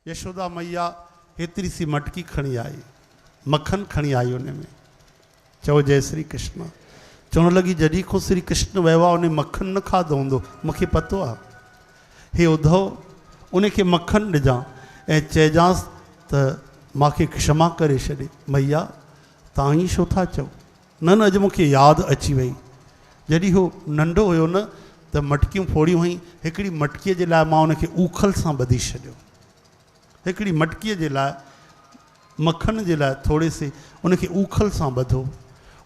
यशोदा मैया हेतरी सी मटकी खणी आई, मक्खन खणी आई उनमें, चो जय श्री कृष्ण। चवण लगी जॾहिं खां श्री कृष्ण वियो आहे उन मक्खन न खाधो हूंदो, मूंखे पतो आहे। हे उद्धव उनखे मक्खन ॾिजां ऐं चइजांसि त मूंखे क्षमा करे छॾे। मैया तव्हां ई छो था चओ? न न, अॼु मूंखे यादि अची वई, जॾहिं हू नंढो हुयो न त मटकियूं फोड़ियूं हुई, हिकिड़ी मटकीअ जे लाइ मां उनखे ऊखल सां ॿधी छॾियो। हिकिड़ी मटकीअ जे लाइ, मक्खन जे लाइ थोरे से उनखे ऊखल सां ॿधो।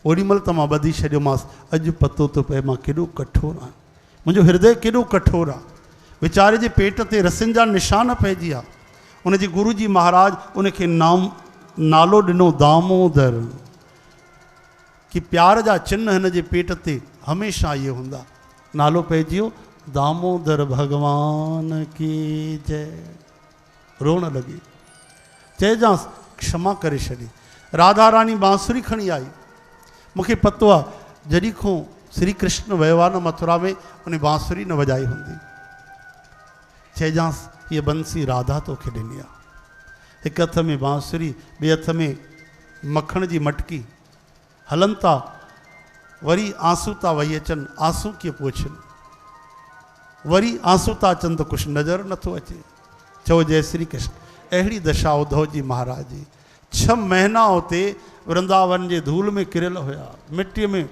ओॾीमहिल त मां ॿधी छॾियोमांसि। अॼु पतो थो पए मां केॾो कठोर आहियां, मुंहिंजो हृदय केॾो कठोर आहे। वीचारे जे पेट ते रसिन जा निशान पइजी विया। उनजे गुरु जी महाराज उनखे नालो ॾिनो दामोदर, कि प्यार जा चिन्ह हिन जे पेट ते हमेशह इहे हूंदा। नालो पइजी वियो दामोदर भगवान की जय। रोअण लॻी, चइजांसि क्षमा करे छॾी। राधा रानी बांसुरी खणी आई। मूंखे पतो आहे जॾहिं खां श्री कृष्ण वियो आहे न मथुरा में, उन बांसुरी न वॼाई हूंदी। चइजांसि हीअ बंसी राधा तोखे ॾिनी आहे। हिकु हथ में बांसुरी, ॿिए हथ में मखण जी मटकी, हलनि था, वरी आंसू था वही अचनि, आंसू कीअं पोछनि, वरी आंसू था अचनि त कुझु नज़र नथो अचे। चओ जय श्री कृष्ण। अहिड़ी दशा उद्धव जी महाराज जी। 6 महीना हुते वृंदावन जे धूल में किरियल हुया, मिट्टीअ में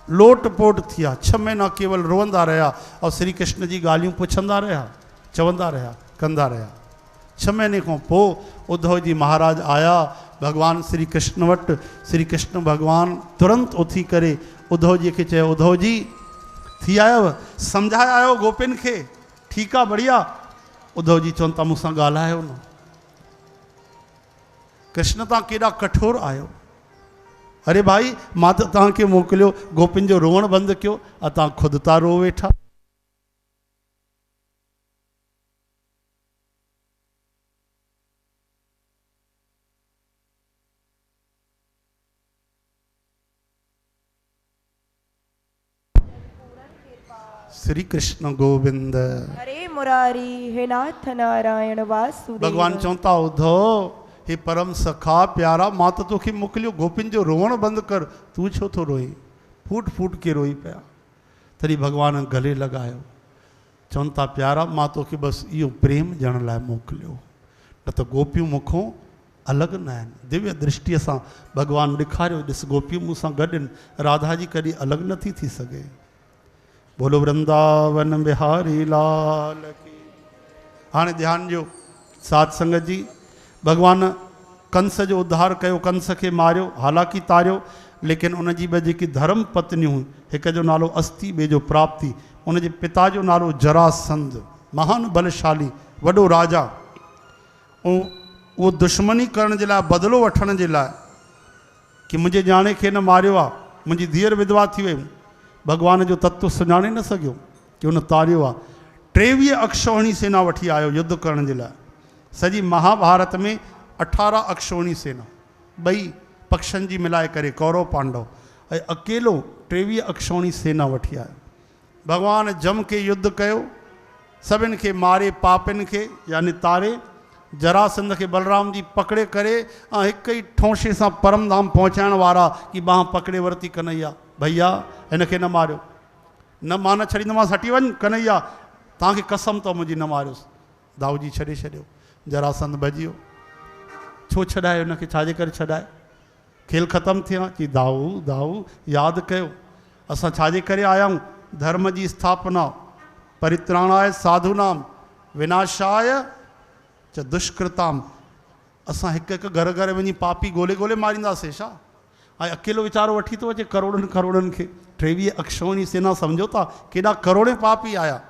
लोट पोट थिया। 6 महीना केवल रोअंदा रहिया और श्री कृष्ण जी ॻाल्हियूं पुछंदा रहिया, चवंदा रहिया, कंदा रहिया। 6 महीने खां पोइ उद्धव जी महाराज आया भगवान श्री कृष्ण वटि। श्री कृष्ण भगवान तुरंत उथी करे उद्धव जी खे चयो, उद्धव जी थी आयव, सम्झाए आयो गोपिन खे? ठीकु आहे, बढ़िया। उद्धव जी चवनि था मूंसां ॻाल्हायो न। कृष्ण तव्हां केॾा कठोर आहियो। अरे भाई, मां त तव्हांखे मोकिलियो गोपिन जो रोअण बंदि कयो, ऐं तव्हां ख़ुदि था रो वेठा। श्री कृष्ण गोविंद हरे मुरारी, हे नाथ नारायण वासुदेव। भगवान चवंता उद्धव, हे परम सखा प्यारा, मां त तोखे मोकिलियो गोपिन जो रोअण बंदि कर, तूं छो थो रोई? फूट फूट के रोई पिया। तॾहिं भगवान गले लॻायो। चवनि था प्यारा, मां तोखे बसि इहो प्रेम ॾियण लाइ मोकिलियो, न त गोपियूं मूंखां अलॻि न आहिनि। दिव्य दृष्टिअ सां भगवान ॾेखारियो, ॾिस गोपियूं मूंसां गॾु आहिनि, राधा जी कॾहिं अलॻि नथी थी सघे। बोलो वृंदावन बिहारी लाल की। हाणे ध्यान ॾियो साध संगत जी, भगवान कंस जो उद्धार कयो, कंस खे मारियो, हालाकी तारियो, लेकिन उनजी ॿ जेकी धर्म पत्नियूं हुयूं, हिक जो नालो अस्ति, ॿिए जो प्राप्ति, उनजे पिता जो नालो जरासंध, महान बलशाली वॾो राजा। उहो दुश्मनी करण जे लाइ, बदिलो वठण जे लाइ, कि मुंहिंजे न्याणे खे न मारियो आहे, मुंहिंजी धीअर विधवा थी वई, भगवान जो तत्व सुञाणे न सघियो कि उन तारियो आहे। 23 अक्षौहिणी सेना वठी आयो युद्ध करण जे लाइ। सॼी महाभारत में 18 अक्षौहिणी सेना, ॿई पक्षनि जी मिलाए करे, कौरव पांडव, ऐं अकेलो 23 अक्षौहिणी सेना वठी आयो। भगवान जम के युद्ध कयो, सभिनि खे मारे, पापिन खे यानी तारे। जरासंध खे बलराम जी पकड़े करे ऐं हिक ई ठोंशे सां परम धाम पहुचाइण वारा कि बाह पकड़े वरिती कन्हैया, भैया हिन खे न मारियो, न मां न छॾींदोमांसि, हटी वञ कन्हैया, तव्हांखे कसम अथव मुंहिंजी न मारियोसि। दाऊ जी छॾे छॾियो। जरासंध भॼी वियो। छो छॾायो हिनखे, छाजे करे छॾाए? खेल ख़तमु थिया कि दाऊ दाऊ यादि कयो, असां छाजे करे आया आहियूं? धर्म जी स्थापना, परित्राणाय साधूनाम, विनाशाय च दुष्कृताम। असां हिकु हिकु घर घर वञी पापी ॻोल्हे ॻोल्हे मारींदासीं छा? ऐं अकेलो वीचारो वठी थो अचे करोड़नि करोड़नि खे। 23 अक्षौहिणी सेना, सम्झो था केॾा करोड़े पापी आया।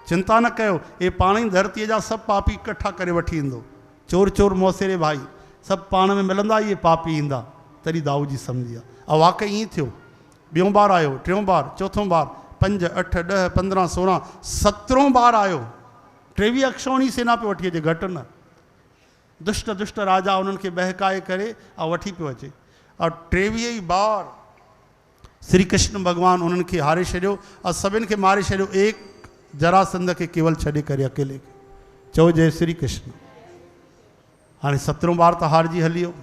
चिंता न कयो, हे पाण ई धरतीअ जा सभु पापी इकट्ठा करे वठी ईंदो। चोर चोर मौसेरे भाई, सभु पाण में मिलंदा, इहे पापी ईंदा। तॾहिं दाऊ जी सम्झी आहे। ऐं वाक़ई ईअं थियो। ॿियों बार आयो, टियों बार, चौथों बार, 5, 8, 10, 15, 16, 17 बार आयो। 23 अक्षौहिणी सेना पियो वठी अचे, घटि न। दुष्ट दुष्ट राजा उन्हनि खे बहकाए करे ऐं वठी पियो अचे। और 23 बार श्री कृष्ण भगवान उन्हनि खे हारे छॾियो और सभिनि खे मारे छॾियो, एक जरासंध खे केवल छॾे करे अकेले खे। चओ जय श्री कृष्ण। हाँ 17 बार तो हारजी हलियो।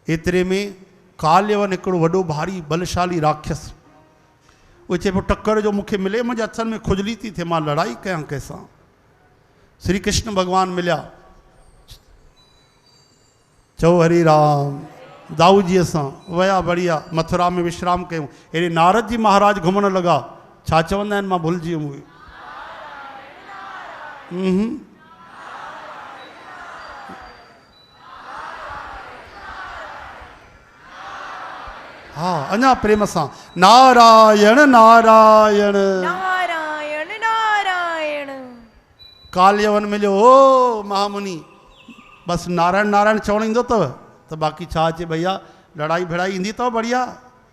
एतिरे में काल्यवन हिकिड़ो वॾो भारी बलशाली राक्षस, वो चए पियो टक्कर जो मूंखे मिले, मुंहिंजे हथनि में खुजली थी थिए, मां लड़ाई कयां कंहिंसां। श्री कृष्ण भगवान मिलिया, चओ हरि राम। दाऊ जी सां वया बढ़िया मथुरा में विश्राम कयूं। अहिड़े नारद जी महाराज घुमण लॻा। छा चवंदा आहिनि मां भुलिजी वियुमि। हाँ अञा प्रेम सां नारायण नारायण नारायण नारायण। काल्यवन मिलियो। ओ महामुनि बस नारायण नारायण चवण ईंदो अथव त बाक़ी छा अचे भैया, लड़ाई भिड़ाई ईंदी अथव बढ़िया,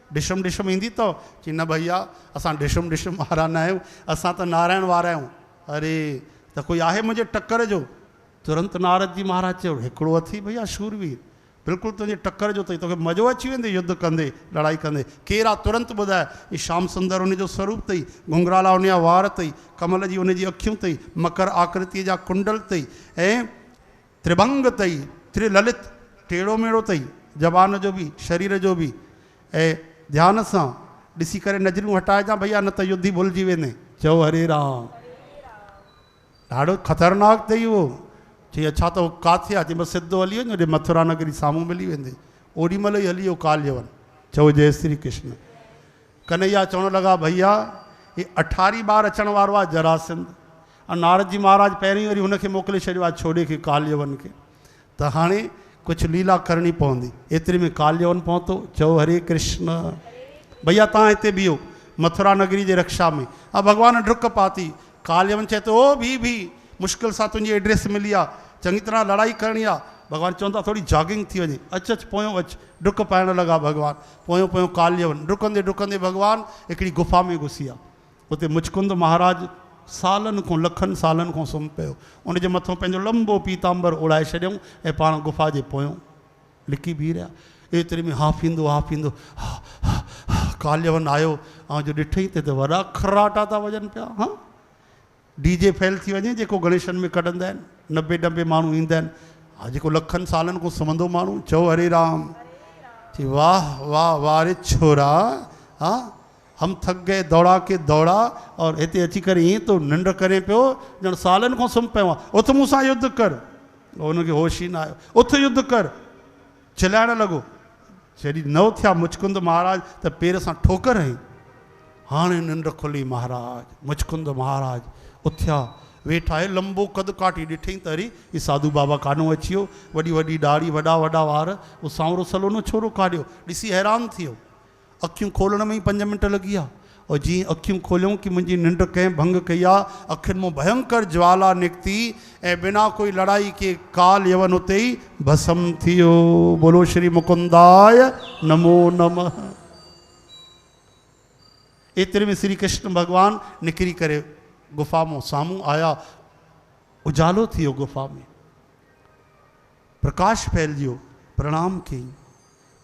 डिशम डिशम ईंदी अथव? चई न भैया असां डिशम डिशम वारा न आहियूं, असां त नारायण वारा आहियूं। अरे त कोई आहे मुंहिंजे टक्कर जो? तुरंत नारद जी महाराज चयो हिकिड़ो अथई भैया शूरवीर, बिल्कुलु तुंहिंजे टक्कर जो अथई, तोखे मज़ो अची वेंदे युद्ध कंदे लड़ाई कंदे। केरु आहे तुरंत ॿुधाए। ही श्याम सुंदर उनजो स्वरूप अथई, घुंघराला उनजा वार अथई, कमल जी उनजी अखियूं अथई, मकर आकृतीअ जा कुंडल अथई, ऐं त्रिभंग अथई, त्रिललित, टेढ़ो मेढ़ो अथई, जबान जो बि शरीर जो बि। ऐं ध्यान सां ॾिसी करे नज़रियूं हटाइजां भैया, न त युद्ध ई भुलिजी वेंदे। चओ हरे राम। ॾाढो ख़तरनाक अथई उहो। चई अच्छा त किथे आहे? चई बसि सिधो हली वञो, होॾे मथुरा नगरी साम्हूं मिली वेंदे। ओॾी महिल ई हली वियो काल्यवन। चओ जय श्री कृष्ण। कन्हैया चवणु लॻा भैया हे 18 बार अचण वारो आहे जरासंध, ऐं नारद जी महाराज पहिरीं वरी हुनखे मोकिले छॾियो आहे छोड़े खे काल्यवन खे, त हाणे कुझु लीला करणी पवंदी। एतिरे में काल्यवन पहुतो। चओ हरे कृष्ण। भैया तव्हां हिते बीहो मथुरा नगरी जे रक्षा में। भगवान डुक पाती। काल्यवन चए थो ओ भी मुश्किल सां तुंहिंजी एड्रेस मिली आहे, चङी तरह लड़ाई करणी आहे। भगवान चवंदा थोड़ी जॉगिंग थी वञे। अच पोयों अच। डुक पाइण लॻा भगवान। पोयों पोयों काल्यवन डुकंदे डुकंदे भगवान हिकिड़ी गुफ़ा में घुसी विया। उते मुचकुंद महाराज सालनि खां लखनि सालनि खां सुम्ही पियो। उनजे मथां पंहिंजो लंबो पीतांबर उड़ाए छॾियऊं ऐं पाण गुफ़ा जे पोयों लिकी बीह रहिया। एतिरे में हाफींदो हाफींदो काल्यवन आयो। ऐं जो ॾिठई त वॾा खराटा था वॼनि पिया। हा डीजे फेल थी वञे जेको गणेशन में कढंदा आहिनि, 90 माण्हू ईंदा आहिनि। हा जेको लखनि सालनि खां सुम्हंदो माण्हू। चओ हरे राम। चई वाह वाह वाह रे छोरा, हा हम थक गए दौड़ा के दौड़ा और हिते अची करे ईअं तो निंड करे पियो ॼण सालनि खां सुम्ही पियो आहे। उथ मूंसां युद्ध कर। हुनखे होश ई न आयो। उथ युद्ध कर। चिलाइण लॻो। जॾहिं न उथिया मुचकुंद महाराज त पेर सां ठोकर हई। हाणे निंड खुली महाराज। मुचकुंद महाराज उथिया, वेठा आहे, लंबो कद काटी ॾिठई त अरे ही साधू बाबा कानो अची वियो, वॾी वॾी दाढ़ी, वॾा वॾा वार, उहो सांवरो सलोनो छोरो काढ़ियो। ॾिसी हैरान थी वियो। अखियूं खोलण में ई 5 मिंट लॻी विया। और जीअं अखियूं खोलियूं कि मुंहिंजी निंड कंहिं भंग कई आहे, अखियुनि मां भयंकर ज्वाला निकिती ऐं बिना कोई लड़ाई के काल्यवन उते ई भस्म थी वियो। बोलो श्री मुकुंदाय नमो नमः। एतिरे में श्री कृष्ण भगवान निकिरी करे गुफ़ा मां साम्हूं आया। उजालो थी वियो गुफ़ा में, प्रकाश फैलियो। प्रणाम कई।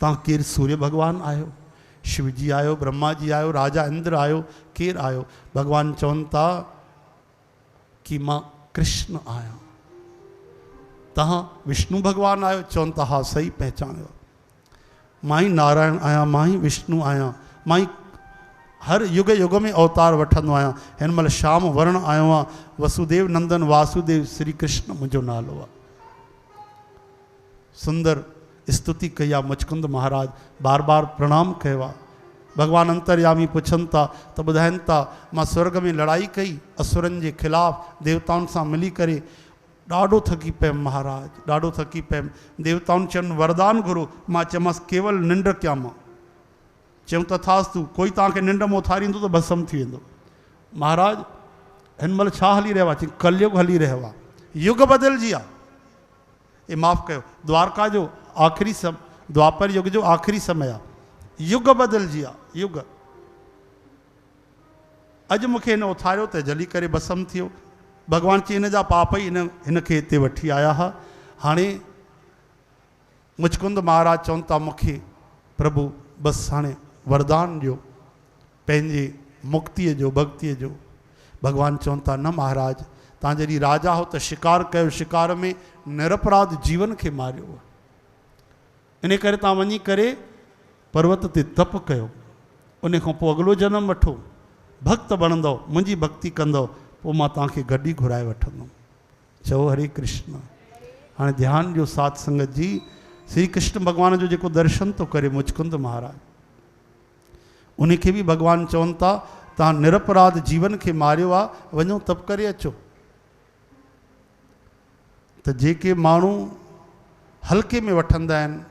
तव्हां केरु? सूर्य भगवान आयो, शिव जी आयो, ब्रह्मा जी आयो, राजा इंद्र आयो, केरु आयो? भगवान चवनि था कि मां कृष्ण आहियां। तव्हां विष्णु भगवान आयो? चवनि था हा सही पहचानियो। मां ई नारायण आहियां, मां ई विष्णु आहियां, मां ई हर युग युग में अवतार वठंदो आहियां। हिन महिल श्याम वर्ण आयो आहे। वसुदेव नंदन वासुदेव श्री कृष्ण मुंहिंजो नालो आहे। सुंदर स्तुति कई आहे। मुचकुंद महाराज बार बार प्रणाम कयो आहे। भगवान अंतर्यामी पुछनि था त ॿुधाइनि था मां स्वर्ग में लड़ाई कई असुरनि जे ख़िलाफ़, देवताउनि सां मिली करे ॾाढो थकी पियुमि महाराज, ॾाढो थकी पियुमि। देवताउनि चवनि वरदान घुरो। मां चयोमांसि केवल निंड कयां मां। चयूं तथास्तु, कोई तव्हांखे निंड में उथारींदो त भस्म थी वेंदो। महाराज हिन महिल छा हली रहियो आहे? चई कलयुग हली रहियो आहे, युग बदिलजी आहे। ये माफ़ कयो, द्वारका जो आख़िरी द्वापर युग जो आख़िरी समय आहे, युग बदिलजी आहे, युग। अॼु मूंखे हिन उथारियो त जली करे भस्म थियो। भगवान चई हिन जा पाप ई हिनखे हिते वठी आया हुआ। हाणे मुचकुंद महाराज चवनि था मूंखे प्रभु बसि हाणे वरदान ॾियो पंहिंजे मुक्तिअ जो, भक्तिअ जो। भगवान चवनि था न महाराज, तव्हां जॾहिं राजा हो त शिकार कयो, शिकार में निरपराध जीवन खे मारियो। इन करे तव्हां वञी करे पर्वत ते तप कयो, उन खां पोइ अॻिलो जनम वठो, भक्त बणंदव, मुंहिंजी भक्ति कंदव, पोइ मां तव्हांखे गॾु ई घुराए वठंदुमि। चओ हरे कृष्ण। हाणे ध्यानु ॾियो साध संगत जी, श्री कृष्ण भॻवान जो जेको दर्शन थो करे मुचकुंद महाराज, उनखे बि भॻवानु चवनि था तव्हां निरपराध जीवन खे मारियो आहे, वञो तप करे अचो। त जेके माण्हू हल्के में वठंदा आहिनि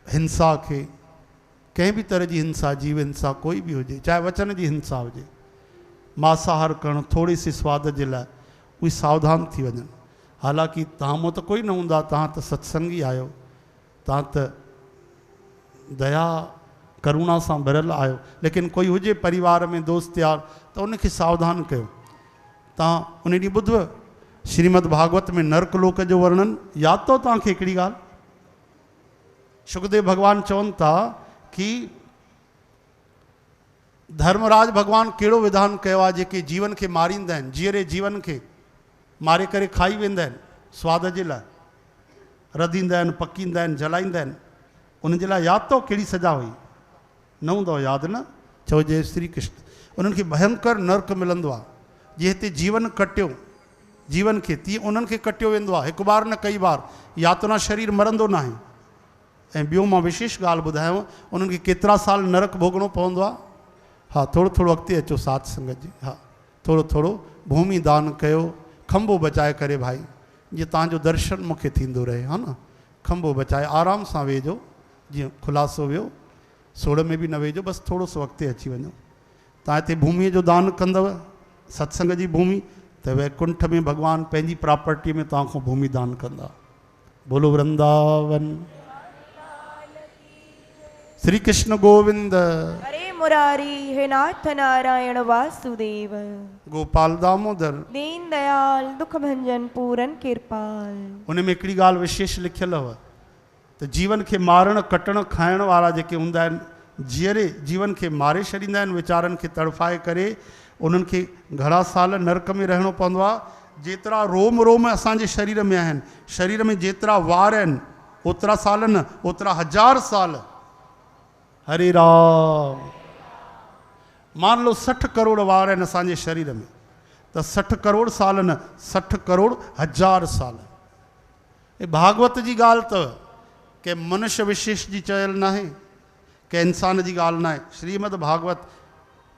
हिंसा खे, कंहिं बि तरह जी हिंसा, जीव हिंसा कोई बि हुजे, चाहे वचन जी हिंसा हुजे, मांसाहार करणु थोरे से स्वाद जे लाइ, उहे सावधान थी वञनि। हालांकि तव्हां मूं त कोई न हूंदा, तव्हां त सत्संगी आहियो, तव्हां त दया करुणा सां भरियल आहियो, लेकिन कोई हुजे परिवार में दोस्त यार त उनखे सावधान कयो। तव्हां उन ॾींहुं ॿुधव श्रीमद् भागवत में नर्क लोक जो वर्णन, यादि अथव तव्हांखे हिकिड़ी ॻाल्हि? सुखदेव भगवान चवनि था कि धर्मराज भगवान कहिड़ो विधान कयो आहे, जेके जीवन खे मारींदा आहिनि, जीअरे जीवन खे मारे करे खाई वेंदा आहिनि स्वाद जे लाइ, रधींदा आहिनि, पकींदा आहिनि, जलाईंदा आहिनि, उनजे लाइ यादि अथव कहिड़ी सज़ा हुई? न हूंदव यादि न? चओ जय श्री कृष्ण। उन्हनि खे भयंकर नर्क मिलंदो आहे। जीअं हिते जीवन कटियो जीवन खे, तीअं उन्हनि खे कटियो वेंदो आहे, हिकु बार न कई बार, यातना शरीर मरंदो न आहे। ऐं ॿियो मां विशेष ॻाल्हि ॿुधायांव, उन्हनि खे केतिरा साल नरक भोगणो पवंदो आहे? हा, थोरो थोरो अॻिते अचो साध संगत जी। हा, थोरो थोरो भूमि दान कयो, खंबो बचाए करे भाई, जीअं तव्हांजो दर्शन मूंखे थींदो रहे, हा न। खंबो बचाए आराम सां वेझो, जीअं खुलासो वियो, सोड़ में बि न वेझो, बसि थोरो सो अॻिते अची वञो। तव्हां हिते भूमीअ जो दान कंदव, सत्संग जी भूमि, त वैकुंठ में भॻवानु पंहिंजी प्रॉपर्टीअ में तव्हांखां भूमि दान कंदा। बोलो वृंदावन। श्री कृष्ण गोविंद। हरे मुरारी हे नाथ नारायण वासुदेव। गोपाल दामोदर। दीन दयाल दुख भंजन पूरन कृपाल। उन में हिकिड़ी ॻाल्हि विशेष लिखियल हुआ त जीवन खे मारण कटण खाइण वारा जेके हूंदा आहिनि, जीअरे जीवन खे मारे छॾींदा आहिनि, वीचारनि खे तड़फाए करे उन्हनि खे घणा साल नरक में रहणो पवंदो आहे। जेतिरा रोम रोम असांजे शरीर में आहिनि, शरीर में जेतिरा वार आहिनि, ओतिरा साल न, ओतिरा 1000 साल। हरे राम। मान लो 60 करोड़ वार आहिनि असांजे शरीर में, त 60 करोड़ साल न, 60 करोड़ 1000 साल। ये भागवत जी ॻाल्हि अथव, के मनुष्य विशेष जी चयल न आहे, के इंसान जी ॻाल्हि न आहे। श्रीमद् भागवत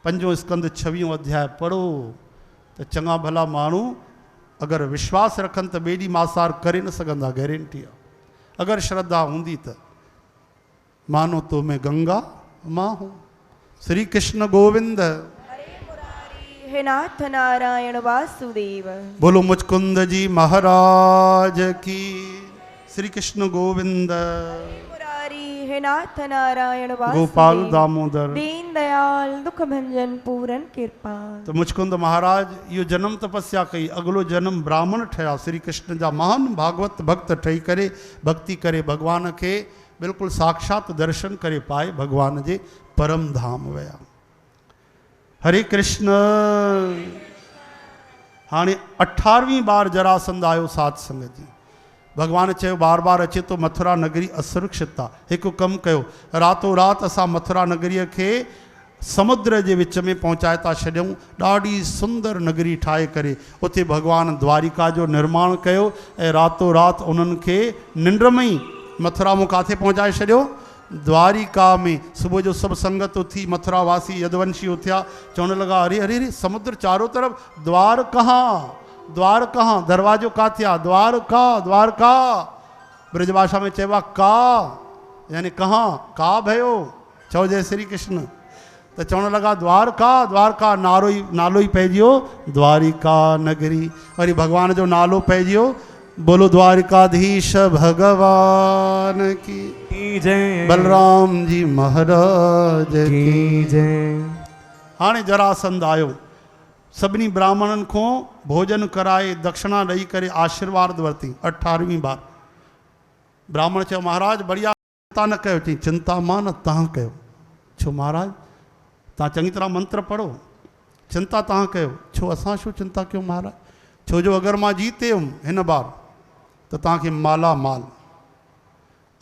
5 स्कंद 26 अध्याय पढ़ो त चङा भला माण्हू अगरि विश्वास रखनि त ॿिए ॾींहुं मांसाहार करे न सघंदा, गारंटी आहे। अगरि श्रद्धा हूंदी त मानो तो मैं गंगा मां हूँ। श्री कृष्ण गोविंद। हरे मुरारी हे नाथ नारायण वासुदेव। बोलो मुचकुंद जी महाराज की। श्री कृष्ण गोविंद। मुरारी हे नाथ नारायण वासुदेव। गोपाल दामोदर। दीन दयाल दुख भंजन पूरन कृपाल। तो मुचकुंद महाराज यो जन्म तपस्या कई, अगलो जन्म ब्राह्मण ठया, श्री कृष्ण जा महान भागवत भक्त ठही करे भक्ति करे भगवान के बिल्कुल साक्षात दर्शन करे पाए भगवान जे परम धाम वया। हरे कृष्ण। हाणे 18वीं बार जरासंध आयो साध संगत जी। भगवान चयो बार बार अचे तो मथुरा नगरी असुरक्षित आहे, हिकु कमु कयो, रातों रात असां मथुरा नगरीअ खे समुद्र जे विच में पहुचाए था छॾियूं, ॾाढी सुंदर नगरी ठाहे करे उते भगवान द्वारिका जो निर्माण कयो ऐं रातों रात उन्हनि खे निंड में ई मथुरा में काथे पहुचाए छॾियो, द्वारिका में। सुबुह जो सभु संगत उथी, मथुरा वासी यदुवंशी उथिया, चवण लॻा अरे अरे अरे समुद्र चारों तरफ, द्वार कहाँ, द्वार कहाँ, दरवाजो काथे आहे, द्वारका द्वारका। ब्रजभाषा में चइबो आहे का, यानी कहाँ, का भयो, चओ जय श्री कृष्ण। त चवण लॻा द्वारका द्वारका, नालो ई पइजी वियो द्वारिका नगरी। वरी भगवान जो नालो पइजी वियो, बोलो द्वारिकाधीश भगवान की जय, बलराम जी महाराज की जय। हाणे जरासंध आयो, सभिनी ब्राह्मणनि को भोजन कराए दक्षिणा ॾेई करे आशीर्वाद वरिती 18वीं बार। ब्राह्मण चयो महाराज बढ़िया, चिंता न कयो। चई चिंता मां न तव्हां कयो। छो महाराज, तव्हां चङी तरह मंत्र पढ़ो, चिंता तव्हां कयो। छो असां छो चिंता कयूं महाराज? छो जो अगरि मां जीते हुउमि हिन बार त तव्हांखे माला माल,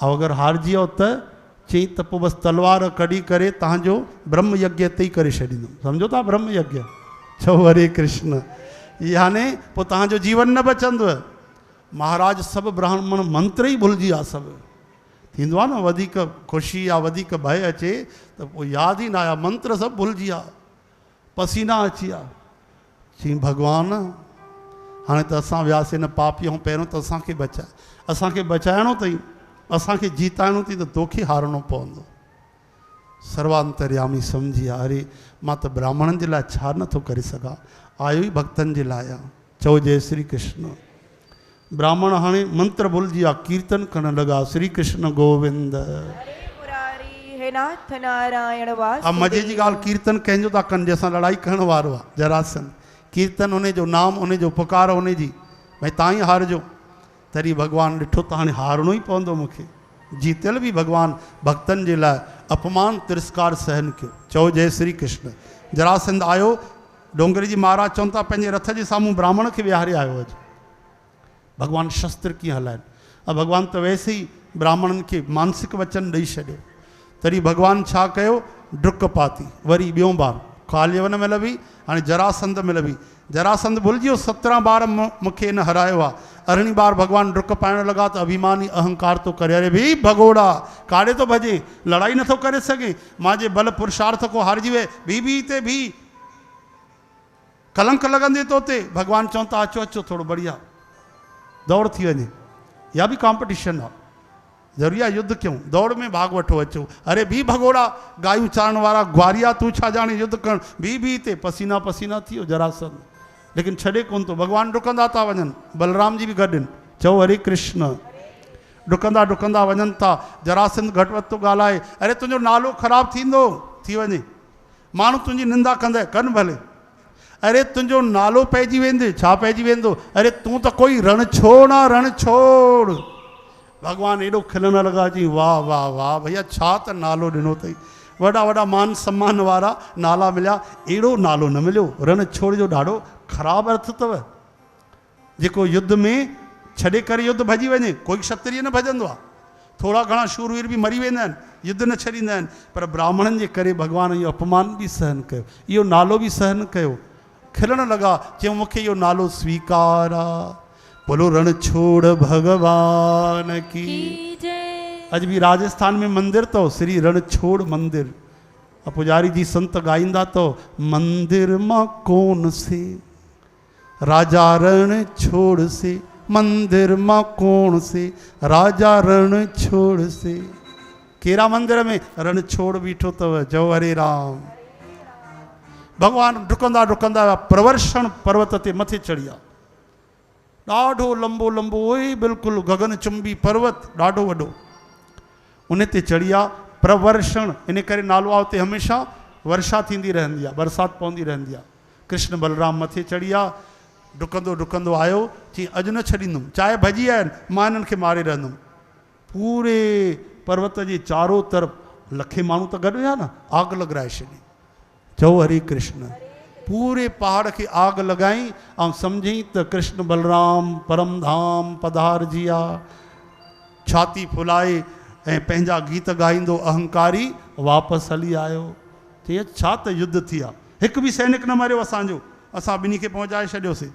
ऐं अगरि हारजी वियो त चई त पोइ बसि तलवार कढी करे तव्हांजो ब्रह्म यज्ञ ते ई करे छॾींदुमि। सम्झो था ब्रह्म यज्ञ, छो हरे कृष्ण। याने पोइ तव्हांजो जीवन न बचंदव। महाराज सभु ब्राह्मण मंत्र ई भुलिजी विया। सभु थींदो आहे न, वधीक ख़ुशी या वधीक भय अचे त पोइ यादि ई न आया, मंत्र सभु भुलिजी विया, पसीना अची विया। चई भॻवान हाणे त असां वियासीं न पापी, ऐं पहिरियों त असांखे बचाए, असांखे बचाइणो अथई, असांखे जीताइणो अथई त तोखे हारणो पवंदो। सर्वांतर्यामी सम्झी विया, अरे मां त ब्राह्मणनि जे लाइ छा नथो करे सघां, आयो ई भक्तनि जे लाइ आहे। चओ जय श्री कृष्ण। ब्राह्मण हाणे मंत्र भुलिजी विया, कीर्तन करण लॻा, श्री कृष्ण गोविंद। हे नाथ नारायण वासुदेव। अब मजे जी ॻाल्हि, कीर्तन कंहिंजो था कनि जंहिंसां लड़ाई करण वारो आहे जरासंध। कीर्तन उन जो नाम, उन जो पुकार, उन जी भई तव्हां ई हारजो। तॾहिं भॻवानु ॾिठो त हाणे हारणो ई पवंदो मूंखे। जीतियल बि भॻवानु भक्तनि जे लाइ अपमान तिरस्कार सहन कयो। चओ जय श्री कृष्ण। जरासंध आयो, डोंगरी जी महाराज चवनि था पंहिंजे रथ जे साम्हूं ब्राह्मण खे विहारे आयो। अॼु भॻवानु शस्त्र कीअं हलाइनि। अब भॻवानु त वैसे ई ब्राह्मणनि खे मानसिक वचन ॾेई छॾियो। तॾहिं भॻवानु छा कयो, डुक पाती वरी ॿियों बार, काल्यवन महिल बि, हाणे जरासंध महिल बि। जरासंध भुलिजी वियो 17 बार मूंखे इन हरायो आहे। 18 बार भॻवानु डुक पाइण लॻा त अभिमानी अहंकार थो करे, अरे भी भगोड़ा काॾे थो भॼे, लड़ाई नथो करे सघे, मुंहिंजे बल पुरुषार्थ को हारजी वे, भी हिते भी, कलंक लॻंदे तो ते। भॻवानु चवनि था अचो अचो, थोरो बढ़िया दौड़ थी वञे। या बि कॉम्पिटिशन आहे, ज़रूरी आहे युद्ध कयूं, दौड़ में भाग वठो अचो। अरे भी भगोड़ा, गायूं चारण वारा ग्वारिया, तूं छा ॼाणे युद्ध करण, भी हिते। पसीना पसीना थी वियो जरासंध, लेकिन छॾे कोन थो। भॻवानु डुकंदा था वञनि, बलराम जी बि गॾु आहिनि। चओ हरे कृष्ण। डुकंदा डुकंदा वञनि था। जरासंध घटि वधि थो ॻाल्हाए, अरे तुंहिंजो नालो ख़राबु थींदो थी वञे, माण्हू तुंहिंजी निंदा कंदा, कनि भले। अरे तुंहिंजो नालो पइजी वेंदे, छा पइजी वेंदो, अरे तूं त कोई रण छोड़ आहे, रण छोड़। भॻवानु एॾो खिलण लॻा, जी वाह वाह वाह भैया, छा त नालो ॾिनो अथई। वॾा वॾा मान सम्मान वारा नाला मिलिया, अहिड़ो नालो न मिलियो। रण छोड़ जो ॾाढो ख़राबु अर्थ अथव। जेको युद्ध में छॾे करे युद्ध भॼी वञे, कोई क्षत्रिय न भॼंदो आहे। थोरा घणा शूरवीर बि मरी वेंदा आहिनि, युद्ध न छॾींदा आहिनि। पर ब्राह्मणनि जे करे भॻवानु इहो अपमान बि सहन कयो, इहो नालो बि सहन कयो। खिलण लॻा, चयूं मूंखे इहो नालो स्वीकार आहे। बोलो रण छोड़ भगवान की जय। अॼु बि राजस्थान में मंदिर अथव, श्री रण छोड़ मंदिर। पुजारी जी संत ॻाईंदा अथव, मंदिर मां कोन से राजा रण छोड़ से, मंदिर मां कोन से राजा रण छोड़ से। कहिड़ा मंदिर में रण छोड़ बीठो अथव। जय हरे राम। भॻवानु डुकंदा डुकंदा प्रवर्षण पर्वत ते मथे चढ़ी विया। ॾाढो लंबो लंबो, उहे बिल्कुलु गगन चुंबी पर्वत, ॾाढो वॾो। उन ते चढ़ी विया। प्रवर्षण इन करे नालो आहे, उते हमेशह वर्षा थींदी रहंदी आहे, बरसाति पवंदी रहंदी आहे। कृष्ण बलराम मथे चढ़ी विया। डुकंदो डुकंदो आयो, चई अॼु न छॾींदुमि, चाहे भॼी आया आहिनि, मां हिननि खे मारे रहंदुमि। पूरे पर्वत जे चारो तरफ़ लखे माण्हू त गॾु हुया न, आग लॻाए छॾी। चओ हरे कृष्ण। पूरे पहाड़ खे आग लॻाई ऐं सम्झी त कृष्ण बलराम परम धाम पधारजी आहे। छाती फुलाए ऐं पंहिंजा गीत ॻाईंदो अहंकारी वापसि हली आयो। चई छा त युद्ध थी आहे, हिकु बि सैनिक न मरियो असांजो, असां ॿिन्ही खे पहुचाए छॾियोसीं।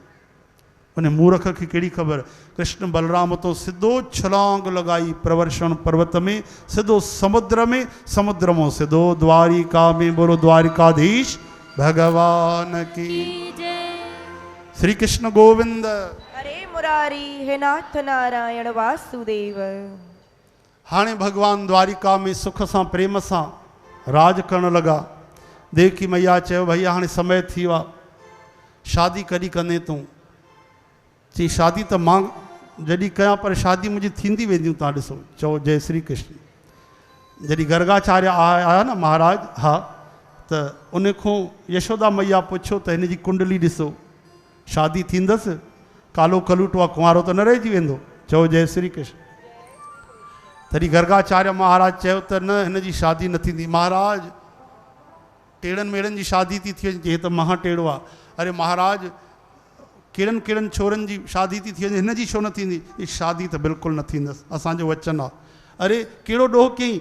उन मूर्ख खे कहिड़ी ख़बर। कृष्ण बलराम तो सिधो छलांग लॻाई प्रवर्षण पर्वत में, सिधो समुद्र में, समुद्र में सिधो द्वारिका में। बोलो द्वारिकाधीश भगवान की जय। श्री कृष्ण गोविंद। हरे मुरारी, हे नाथ नारायण वासुदेव। हाणे भगवान द्वारिका में सुख सां प्रेम सां राज करण लॻा। देवकी मैया चयो भैया हाणे समय थी वियो आहे, शादी कॾहिं कंदे तूं। चई शादी त मां जॾहिं कयां, पर शादी मुंहिंजी थींदी वेंदियूं, तव्हां ॾिसो। चओ जय श्री कृष्ण। जॾहिं गर्गाचार्य आया न महाराज, हा, त उन खां यशोदा मैया पुछियो त हिन जी कुंडली ॾिसो, शादी थींदसि? कालो कलूटो आहे, कुंवारो त न रहिजी वेंदो। चओ जय श्री कृष्ण। तॾहिं गर्गाचार्य महाराज चयो त न, हिन जी शादी न थींदी। महाराज टेड़नि मेड़नि जी शादी थी वञे, हे त महा टेड़ो आहे। अरे महाराज कहिड़नि कहिड़नि छोरनि जी शादी थी वञे, हिन जी छो न थींदी? ही शादी त बिल्कुलु न थींदसि, असांजो वचन आहे। अरे कहिड़ो ॾोह कयईं?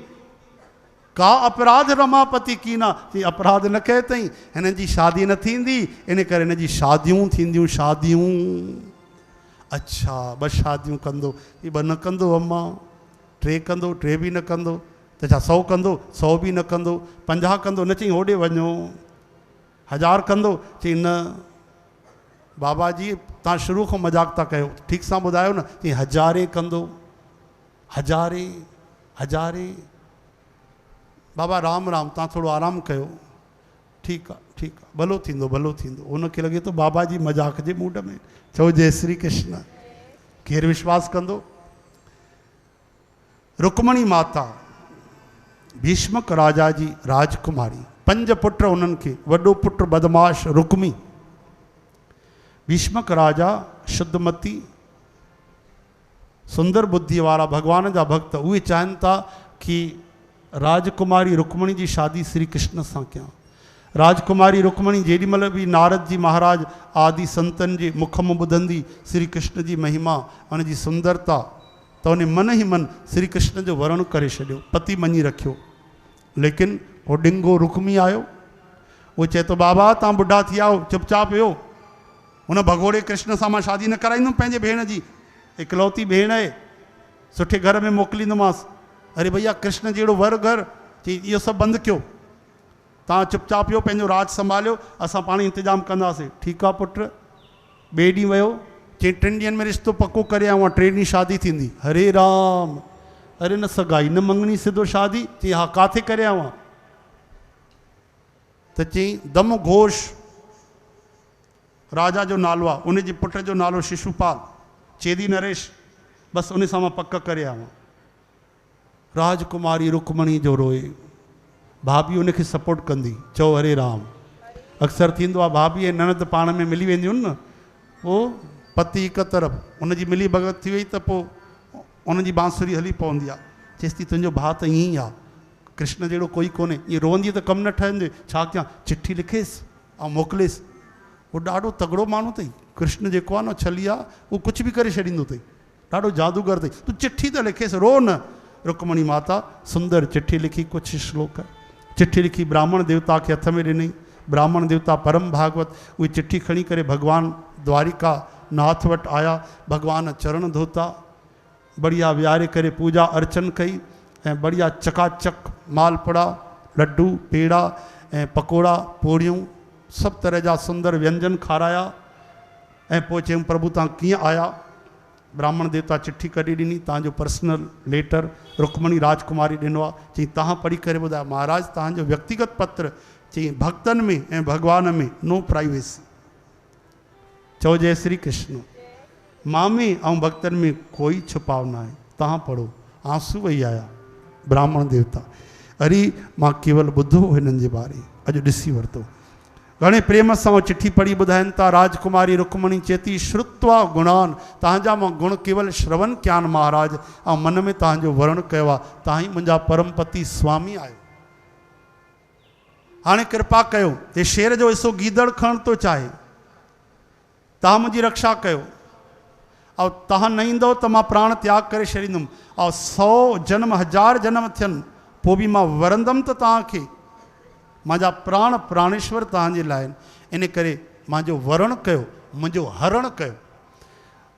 का अपराध रमापति की ना, चई अपराध न कयो अथई, हिन जी शादी न थींदी, इन करे हिन जी शादियूं थींदियूं, शादियूं। अच्छा 2 शादियूं कंदो? ही 2 न कंदो अम्मा, 3 कंदो, 3 बि न कंदो, त छा 100 कंदो? 100 बि न कंदो, 50 कंदो? न चई होॾे वञो। 1000 कंदो? चई न बाबा जी तव्हां शुरू खां मज़ाक था कयो, ठीकु सां ॿुधायो न। चई 1000 कंदो, 1000। बाबा राम राम, तव्हां थोरो आराम कयो। ठीकु आहे, ठीकु आहे, भलो थींदो, भलो थींदो। उनखे लॻे थो बाबा जी मज़ाक जे मूड में। चओ जय श्री कृष्ण। केरु विश्वास कंदो? रुक्मणी माता भीष्मक राजा जी राजकुमारी, 5 पुट उन्हनि खे, वॾो पुट बदमाश रुक्मी। भीष्मक राजा शुद्धमती सुंदर बुद्धि वारा भगवान जा भक्त, उहे चाहिनि था कि राजकुमारी रुक्मणी जी शादी श्री कृष्ण सां कयां। राजकुमारी रुक्मणी जेॾी महिल बि नारद जी महाराज आदि संतनि जे मुख मां ॿुधंदी श्री कृष्ण जी महिमा, उन जी सुंदरता, त उन मन ई मन श्री कृष्ण जो वरण करे छॾियो, पति मञी रखियो। लेकिन उहो डिंगो रुक्मी आयो, उहो चए थो बाबा तव्हां बुढा थी विया आहियो, चुपचाप वियो। हुन भगोड़े कृष्ण सां मां शादी न कराईंदुमि पंहिंजे भेण जी, इकलौती भेण आहे, सुठे घर में मोकिलींदोमांसि। अरे भैया कृष्ण जहिड़ो वर घर, चई इहो सभु बंदि कयो, तव्हां चुपचाप वियो, पंहिंजो राज संभालियो, असां पाण इंतजाम कंदासीं। ठीकु आहे पुट। ॿिए ॾींहुं वियो, चई 3 ॾींहंनि में रिश्तो पको करे आयो आहियां, 3 ॾींहं शादी थींदी। हरे राम, अरे न सगाई न मंगणी, सिधो शादी? चई हा, किथे करे आयो आहियां? त चई दम घोष राजा जो नालो आहे, उनजे पुट जो नालो शिशुपाल, चेदी नरेश, बसि उन सां मां पक करे आयो। राजकुमारी रुक्मणी जो रोए, भाभी उनखे सपोर्ट कंदी। चओ हरे राम। अक्सर थींदो आहे भाभी ऐं ननद पाण में मिली वेंदियूं आहिनि न, पोइ पति हिकु तरफ़ उनजी मिली भगत थी वई त पोइ उनजी बांसुरी हली पवंदी आहे। चएसि थी तुंहिंजो भाउ त ईअं ई आहे, कृष्ण जहिड़ो कोई कोन्हे, ईअं रोअंदी त कमु न ठहंदे, छा कयां? चिठी लिखेसि ऐं मोकिलेसि। उहो ॾाढो तगड़ो माण्हू अथई, कृष्ण जेको आहे न छली आहे, उहो कुझु बि करे छॾींदो अथई, ॾाढो जादूगर अथई, तूं चिठी त लिखेसि, रो न। रुक्मणी माता सुंदर चिठी लिखी, कुझु श्लोक चिठी लिखी ब्राह्मण देवता खे हथ में ॾिनई। ब्राह्मण देवता परम भागवत उहे चिठी खणी करे भगवान द्वारिका नाथ वटि आया। भगवान चरण धोता, बढ़िया विहारे करे पूजा अर्चन कई ऐं बढ़िया चकाचक मालपुड़ा, लड्डू, पेड़ा ऐं पकोड़ा, पोड़ियूं, सभु तरह जा सुंदर व्यंजन खाराया। ऐं पोइ चयूं प्रभु तव्हां कीअं आया? ब्राह्मण देवता चिठी कढी ॾिनी, तव्हांजो पर्सनल लेटर रुक्मणी राजकुमारी ॾिनो आहे। चई तव्हां पढ़ी करे ॿुधायो। महाराज तव्हांजो व्यक्तिगत पत्र, चई भक्तनि में ऐं भगवान में नो प्राइवेसी। चओ जय श्री कृष्ण। मां में ऐं भक्तनि में कोई छुपाव न आहे, तव्हां पढ़ो। आंसू वही आया ब्राह्मण देवता, अरे मां केवल ॿुधो हिननि जे बारे, अॼु ॾिसी वरितो। घणे प्रेम सां उहो चिठी पढ़ी ॿुधाइनि था। राजकुमारी रुक्मणी चेती श्रुत्वा गुणान, तव्हांजा मां गुण केवल श्रवण कया आहिनि महाराज, ऐं मन में तव्हांजो वर्ण कयो आहे, तव्हां ई मुंहिंजा परमपति स्वामी आहियो। हाणे कृपा कयो, हे शेर जो हिसो गीदड़ खणण थो चाहे, तव्हां मुंहिंजी रक्षा कयो, ऐं तव्हां न ईंदव त मां प्राण त्याग करे छॾींदुमि, ऐं 100 जन्म 1000 जन्म थियनि पोइ बि मां वरंदमि त तव्हांखे। मुंहिंजा प्राण प्राणेश्वर तव्हांजे लाइ आहिनि, इन करे मुंहिंजो वरण कयो, मुंहिंजो हरण कयो।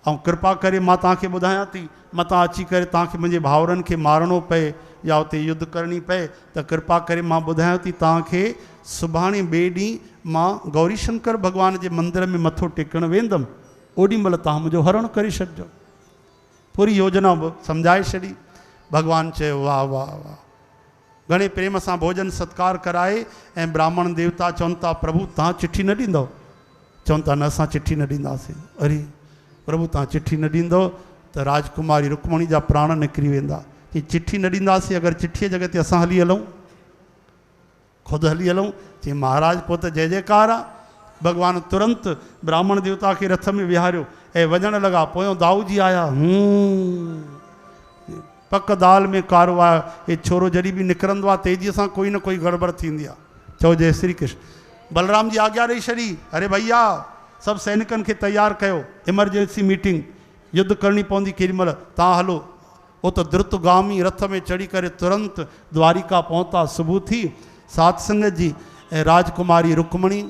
ऐं कृपा करे मां तव्हांखे ॿुधायां थी, मतां अची करे तव्हांखे मुंहिंजे भाउरनि खे मारणो पए या हुते युद्ध करणी पए त कृपा करे मां ॿुधायां थी तव्हांखे सुभाणे ॿिए ॾींहुं मां गौरी शंकर भॻवान जे मंदर में मथो टेकणु वेंदुमि, ओॾी महिल तव्हां मुंहिंजो हरण करे छॾिजो। पूरी योजना सम्झाए छॾी। भॻवानु चयो वाह वाह वाह। घणे प्रेम सां भोजन सत्कार कराए ऐं ब्राह्मण देवता चवनि था प्रभु तव्हां चिठी न ॾींदव? चवनि था न असां चिठी न ॾींदासीं। अरे प्रभु तव्हां चिठी न ॾींदव त राजकुमारी रुक्मणी जा प्राण निकिरी वेंदा। चई चिठी न ॾींदासीं, अगरि चिठीअ जॻह ते असां हली हलूं, ख़ुदि हली हलूं? चई महाराज पोइ त जय जयकार आहे। भॻवानु तुरंत ब्राह्मण देवता खे रथ में विहारियो ऐं वञणु लॻा। पोयों दाऊ जी आया, पक दाल में कारो आहे, हे छोरो जॾहिं बि निकिरंदो आहे तेज़ीअ सां कोई न कोई गड़बड़ थींदी आहे। चओ जय श्री कृष्ण। बलराम जी आज्ञा ॾेई छॾी, अरे भैया सब सैनिकन खे तैयार कयो, इमरजेंसी मीटिंग, युद्ध करनी पवंदी केॾीमहिल, तव्हां हलो। वो तो द्रुतगामी रथ में चढ़ी करे तुरंत द्वारिका पहुता। सुबह थी, सात संगत जी ऐं राजकुमारी रुक्मणी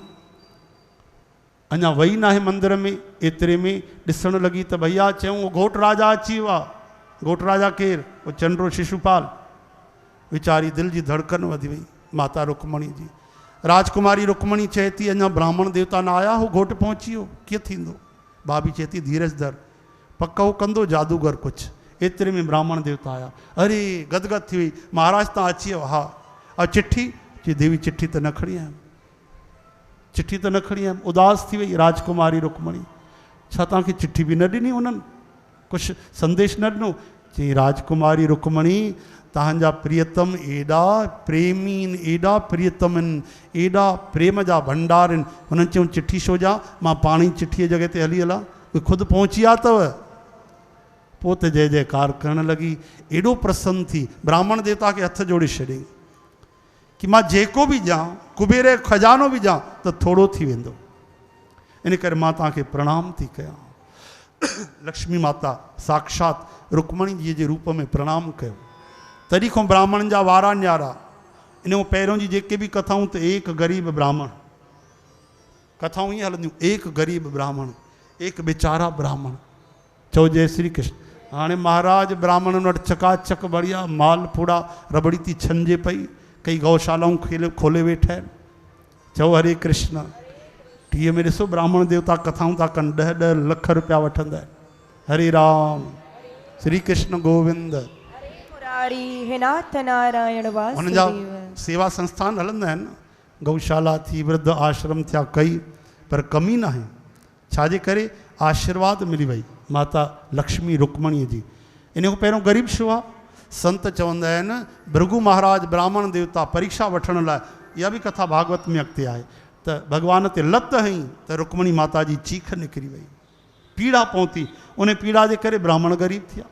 अञा वही ना है मंदिर में, एतिरे में ॾिसण लगी त भैया चयूं वो घोट राजा अची वियो आहे। घोट राजा केरु? वो चंड्रो शिशुपाल। वीचारी दिल जी धड़कन वधी वई माता रुक्मणी जी। राजकुमारी रुक्मणी चए थी अञा ब्राह्मण देवता न आया, हो घोट पहुची वियो, कीअं थींदो? भाभी चए थी धीरज धर, पक हो कंदो जादूगर कुछ। एतिरे में ब्राह्मण देवता आया। अरे गदगद थी वई, महाराज तव्हां अची वियो? हा। और चिट्ठी? जी देवी चिट्ठी त न खणी आयमि, चिट्ठी त न खणी आयमि। उदास थी वई राजकुमारी रुक्मणी। छा तव्हांखे चिट्ठी बि न ॾिनी उन्हनि, कुझु संदेश न ॾिनो? चई राजकुमारी रुक्मणी तव्हांजा प्रियतम एॾा प्रेमी आहिनि, एॾा प्रियतम आहिनि, एॾा प्रेम जा भंडार आहिनि। हुननि चयूं चिट्ठी छो जा, मां पाण ई चिट्ठीअ जॻह ते हली हलां, उहे ख़ुदि पहुची विया अथव। पोइ त जय जयकार करण लॻी, एॾो प्रसन्न थी ब्राह्मण देवता खे हथ जोड़े छॾियईं कि मां जेको बि ॾियां, कुबेर जो खजानो बि ॾियां त थोरो थी वेंदो, इन करे मां तव्हांखे प्रणाम थी कयां। लक्ष्मी माता साक्षात रुक्मणी जी जे रूप में प्रणाम कयो। तॾहिं खां ब्राह्मणनि जा वारा न्यारा। इन खां पहिरियों जी जेके बि कथाऊं त एक ग़रीब ब्राह्मण, कथाऊं ईअं हलंदियूं, एक ग़रीब ब्राह्मण, एक बेचारा ब्राह्मण। चओ जय श्री कृष्ण। हाणे महाराज ब्राह्मणनि वटि चकाचक बढ़िया माल पुड़ा रबड़ी थी छंजे पई, कई गौशालाऊं खोले वेठा आहिनि। चओ हरे कृष्ण। टीह में ॾिसो ब्राह्मण देवता कथाऊं था कनि, 10-10 लख रुपया वठंदा आहिनि। हरे राम, श्री कृष्ण गोविंद। हे नाथ नारायण हुननि जा वासुदेव। सेवा संस्थान हलंदा आहिनि, गौशाला थी, वृद्ध आश्रम थिया कई, पर कमी न आहे। छाजे करे? आशीर्वाद मिली वई माता लक्ष्मी रुक्मणीअ जी। इन खां पहिरियों ग़रीब छो आहे? संत चवंदा आहिनि भृगु महाराज ब्राह्मण देवता परीक्षा वठण लाइ, इहा बि कथा भागवत में अॻिते आहे, त भॻवान ते लत हई त रुक्मणी माता जी चीख निकिरी वई, पीड़ा पहुती। उन पीड़ा जे करे ब्राह्मण ग़रीब थिया।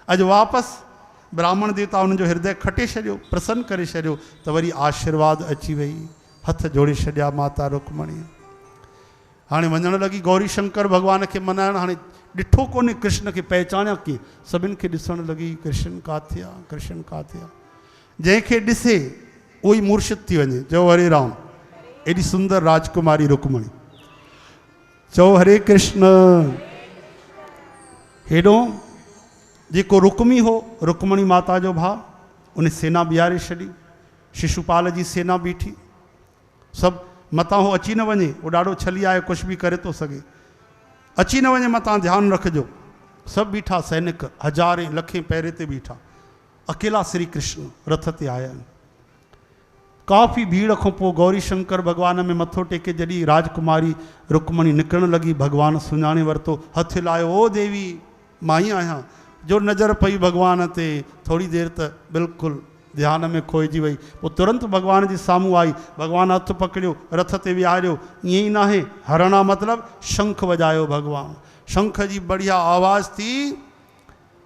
अॼु वापसि ब्राह्मण देवता उन्हनि जो हृदय खटे छॾियो, प्रसन्न करे छॾियो, त वरी आशीर्वाद अची वई, हथ जोड़े छॾिया माता रुक्मणी। हाणे वञण लॻी गौरी शंकर भॻवान खे मनाइण। हाणे ॾिठो कोन्हे कृष्ण खे, पहचानिया कीअं? सभिनि खे ॾिसण लॻी कृष्ण काथे आहे, कृष्ण काथे आहे। जंहिंखे ॾिसे उहो ई मूर्छित थी वञे। चओ हरे राम। एॾी सुंदर राजकुमारी रुक्मणी। चओ हरे कृष्ण। हेॾो जेको रुक्मी हो, रुक्मणी माता जो भाउ, उन सेना बीहारे छॾी। शिशुपाल जी सेना बीठी, सभु मतां हो अची न वञे, वो ॾाढो छली आहे, कुझु बि करे थो सघे, अची न वञे मतां, ध्यानु रखिजो। सभु बीठा सैनिक, हज़ारे लखे पहिरे ते बीठा, अकेला श्री कृष्ण रथ ते आया आहिनि। काफ़ी भीड़ खां पोइ गौरी शंकर भॻवान में मथो टेके जॾहिं राजकुमारी रुक्मणी निकिरण लॻी, भॻवानु सुञाणे वरितो, हथु लायो, ओ देवी मां ई आहियां। जो नज़र पई भॻवान ते, थोरी देरि त बिल्कुलु ध्यान में खोइजी वई। पोइ तुरंत भॻवान जे साम्हूं आई, भॻवानु हथु पकड़ियो, रथ ते विहारियो। ईअं ई न आहे, हरणा मतिलबु शंख वॼायो भॻवानु, शंख जी बढ़िया आवाज़ थी,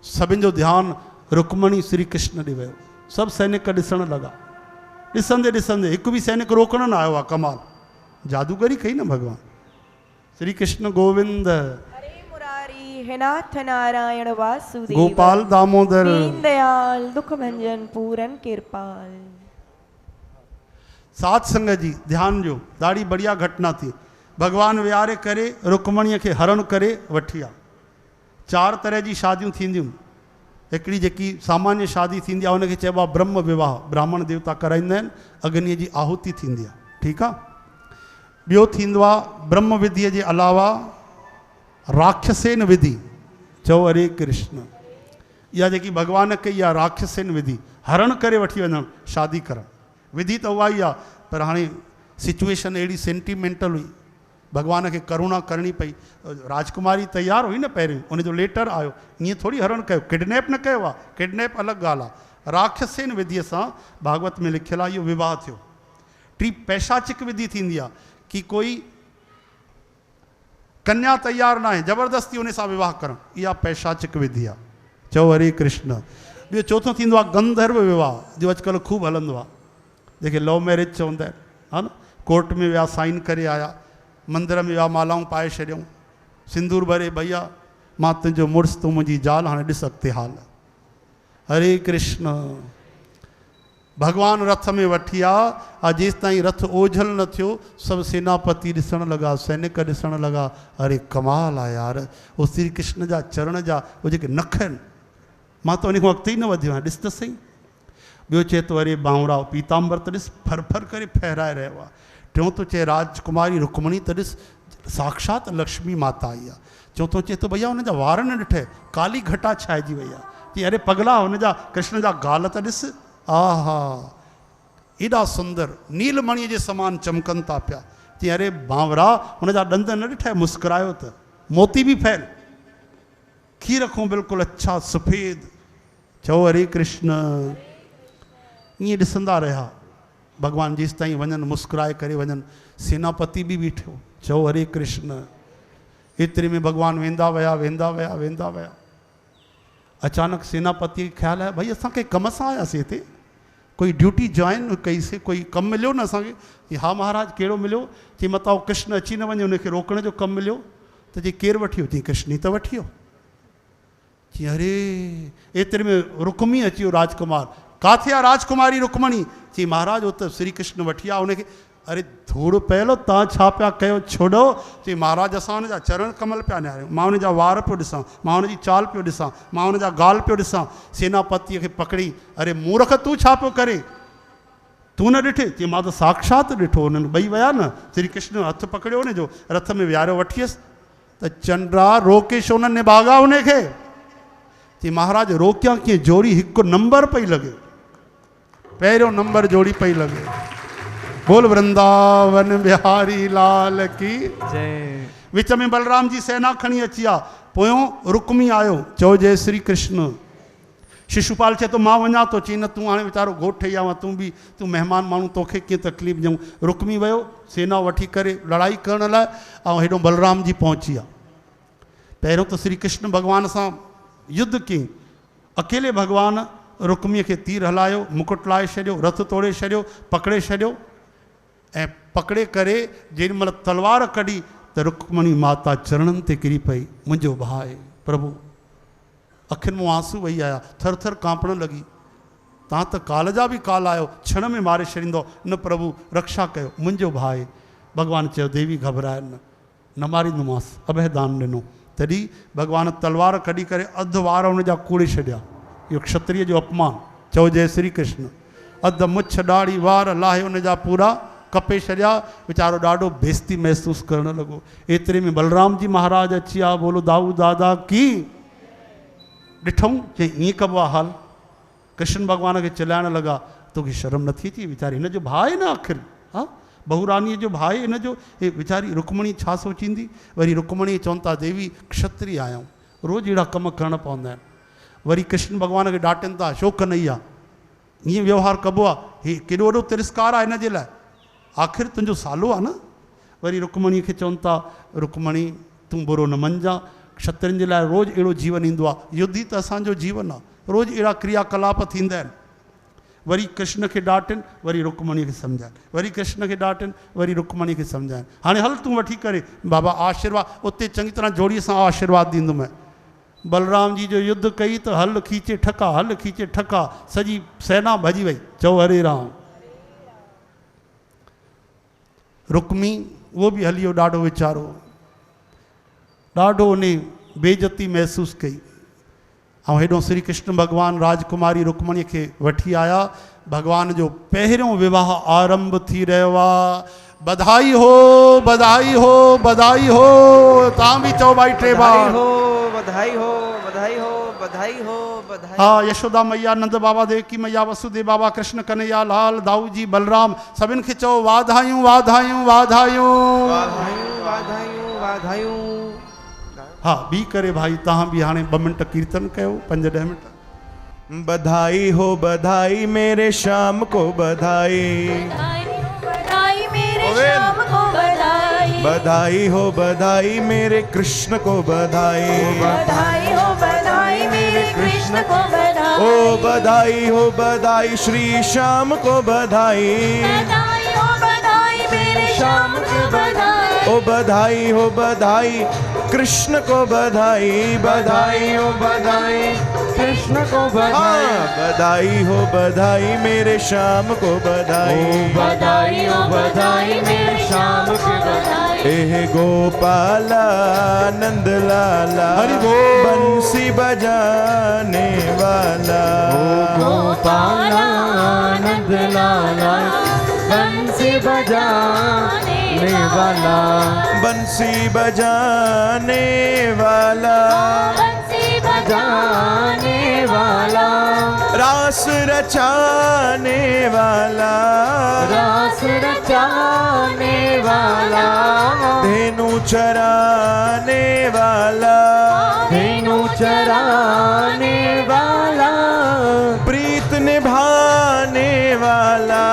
सभिनि जो ध्यानु रुक्मणी श्री कृष्ण ॾे वियो। सभु सैनिक ॾिसण लॻा। ॾिसंदे ॾिसंदे हिकु बि सैनिक रोकण न आयो आहे। कमाल, जादूगरी कई न भॻवानु। श्री कृष्ण गोविंद। हे नाथ नारायण वासुदेव। गोपाल दामोदर। दीन दयाल दुख भंजन पूरन कृपाल। सात संगत जी ध्यान जो, ॾाढी बढ़िया घटना थी। भॻवानु विहारे करे रुक्मणीअ खे हरण करे वठी आ। 4 तरह जी शादियूं थींदियूं। हिकिड़ी जेकी सामान्य शादी थींदी आहे उनखे चइबो आहे ब्रह्म विवाह, ब्राह्मण देवता कराईंदा आहिनि, अग्नीअ जी आहुति थींदी आहे, ठीकु आहे। ॿियो थींदो आहे ब्रह्म विधिअ जे अलावा राक्षसेन विधि। चओ हरे कृष्ण। इहा जेकी भॻवान कई आहे राक्षसेन विधि, हरण करे वठी वञणु, शादी करणु। विधि त उहा ई आहे, पर हाणे सिचुएशन अहिड़ी सेंटिमेंटल हुई, भॻवान खे करुणा करणी पई। राजकुमारी तयारु हुई न पहिरियों, उनजो लेटर आयो, ईअं थोरी हरण कयो, किडनैप न कयो आहे, किडनैप अलॻि ॻाल्हि आहे। राक्षसेन विधिअ सां भागवत में लिखियलु आहे इहो विवाह थियो। टी पैशाचिक विधि थींदी आहे कि कोई कन्या तयारु न आहे, ज़बरदस्ती उन सां विवाह करणु, इहा पैशाचिक विधि आहे। चओ हरे कृष्ण। ॿियो चौथों थींदो आहे गंधर्व विवाह, जो अॼुकल्ह ख़ूब हलंदो आहे, जेके लव मैरिज चवंदा आहिनि, हा न। कोर्ट में विया, साइन करे आया, मंदिर में विया मालाऊं पाए छॾियऊं, सिंदूर भरे, भैया मां तुंहिंजो मुड़ुसु, तूं मुंहिंजी ज़ाल, हाणे ॾिस अॻिते हाल। हरे कृष्ण। भगवान रथ में वठी आ, जेसि ताईं रथ ओझल न थियो, सभु सेनापति ॾिसण लॻा, सैनिक ॾिसण लॻा, अरे कमाल आहे यार, उहो श्री कृष्ण जा चरण जा उहे जेके नख आहिनि, मां त उन खां अॻिते ई न वधियो आहियां, ॾिस त सही। ॿियो चए थो अरे बावड़ा पीताम्बर त ॾिस फर फर करे फहिराए रहियो आहे। टियों थो चए राजकुमारी रुक्मणी त ॾिस साक्षात लक्ष्मी माता आई आहे। चौथों चए थो भैया हुनजा वार न ॾिठे, काली घटा छाइजी वई आहे। चई अरे पगला हुनजा कृष्ण जा गाल त ॾिस, आहा एॾा सुंदर नीलमणीअ जे समान चमकनि था पिया। चई अरे बावरा हुनजा ॾंद न ॾिठे, मुस्कुरायो त मोती बि फैल, खीर खां बिल्कुलु अच्छा सफ़ेद। चओ हरे कृष्ण। ईअं ॾिसंदा रहिया भगवान जेसि ताईं वञनि, मुस्कुराए करे वञनि। सेनापति बि बीठो, चओ हरे कृष्ण। एतिरे में भगवान वेंदा विया वेंदा विया वेंदा विया। अचानक सेनापति खे ख़्यालु आयो भई असां कंहिं कम सां आयासीं हिते, कोई ड्यूटी जॉइन कईसीं, कोई कमु मिलियो न असांखे। हा महाराज कहिड़ो मिलियो? चई मतां कृष्ण अची न वञे, हुनखे रोकण जो कमु मिलियो। त चई केरु वठी वियो? चई कृष्ण ई त वठी वियो। चई अरे, एतिरे में रुक्मी अची वियो राजकुमार। काथे आहे राजकुमारी रुक्मणी? चई महाराज उहो त श्री कृष्ण वठी आहे हुनखे। अरे धूड़ पयल, तव्हां छा पिया कयो, छोड़ो। चई महाराज असां हुनजा चरण कमल पिया निहारियूं, मां हुनजा वार पियो ॾिसां, मां हुनजी चाल पियो ॾिसां, मां हुनजा गाल पियो ॾिसां। सेनापतिअ खे पकड़ी, अरे मूर्ख तूं छा पियो करे, तूं न ॾिठे? चई मां त साक्षात ॾिठो। हुननि ॿई विया न, श्री कृष्ण हथु पकड़ियो हुनजो, रथ में विहारियो वठी वियसि। त चंड्रा रोके छो न निभागा हुनखे? चई महाराज रोकियां कीअं, जोड़ी हिकु नंबर पई लॻे, पहिरियों नंबर जोड़ी पई लॻे। बोल वृंदावन बिहारी लाल की जय। विच में बलराम जी सेना खणी अची आहे, पोयों रुक्मी आयो, चओ जय श्री कृष्ण। शिशुपाल चए थो मां वञा थो। चई न तूं हाणे वीचारो घोट ठही आवा, तूं महिमान माण्हू, तोखे कीअं तकलीफ़ ॾियूं। रुक्मी वियो सेना वठी करे लड़ाई करण लाइ, ऐं हेॾो बलराम जी पहुची आहे। पहिरियों त श्री कृष्ण भॻवान सां युद्ध कयईं, अकेले भॻवान रुक्मीअ खे तीर हलायो, मुकुट लाहे छॾियो, रथ तोड़े छॾियो, पकड़े छॾियो। ऐं पकड़े करे जेॾी महिल तलवार कढी त रुक्मणी माता चरणनि ते किरी पई, मुंहिंजो भाउ आहे प्रभु। अखियुनि मां आंसू वही आया, थर थर कांपण लॻी। तव्हां त काल जा बि काल आहियो, क्षण में मारे छॾींदो। न प्रभु रक्षा कयो, मुंहिंजो भाउ आहे। भॻवानु चयो देवी घबराए न मारींदोमांसि, अभयदान ॾिनो। तॾहिं भॻवान तलवार कढी करे अधु वार हुनजा कूड़े छॾिया। इहो क्षत्रिय जो अपमान। चओ जय श्री कृष्ण। अधु मुछ ॾाढ़ी वार लाहे हुनजा पूरा कपे छॾिया। वीचारो ॾाढो बेइज़ती महसूसु करणु लॻो। एतिरे में बलराम जी महाराज अची विया। बोलो दाऊ दादा की। ॾिठऊं, चई ईअं कबो आहे हाल। कृष्ण भॻवान खे चिलाइण लॻा, तोखे शर्म नथी अचे? वीचारी हिन जो भाउ आहे न आख़िर, हा बहुरानीअ जो भाउ आहे हिन जो। हे वीचारी रुक्मणी छा सोचींदी? वरी रुक्मणी चवनि था देवी क्षत्रिय आहियूं, रोज़ु अहिड़ा कम करणु पवंदा आहिनि। वरी कृष्ण भॻवान खे डांटनि था, छो कन्हैया ईअं व्यवहार कबो आहे? हे केॾो वॾो तिरस्कार आहे हिन जे लाइ, आख़िर तुंहिंजो सालो आहे न। वरी रुक्मणीअ खे चवनि था रुक्मणी तूं बुरो न मञिजां, क्षत्रियुनि जे लाइ रोज़ु अहिड़ो जीवन ईंदो आहे, युद्ध ई त असांजो जीवन आहे, रोज़ु अहिड़ा क्रियाकलाप थींदा आहिनि। वरी कृष्ण खे डांटनि, वरी रुक्मणीअ खे सम्झाइनि, वरी कृष्ण खे डांटनि, वरी रुक्मणीअ खे सम्झाइनि। हाणे हल तूं वठी करे बाबा आशीर्वाद, उते चङी तरह जोड़ीअ सां आशीर्वाद ॾींदुमि। बलराम जी जो युद्ध कई त हल खीचे ठका, हल खीचे ठका, सॼी सेना भॼी वई। चओ हरे राम। रुक्मी उहो बि हली वियो, ॾाढो वीचारो, ॾाढो उन बेइज़ती महसूसु कई। ऐं हेॾो श्री कृष्ण भॻवानु राजकुमारी रुक्मणीअ खे वठी आया। भॻवान जो पहिरियों विवाह आरंभ थी रहियो आहे। बधाई हो, बधाई हो, बधाई हो। तव्हां बि चओ भाई टे बार बधाई हो, बधाई हो, बधाई हो, बधाई। हा, यशोदा मैया, नंद बाबा, देवकी मैया, वसुदेव बाबा, कृष्ण कन्हैया लाल, दाऊ जी, बलराम, सभिनि खे चओ वाधायूं, वाधायूं, वाधायूं, वाधायूं, वाधायूं, वाधायूं। हा, बी करे भाई तव्हां बि हाणे 2 मिंट कीर्तन कयो, 5-10 मिंट। बधाई हो बधाई मेरे श्याम को बधाई, बधाई मेरे श्याम को बधाई, बधाई हो बधाई मेरे कृष्ण को बधाई, बधाई हो बधाई मेरे कृष्ण को बधाई, ओ बधाई हो बधाई श्री श्याम को बधाई, बधाई हो बधाई मेरे श्याम को बधाई। ओ बधाई हो बधाई कृष्ण को बधाई बधाई हो बधाई कृष्ण को बधाई, हाँ, बधाई हो बधाई मेरे श्याम को बधाई बधाई हो बधाई मेरे श्याम को बधाई। हे गोपाला नंद लाला हरि बोल। बंसी बजाने वाला गोपाला आनंद लाला बंसी बजाने वाला, बंसी बजाने वाला बंसी बजाने वाला, रास रचाने वाला रास रचाने वाला, धेनु चराने वाला धेनु चराने वाला, प्रीत निभाने वाला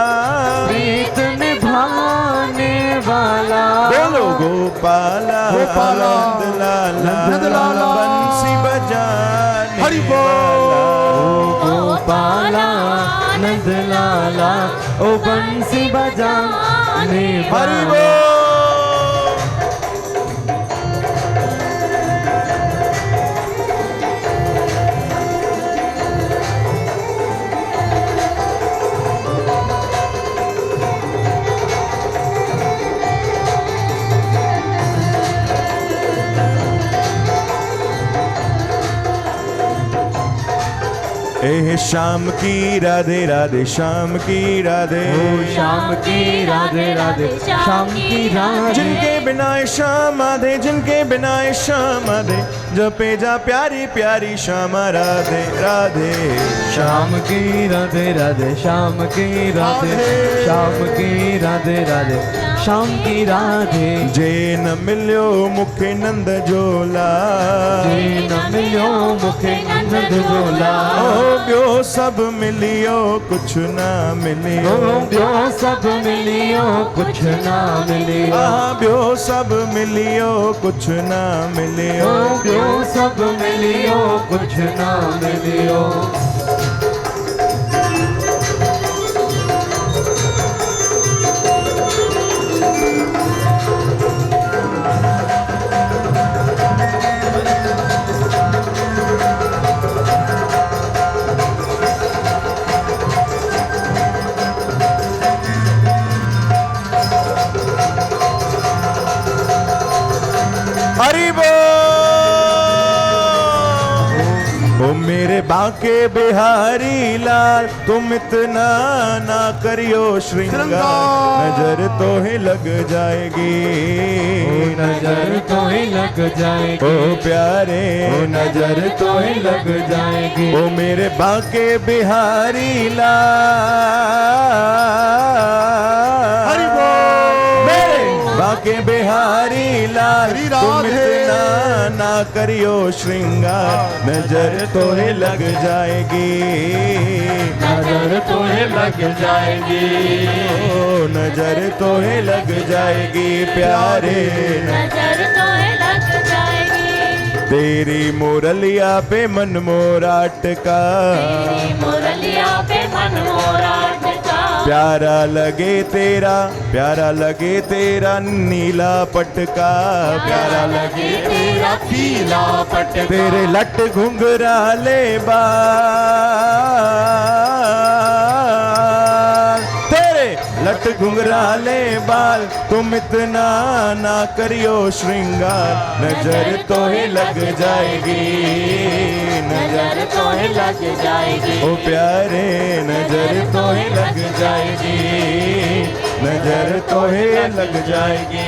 प्रीत निभाने वाला। बोलो गोपाला गोपाला, नंद लाला नंद लाला, बंसी बजाने हरि बोल। वाला। गोपाला नंद लाला ओ बंसी बजाने हरि वाला। बोल। ए शाम की राधे राधे शाम की राधे शाम की राधे राधे शाम की राधे, जिनके बिना शाम आधे जिनके बिना शाम आधे जपे जा प्यारी प्यारी श्याम राधे राधे शाम की राधे राधे शाम की राधे, शाम की राधे राधे शाम की राधे। जे न मिलियो मूंखे नंद झोला जे न मिलियो मूंखे नंद झोला, ओ ॿियो सभु मिलियो कुछ न मिलियो ॿियो सभु मिलियो कुछ न मिलियो, ॿियो सभु मिलियो कुछ न मिलियो ॿियो सभु मिलियो कुछ न मिलियो। हरि बोल। ओ मेरे बाके बिहारी लाल तुम इतना ना करियो श्रृंगार नजर तो ही लग जाएगी नजर तो ही लग जाएगी, ओ प्यारे नजर तो ही लग जाएगी। ओ मेरे बाके बिहारी लाल हरि बोल। मेरे बाके बिहारी लाल श्री तुम राधे। इतना ना करियो श्रृंगार नजर तो ही लग जाएगी नजर तो ही लग जाएगी, ओ नजर तो ही लग जाएगी प्यारे नजर तो लग जाएगी। तेरी मुरलिया पे मन मोरा अटका तेरी मुरलिया पे मन मोरा अटका, प्यारा लगे तेरा नीला पटका प्यारा लगे तेरा पीला पटका, तेरे लट घुंघराले बाल तेरे लट घुंघराले बाल तुम इतना ना करियो श्रृंगार नजर तो ही लग जाएगी नजर तो लग जाएगी। ओ प्यारे नजर तो ही लग जाएगी नजर तो ही लग जाएगी।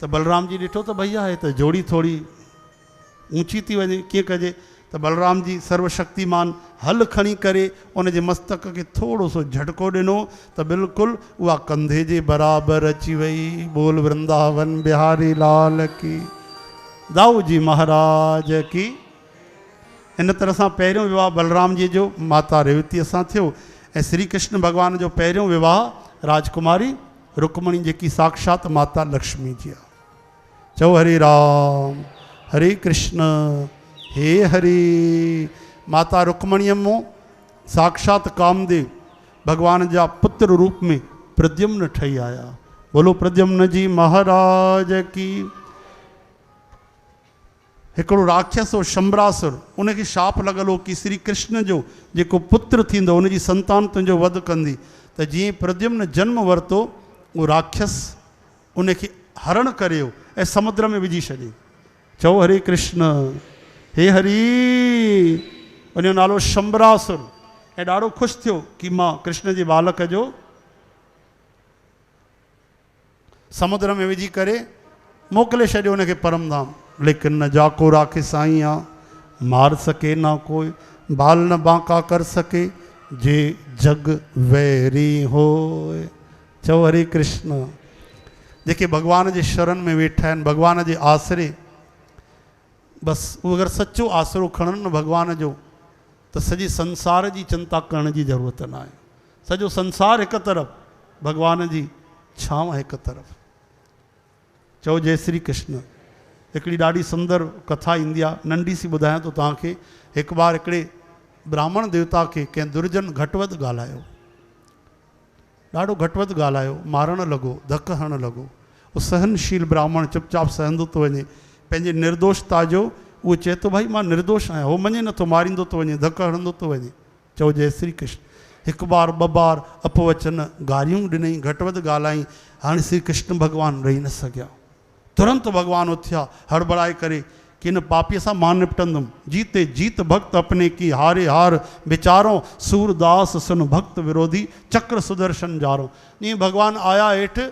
त बलराम जी ॾिठो त भैया हे त जोड़ी थोड़ी ऊंची थी वञे, कीअं कजे? त बलराम जी सर्वशक्तिमान हल खणी करे उन जे मस्तक खे थोरो सो झटको ॾिनो त बिल्कुलु उहा कंधे जे बराबरि अची वई। बोल वृंदावन बिहारी लाल की, दाऊ जी महाराज की। इन तरह सां पहिरियों विवाह बलराम जी जो माता रेवतीअ सां थियो ऐं श्री कृष्ण भॻवान जो पहिरियों विवाह राजकुमारी रुक्मणी जेकी साक्षात माता लक्ष्मी जी आहे। चओ हरे राम हरे कृष्ण हे हरि। माता रुक्मणीअ मूं साक्षात कामदेव भगवान जा पुत्र रूप में प्रद्युम्न ठही आया। बोलो प्रद्युम्न जी महाराज की। हिकिड़ो राक्षस हो शंबरासुर, उनखे शाप लॻल हो कि श्री कृष्ण जो जेको पुत्र थींदो उनजी संतान तुंहिंजो वध कंदी। त जीअं प्रद्युम्न जन्म वरितो उहो राक्षस उनखे हरण करियो ऐं समुद्र में विझी छॾियो। चओ हरे कृष्ण हे हरि। उनजो नालो शंबरासुर ऐं ॾाढो ख़ुशि थियो कि मां कृष्ण जे बालक जो समुद्र में विझी करे मोकिले छॾियो उनखे परम धाम। लेकिन न जाको राखे साईं आहे, मार सके ना कोई, बाल न बांका कर सके, जे जग वैरी होए। चओ हरे कृष्ण। जेके भगवान जे शरण में वेठा आहिनि, भगवान जे आसरे, बसि उहो अगरि सचो आसरो खणनि न भगवान जो त सॼे संसार जी चिंता करण जी ज़रूरत न आहे। सॼो संसार हिकु तरफ़, भगवान जी छांव हिकु तरफ़। चओ जय श्री कृष्ण। हिकिड़ी ॾाढी सुंदर कथा ईंदी आहे, नंढी सी ॿुधायां थो तव्हांखे। हिकु बार हिकिड़े ब्राह्मण देवता खे कंहिं दुर्जन घटवध ॻाल्हायो, ॾाढो घटवध ॻाल्हायो, मारणु लॻो, धकु हणणु लॻो। उहो सहनशील ब्राह्मण चुपचाप सहंदो थो वञे पंहिंजे निर्दोषता जो। उहो चए थो भाई मां निर्दोष आहियां, उहो मञे नथो, मारींदो थो वञे, धकु हणंदो थो वञे। चओ जय श्री कृष्ण। हिकु बार ॿ बार अपवचन गारियूं ॾिनई, घटवध ॻाल्हाई। हाणे श्री कृष्ण भॻवानु रही न सघिया। तुरंत भगवान उथिया हड़बड़ाए करे कि इन पापीअ सां मां निपटंदुमि। जीते जीत भक्त अपने की, हारे हार विचारो, सूरदास सुन भक्त विरोधी, चक्र सुदर्शन जारो। ईअं भगवान आया हेठि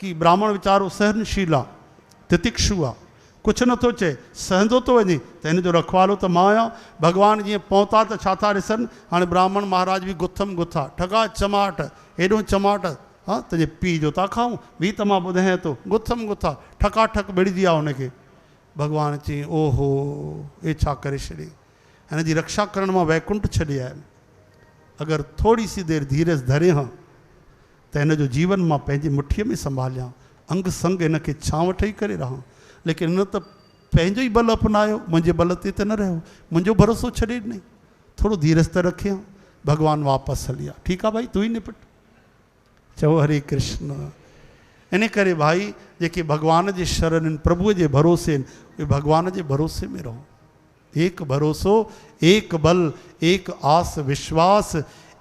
कि ब्राह्मण वीचारो सहनशील आहे, तितिक्षु आहे, कुझु नथो चए, सहंदो थो वञे त हिन जो रखवालो त मां आहियां। भगवान जीअं पहुता त छा था ॾिसनि, हाणे ब्राह्मण महाराज बि गुथम गुथा, ठगा चमाट, हेॾो चमाट, हाँ तुझे पी जो था खाऊं, भी त मां ॿुधायां थो, गुथम गुथा ठकाठक बिड़जी आहे हुनखे। भगवान चई ओहो ये छा करे छॾी, हिन जी रक्षा करण मां वैकुंठ छॾे आयुमि। अगरि थोरी सी देरि धीरज धरे हा त हिन जो जीवन मां पंहिंजी मुठीअ में संभालियां, अंग संग हिनखे छांव ठही करे रहां। लेकिन हिन त पंहिंजो ई बल अपनायो, मुंहिंजे बल ते त न रहियो, मुंहिंजो भरोसो छॾे ॾिनई। थोरो धीरज त रखियां। भगवान वापसि हली आहे। ठीकु आहे भाई, तूं ई निपट। चओ हरे कृष्ण। इन करे भाई जेके भगवान जे शरण आहिनि, प्रभुअ जे भरोसे आहिनि, उहे भगवान जे भरोसे में रहो। एक भरोसो, एक बल, एक आस विश्वास,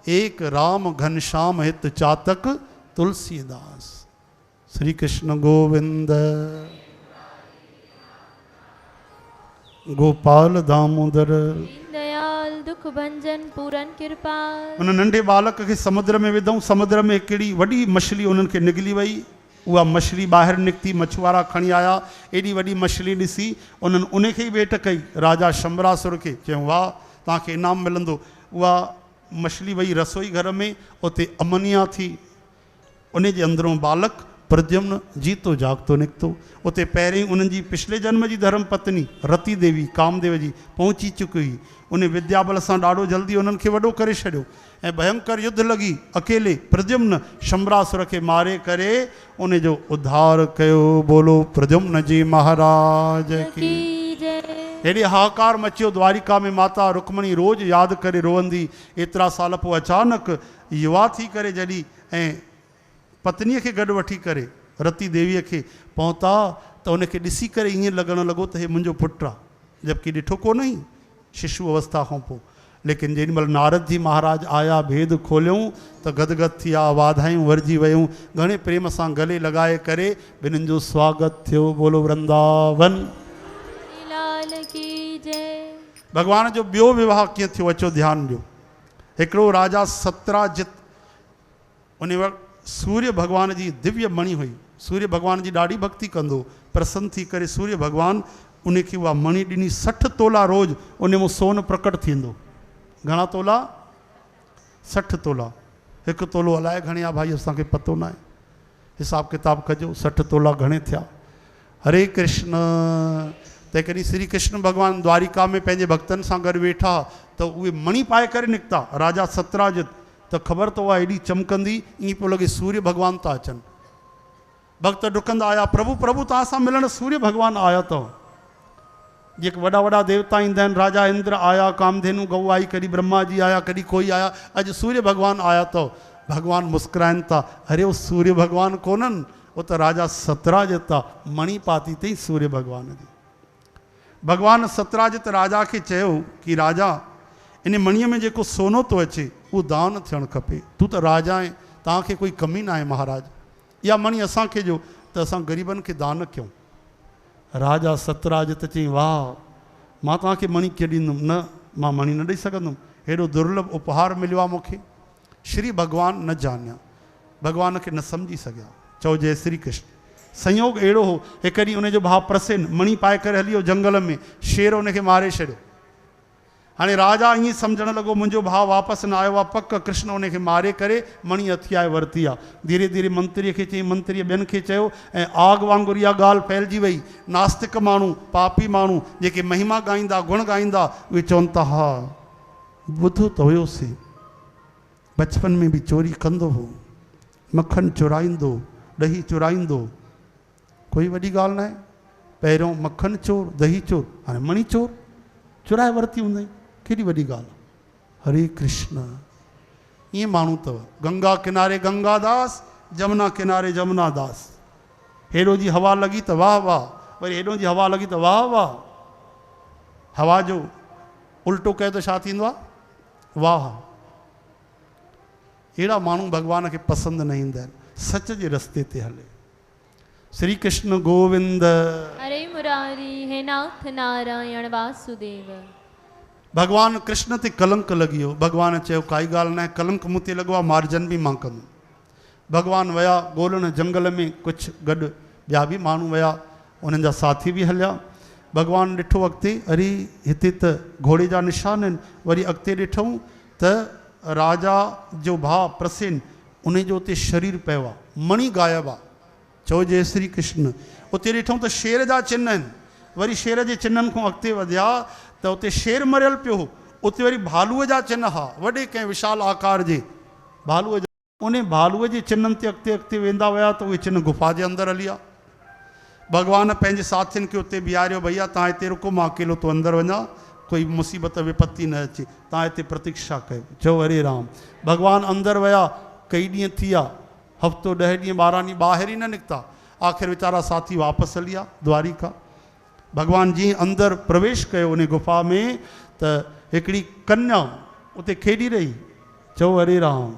एक राम घनश्याम हित चातक तुलसीदास। श्री कृष्ण गोविंद गोपाल दामोदर दयाल दुख भंजन पूरन कृपाल। उन नंढे बालक खे समुद्र में विधऊं। समुद्र में हिकिड़ी वॾी मछली उन्हनि खे निगली वई। उहा मछली ॿाहिरि निकिती, मछुआरा खणी आया। एॾी वॾी मछली ॾिसी उन्हनि उनखे ई भेट कई, राजा शंबरासुर खे। चयूं वाह तव्हांखे इनाम मिलंदो। उहा मछली वई रसोई घर में, उते अमनिया थी। उन जे अंदरों बालक प्रद्युम्न जीतो जागतो निकितो। उते पहिरीं उन्हनि जी पिछले जन्म जी धर्म पत्नी रति देवी कामदेव जी पहुची चुकी हुई। उन विद्याबल सां ॾाढो जल्दी उन्हनि खे वॾो करे छॾियो ऐं भयंकर युद्ध लॻी। अकेले प्रद्युम्न शंबरासुर खे मारे करे उन जो उद्धार कयो। बोलो प्रद्युम्न जी महाराज की। हेॾे हाहाकार मचियो द्वारिका में। माता रुक्मणी रोज़ यादि करे रोअंदी। एतिरा साल पोइ अचानक युवा थी करे जॾहिं ऐं पत्नीअ खे गॾु वठी करे रति देवीअ खे पहुता त उनखे ॾिसी करे ईअं लॻणु लॻो त हे मुंहिंजो पुटु आहे, जबकि ॾिठो कोन ई शिशु अवस्था खां पोइ। लेकिन जेॾीमहिल नारद जी महाराज आया, भेद खोलियऊं त गदगद थी विया, वाधायूं वरजी वियूं। घणे प्रेम सां गले लॻाए करे ॿिन्हिनि जो स्वागत थियो। बोलो वृंदावन लाल की जय। भगवान जो ॿियो विवाह कीअं थियो अचो ध्यानु ॾियो। हिकिड़ो राजा सत्राजित, उन वक़्तु सूर्य भगवान जी दिव्य मणि हुई। सूर्य भगवान जी ॾाढी भक्ति कंदो, प्रसन्न थी करे सूर्य भगवान उनखे उहा मणी ॾिनी। 60 तोला रोज़ उन में सोन प्रकट थींदो। घणा तोला? 60 तोला। 1 तोलो अलाए घणे आहे भाई, असांखे पतो न आहे, हिसाब किताब कजो 60 तोला घणे थिया। हरे कृष्ण। त कॾहिं श्री कृष्ण भगवान द्वारिका में पंहिंजे भक्तनि सां गॾु वेठा त उहे मणी पाए करे निकिता। राजा सतराजित त ख़बर त उहा एॾी चमकंदी, ईअं पियो लॻे सूर्य भगवान था अचनि। भक्त डुकंदा आया, प्रभु प्रभु तव्हां सां मिलण सूर्य भगवान आया अथव। जेके वॾा वॾा देवता ईंदा आहिनि, राजा इंद्र आया, कामधेनु गऊ आई, कॾहिं ब्रह्मा जी आया, कॾहिं कोई आया, अॼु सूर्य भगवान आया अथव। भगवान मुस्कुराइनि था, अरे वो सूर्य भगवान कोन्हनि, वो त राजा सतराजित आहे, मणी पाती अथई सूर्य भगवान जी। भगवान सतराजित राजा खे चयो कि राजा इन मणीअ में जेको सोनो थो अचे उहो दान थियणु खपे। तूं त राजा आहे, तव्हांखे कोई कमी न आहे महाराज, इहा मणी असांखे ॾियो त असां ग़रीबनि खे दान कयूं। राजा सतराजित चई वाह, मां तव्हांखे मणी कीअं ॾींदुमि, न मां मणी न ॾेई सघंदुमि, हेॾो दुर्लभ उपहार मिलियो आहे मूंखे। श्री भगवान न ॼाणिया, भगवान खे न सम्झी सघिया। चओ जय श्री कृष्ण। संयोग अहिड़ो हो, हिकु ॾींहुं उनजो भाउ प्रसेन मणी पाए करे हली वियो जंगल में, शेर उनखे मारे छॾियो। हाणे राजा ईअं सम्झणु लॻो मुंहिंजो भाउ वापसि न आयो आहे, पक कृष्ण उनखे मारे करे मणी हथियाए वरिती आहे। धीरे धीरे मंत्रीअ खे चई, मंत्रीअ ॿियनि खे चयो, ऐं आग वांगुरु इहा ॻाल्हि फैलिजी वई। नास्तिक माण्हू, पापी माण्हू जेके महिमा ॻाईंदा, गुण ॻाईंदा, उहे चवनि था हा ॿुधो त हुयोसीं, बचपन में बि चोरी कंदो हो, मखण चुराईंदो, ॾही चुराईंदो, कोई वॾी ॻाल्हि न आहे। पहिरियों मखण चोर, दही चोर, हाणे मणी चोर, चुराए वरिती हूंदई, केॾी वॾी ॻाल्हि। हरे कृष्ण। ईअं माण्हू अथव। गंगा किनारे गंगादास, जमुना किनारे जमुनादास। हेॾो जी हवा लॻी त वाह वाह, वरी हेॾो जी हवा लॻी त वाह वाह। हवा जो उल्टो कयो त छा थींदो आहे? वाह। अहिड़ा माण्हू भगवान खे पसंदि न ईंदा आहिनि। सच जे रस्ते ते हले। श्री कृष्ण गोविंद। हरे मुरारी, हे नाथ नारायण वासुदेव। भगवान कृष्ण ते कलंक लॻी वियो। भगवान चयो काई ॻाल्हि न आहे, कलंक मूं ते लॻो आहे, मार्जन बि मां कंदुमि। भगवान विया ॻोल्हण जंगल में, कुझु गॾु ॿिया बि माण्हू विया, उन्हनि जा साथी बि हलिया। भगवान ॾिठो अॻिते, अरे हिते त घोड़े जा निशान आहिनि। वरी अॻिते ॾिठूं त राजा जो भाउ प्रसेन, उन जो उते शरीर पियो आहे, मणी गायब आहे। चओ जय श्री कृष्ण। उते ॾिठूं त शेर जा चिन्ह आहिनि। वरी शेर जे चिन्हनि खां अॻिते वधिया त उते शेर मरियल पियो हो। उते वरी भालूअ जा चिन्ह हा, वॾे कंहिं विशाल आकार जे भालूअ जा। उन भालूअ जे चिन्हनि ते अॻिते अॻिते वेंदा विया त उहे चिन्ह गुफ़ा जे अंदरि हली विया। भगवान पंहिंजे साथियुनि खे उते बीहारियो, भैया तव्हां हिते रुको, मां अकेलो तो अंदरि वञा, कोई मुसीबत विपत्ति न अचे, तव्हां हिते प्रतीक्षा कयो। चओ हरे राम। भगवान अंदरि विया, कई ॾींहं थी विया, हफ़्तो 10 ॾींहं 12 ॾींहं ॿाहिरि ई न निकिता। आख़िर वीचारा साथी वापसि हली विया द्वारिका। भगवान जीअं अंदरि प्रवेश कयो उन गुफ़ा में त हिकिड़ी कन्या उते खेॾी रही। चओ हरे राम।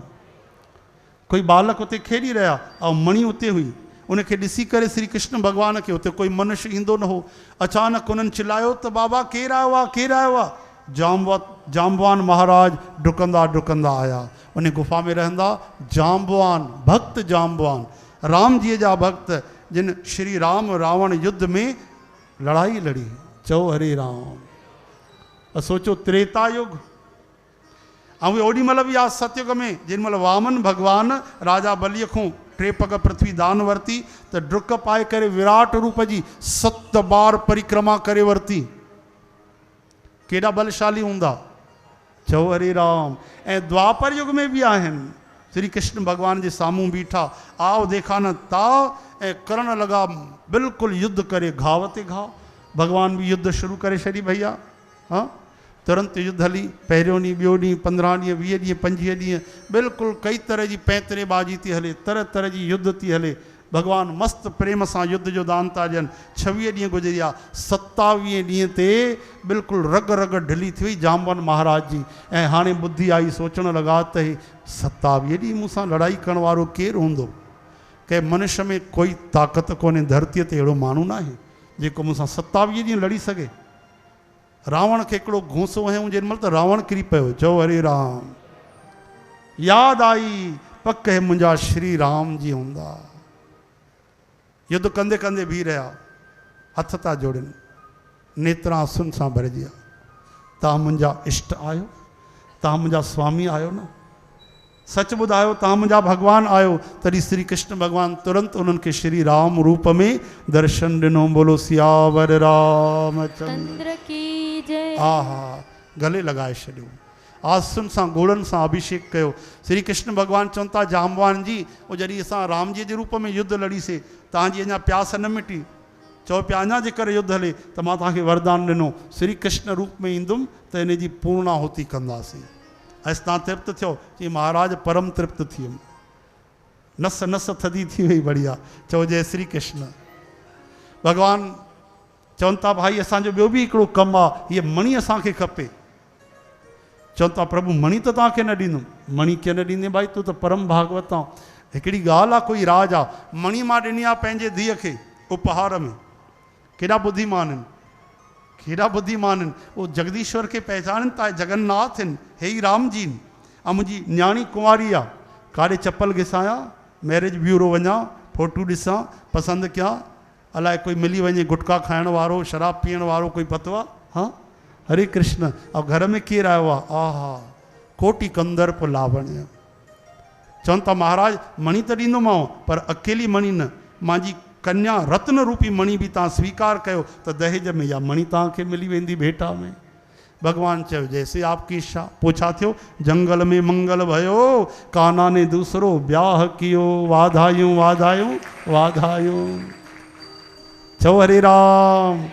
कोई बालक उते खेॾी रहिया ऐं मणी उते हुई। उनखे ॾिसी करे श्री कृष्ण भगवान खे उते कोई मनुष्य ईंदो न हो। अचानक उन्हनि चिल्लायो त बाबा केरु आयो आहे, केरु आयो आहे? जाम्बवान महाराज डुकंदा डुकंदा आया। उन गुफ़ा में रहंदा जाम्बवान भक्त, जाम्बवान राम जी जा भक्त, जिन श्री राम रावण युद्ध में लड़ाई लड़ी। चओ हरे राम। सोचो त्रेता युग, ऐं उहे ओॾी महिल बि आहे सतयुग में जिन महिल वामन भगवान राजा बलीअ खां 3 पग पृथ्वी दान वरिती त डुक पाए करे विराट रूप जी 7 बार परिक्रमा करे वरिती। केॾा बलशाली हूंदा। चओ हरे राम। ऐं द्वापर युग में बि आहिनि। श्री कृष्ण भगवान जे साम्हूं बीठा, आओ देखा न ता, ऐं करण लॻा बिल्कुलु युद्ध करे घाव ते घाव। भगवान बि युद्ध शुरू करे छॾी भैया। हाँ, तुरंत युद्ध हली। पहिरियों ॾींहुं, ॿियो ॾींहुं, 15 ॾींहं, 20 ॾींहं, 25 ॾींहं, बिल्कुलु कई तरह जी पैंतरेबाजी थी हले, तरह तरह जी युद्ध थी हले। भगवान मस्त प्रेम सां युद्ध जो दान था ॾियनि। 26 ॾींहं गुज़री विया। 27वें ॾींहं ते बिल्कुलु रग रग ढिली थी वई जाम्बवान महाराज जी। ऐं हाणे बुद्धि आई, सोचणु लॻा त हे 27 ॾींहं मूंसां लड़ाई करण वारो केरु हूंदो? कंहिं मनुष्य में कोई ताक़त कोन्हे, धरतीअ ते अहिड़ो माण्हू न आहे जेको मूंसां 27 ॾींहं लड़ी सघे। रावण खे हिकिड़ो घूंसो हयूं जेॾी महिल त रावण किरी पियो। चओ हरे राम। यादि आई पक हे मुंहिंजा श्री राम जी हूंदा। युद्ध कंदे कंदे बीह रहिया। हथ था जोड़नि, नेत्रा आंसुनि सां भरिजी विया। तव्हां मुंहिंजा इष्ट आहियो, तव्हां मुंहिंजा स्वामी आहियो न, सच ॿुधायो तव्हां मुंहिंजा भॻवान आहियो। तॾहिं श्री कृष्ण भॻवानु तुरंत उन्हनि खे श्री राम रूप में दर्शन ॾिनो। बोलो सियावर रामचंद्र चंद्र की जय। आहा, गले लॻाए छॾियो, आंसुनि सां गोड़नि सां अभिषेक कयो। श्री कृष्ण भॻवानु चवनि था जांबवान जी, उहो जॾहिं असां राम जी जे रूप में युद्ध लड़ीसीं, तव्हांजी अञा प्यास न मिटी, चओ पिया अञा जेकर युद्ध हले त मां तव्हांखे वरदान ॾिनो, श्री कृष्ण रूप में ईंदुमि त इन जी पूर्णाहुति कंदासीं। ऐं तव्हां तृप्त थियो चई महाराज परम तृप्त थी वियुमि, नस नस थदी थी वई। बढ़िया, चओ जय श्री कृष्ण। भॻवानु चवनि था भाई असांजो ॿियो बि हिकिड़ो कमु आहे, हीअ मणी असांखे खपे। चवनि था प्रभु मणी त तव्हांखे न ॾींदुमि। मणी कीअं न ॾींदे भाई, तूं त परम भागवत आहे। हिकिड़ी ॻाल्हि आहे, कोई राज आहे, मणी मां ॾिनी आहे पंहिंजे धीअ खे उपहार में। केॾा बुद्धिमान आहिनि, केॾा बुद्धिमान आहिनि। उहो जगदीश्वर खे पहचाननि था, जगन्नाथ आहिनि, हे ई राम जी आहिनि। ऐं मुंहिंजी न्याणी कुंवारी आहे, काॾे चप्पल घिसायां, मैरिज ब्यूरो वञा, फोटू ॾिसां, पसंदि कयां, अलाए कोई मिली वञे गुटखा खाइण वारो, शराब पीअण वारो, कोई पतो आहे? हा, हरे कृष्ण। ऐं घर में केरु आयो आहे? आहा, कोटि कंदर्प लावण्य। चवनि था महाराज मणी त ॾींदोमांव, पर अकेली मणी न, मुंहिंजी कन्या रत्न रूपी मणी बि तव्हां स्वीकार कयो त दहेज में इहा मणी तव्हांखे मिली वेंदी भेटा में। भॻवानु चयो जैसे आपकी इच्छा। पोइ छा थियो? जंगल में मंगल भयो, कान्हा ने दूसरो ब्याह कियो, वाधायूं वाधायूं वाधायूं। चओ हरे राम।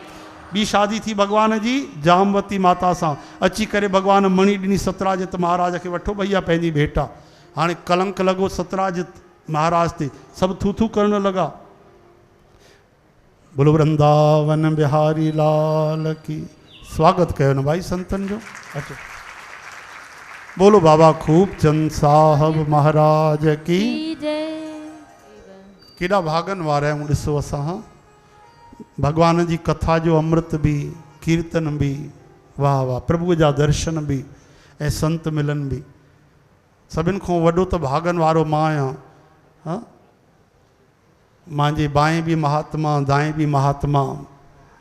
ॿी शादी थी भॻवान जी जामवती माता सां। अची करे भॻवानु मणी ॾिनी सतराजित महाराज खे, वठो भैया पंहिंजी भेटा। हाणे कलंक लॻो सतराजित महाराज ते, सभु थू थू करण लॻा। बोलो वृंदावन बिहारी लाल की। स्वागत कयो न भाई संतन जो। अचो, बोलो बाबा खूब चंद साहब महाराज की जय। केॾा भागन वारा आहियूं। ॾिसो असां भगवान जी कथा जो अमृत भी, कीर्तन भी, वाह वाह, प्रभु जा दर्शन भी ऐं संत मिलन भी। सभिनि खां वॾो त भागन वारो मां आहियां। हाँ, मांजे बाएं भी महात्मा, दाएं भी महात्मा,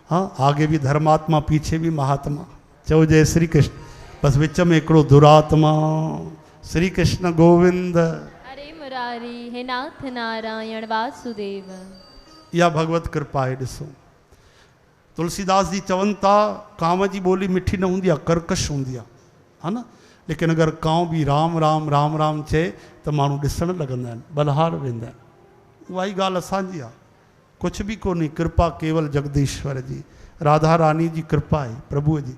हाँ, आगे भी धर्मात्मा, पीछे भी महात्मा। चओ जय श्री कृष्ण। बस विच में हिकिड़ो दुरात्मा। श्री कृष्ण गोविंद। हरे मुरारी, हे नाथ नारायण वासुदेव। इहा भगवत कृपा आहे। ॾिसो तुलसीदास जी चवनि था कांव जी ॿोली मिठी न हूंदी आहे, कर्कश हूंदी आहे, हा न। लेकिन अगरि कांव बि राम राम राम राम चए त माण्हू ॾिसणु लॻंदा आहिनि, बलहार वेंदा आहिनि। उहा ई ॻाल्हि असांजी आहे, कुझु बि कोन्हे। कृपा केवल जगदीश्वर जी, राधा रानी जी कृपा आहे, प्रभुअ जी।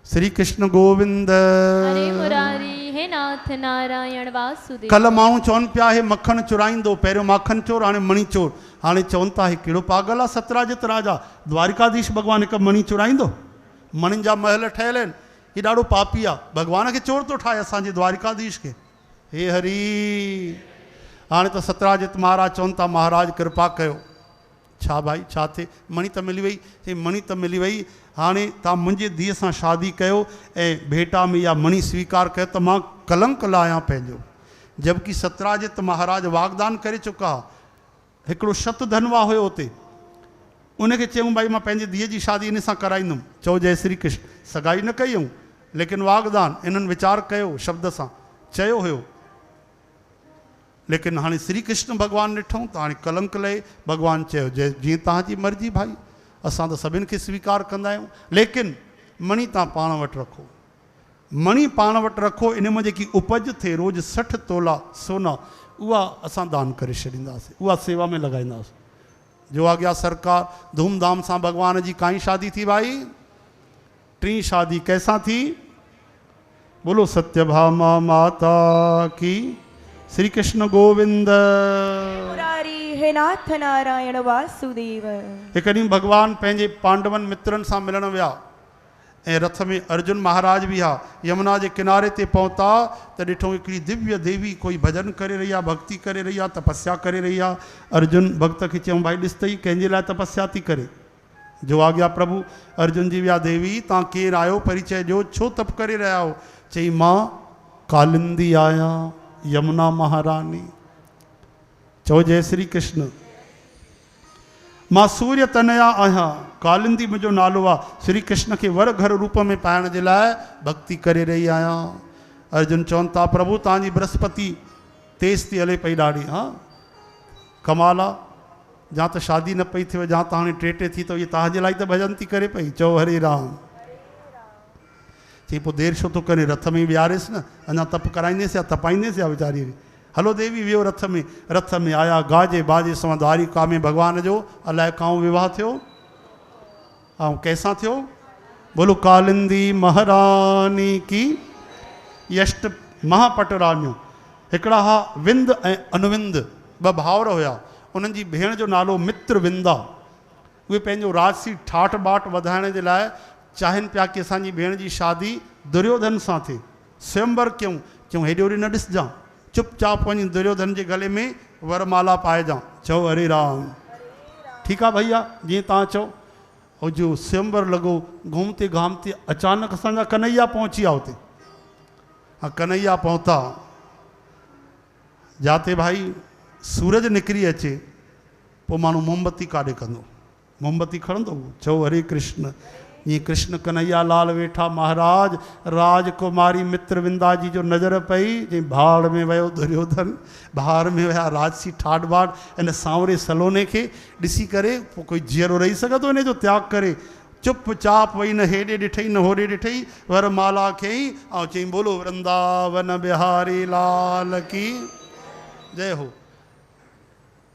श्री कृष्ण गोविंद। हरे मुरारी, हे नाथ नारायण वासुदेव। कल्ह माण्हू चवनि पिया हे मक्खन चुराईंदो, पहिरियों माखन चोर, हाणे मणी चोर। हाणे चवनि था हे कहिड़ो पागल आहे सतराजित राजा, द्वारिकाधीश भॻवानु हिकु मणी चुराईंदो? मणिनि जा महल ठहियल आहिनि, हीउ ॾाढो पापी आहे, भॻवान खे चोर थो ठाहे असांजे द्वारिकाधीश खे। हे हरी। हाणे त सतराजित महाराज चवनि था महाराज कृपा कयो। छा भाई छा थिए? मणी त मिली वई। हे मणी त मिली वई, हाणे तव्हां मुंहिंजी धीअ सां शादी कयो ऐं भेटा में इहा मणी स्वीकार कयो त मां कलंक लाहियां पंहिंजो। जबकि सतराजित महाराज वागदान करे चुका। हिकिड़ो शतधनवा हुयो हुते, उनखे चयूं भाई मां पंहिंजी धीअ जी शादी इन सां कराईंदुमि। चओ जय श्री कृष्ण। सगाई न कयूं, लेकिन वागदान इन्हनि वीचार कयो, शब्द सां चयो हुयो। लेकिन हाणे श्री कृष्ण भॻवानु ॾिठूं त हाणे कलंक लहे। भॻवानु चयो जय जीअं तव्हांजी मर्ज़ी भाई, असां त सभिनि खे स्वीकार कंदा आहियूं, लेकिन मणी तव्हां पाण वटि रखो। मणी पाण वटि रखो, इन में जेकी उपज थिए रोज़ 60 तोला सोना, उहा असां दान करे छॾींदासीं, उहा सेवा में लॻाईंदासीं। जो अॻियां सरकार धूमधाम सां भॻवान जी काई शादी थी भाई? 3 शादी कैसां थी? बोलो सत्यभामा माता की। श्री कृष्ण गोविंद। मुरारी, हे नाथ नारायण वासुदेव। हिकु ॾींहुं भॻवानु पंहिंजे पांडवनि मित्रनि सां मिलण विया ऐं रथ में अर्जुन महाराज बि हा। यमुना जे किनारे ते पहुता त ॾिठो हिकिड़ी दिव्य देवी कोई भॼन करे रही आहे, भक्ति करे रही आहे, तपस्या करे रही आहे। अर्जुन भक्त खे चयूं भाई ॾिस त ई कंहिंजे लाइ तपस्या थी करे। जो आ गया प्रभु। अर्जुन जी विया देवी तव्हां केरु आहियो, परिचय ॾियो, छो तप करे रहिया हो? चई मां कालिंदी आहियां, यमुना महारानी। चओ जय श्री कृष्ण। मां सूर्य तनया आहियां, कालिंदी मुंहिंजो नालो आहे, श्री कृष्ण खे वर घर रूप में पाइण जे लाइ भक्ति करे रही आहियां। अर्जुन चवनि था प्रभु तव्हांजी बृहस्पति तेज़ थी हले पई ॾाढी, हाँ कमाल आहे, जा त शादी न पई थिए, जा त हाणे टे थी, त इहे तव्हांजे लाइ त भॼन थी करे पई, चओ हरे राम। चई पोइ देरि छो थो करे, रथ में विहारेसि न, अञा तप कराईंदेसि या तपाईंदेसि या वीचारीअ खे। हलो देवी वियो रथ में आया गाजे बाजे सवां द्वारिका में भगवान जो अलाए काऊं विवाह थियो, ऐं कंहिंसां थियो, बोलो कालिंदी महारानी की। यष्ट महापटरानियूं हिकिड़ा हा विंद ऐं अनुविंद, ॿ भाउर हुया, उन्हनि जी भेण जो नालो मित्र विंदा। उहे पंहिंजो राजसी ठाठ बाट वधाइण जे लाइ चाहिनि पिया कि असांजी भेण जी शादी दुर्योधन सां थिए, स्वयंवर कयूं। चयूं हेॾे होॾे न ॾिसजां, चुपचाप वञी दुर्योधन जे गले में वरमाला पाइजां। चओ हरे राम। ठीकु आहे भैया, जीअं तव्हां चओ। ऐं जो स्वयंवर लॻो, घुमते घामते अचानक असांजा कन्हैया पहुची विया हुते। हाँ कन्हैया पहुता, जाते भाई सूरज निकिरी अचे, पोइ माण्हू मोमबती काॾे कंदो, मोमबती खणंदो, चओ हरे कृष्ण। ये कृष्ण कन्हैया लाल वेठा महाराज, राजकुमारी मित्रविंदा जी जो नज़र पई, जी भाड़ में वियो दुर्योधन, भाड़ में विया राजसी ठाठ बाट, इन सांवरे सलोने खे ॾिसी करे पोइ कोई जीअरो रही सघंदो इन जो त्याग करे। चुपचाप वही, न हेॾे ॾिठई न होॾे ॾिठई, वरमाला खयई ऐं चई बोलो वृंदावन बिहारी लाल की जय हो।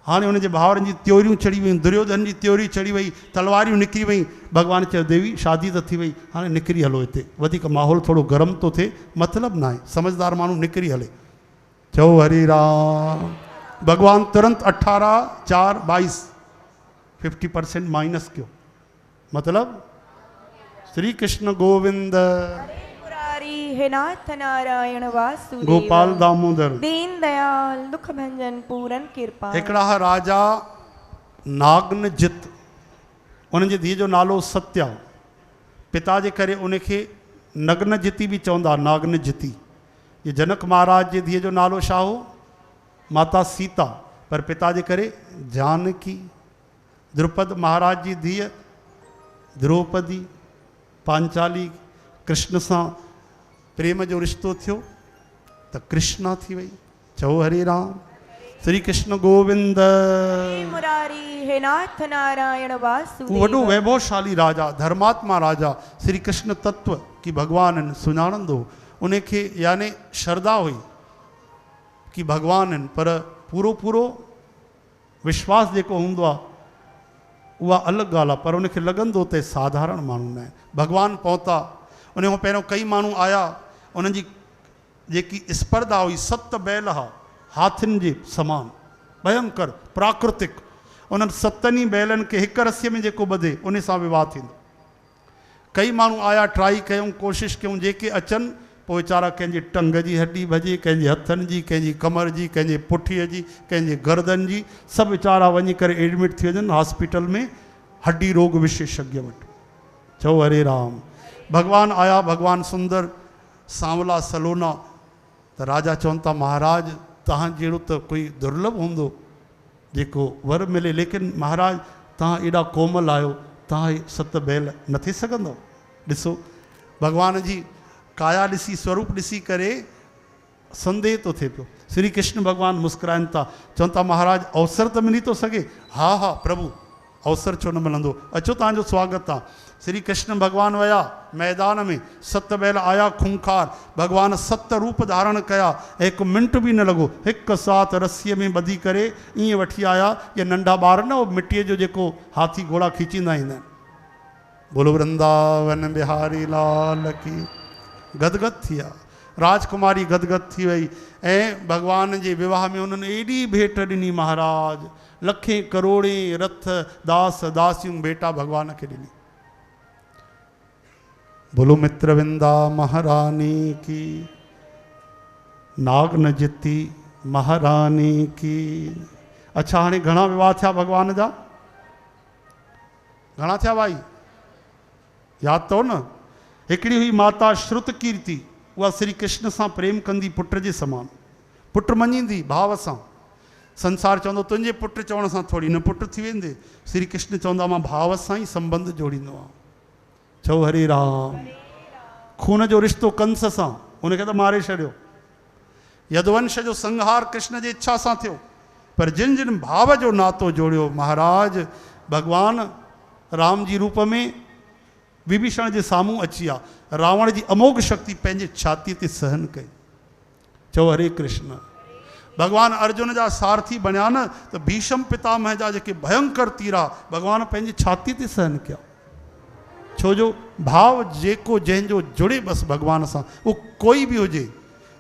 हाणे हुनजे भाउरनि जी त्योरियूं चढ़ी वयूं, दुर्योधन जी त्योरी चढ़ी वई, तलवारियूं निकिरी वई। भॻवानु चयो देवी शादी त थी वई, हाणे निकिरी हलो, हिते वधीक माहौल थोरो गरम थो थिए, मतिलबु न आहे, समझदार माण्हू निकिरी हले। चओ हरे राम। भॻवानु तुरंत 18/4/22 50% माइनस कयो, मतिलबु श्री कृष्ण गोविंद हे नाथ नारायण वासुदेव, गोपाल दामोदर, दीन दयाल दुख भंजन पूरन कृपा। हिकिड़ा राजा नागनजित, उन्हनि जी धीअ जो नालो सत्या, पिता जे करे उनखे नग्नजिती बि चवंदा, नागनजिती। ये जनक महाराज जी धीअ जो नालो छा हो, माता सीता, पर पिता जे करे जानकी। द्रुपद महाराज जी धीअ द्रौपदी, पांचाली, कृष्ण सां प्रेम जो रिश्तो थियो त कृष्णा थी वई। चओ हरे राम। श्री कृष्ण गोविंद मुरारी हे नाथ नारायण वासुदेव। वॾो वैभवशाली राजा, धर्मात्मा राजा, श्री कृष्ण तत्व की भगवान सुञाणंदो, उनखे यानी श्रद्धा हुई कि भगवान आहिनि, पर पूरो पूरो विश्वास जेको हूंदो आहे उहा अलॻि ॻाल्हि आहे, पर उनखे लॻंदो त साधारण माण्हू न आहे। भगवान पहुता, उन खां पहिरियों कई माण्हू आया, उन्हनि जी जेकी स्पर्धा हुई 7 बैल हा, हाथियुनि जे समान भयंकर प्राकृतिक। उन्हनि 7 बैलनि खे हिक रसीअ में जेको ॿधे उन सां विवाह थींदो। कई माण्हू आया, ट्राई कयूं, कोशिशि कयूं, जेके अचनि पोइ वीचारा कंहिंजी टंग जी हड्डी भॼे, कंहिंजे हथनि जी, कंहिंजी कमर जी, कंहिंजे पुठीअ जी, कंहिंजे गर्दन जी, सभु वीचारा वञी करे एडमिट थी वञनि हॉस्पिटल में हड्डी रोग विशेषज्ञ वटि। चओ हरे राम। भगवान आया, भगवान सुंदर सांवला सलोना, त राजा चवनि था महाराज तव्हां जहिड़ो त कोई दुर्लभ हूंदो जेको वर मिले, लेकिन महाराज तव्हां एॾा कोमल आहियो, तव्हां 7 बैल न थी सघंदो। ॾिसो भगवान जी काया ॾिसी, स्वरूप ॾिसी करे संदेह थो थिए पियो। श्री कृष्ण भगवान मुस्कुराइनि था, चवनि था महाराज अवसर त मिली थो सघे। हा हा प्रभु, अवसर छो न मिलंदो, अचो तव्हांजो स्वागत आहे। श्री कृष्ण भगवान विया मैदान में, 7 बैल आया खूंखार, भगवान 7 रूप धारण कया, 1 मिंट बि न लॻो, हिकु साथ रस्सीअ में ॿधी करे ईअं वठी आया। ये नंढा ॿार न, उहो मिटीअ जो जेको हाथी घोड़ा खींचींदा ईंदा आहिनि। बोलो वृंदावन बिहारी लाल की। गदगद थी विया, राजकुमारी गदगद थी वई, ऐं भगवान जे विवाह में उन्हनि एॾी भेंट ॾिनी महाराज, लखें करोड़े रथ दास दासियूं बेटा भगवान खे ॾिनी। बोलो मित्रविंदा महारानी की, नागनजिती महारानी की। अच्छा हाणे घणा विवाह थिया भगवान जा, घणा थिया भाई, यादि अथव न? हिकिड़ी हुई माता श्रुत कीर्ति, उहा श्री कृष्ण सां प्रेम कंदी पुट जे समान, पुट मञींदी भाव सां। संसार चवंदो तुंहिंजे पुट चवण सां थोरी न पुट थी वेंदे। श्री कृष्ण चवंदा मां भाव सां ई संबंध जोड़ींदो आहियां। चओ हरे राम। खून जो रिश्तो कंस सां, उनखे त मारे छॾियो। यदुवंश जो संहार कृष्ण जी इच्छा सां थियो, पर जिन जिन भाव जो नातो जोड़ियो महाराज भगवान राम जी रूप में विभीषण जे साम्हूं अची विया। रावण जी अमोघ शक्ति पंहिंजे छाती ते सहन कई। चओ हरे कृष्ण। भगवान अर्जुन जा सारथी बणिया न त भीष्म पितामह जा जेके भयंकर तीरा भगवान पंहिंजी छाती ते सहन कया। छो जो भाव जेको जंहिंजो जुड़े बसि भगवान सां, उहो कोई बि हुजे,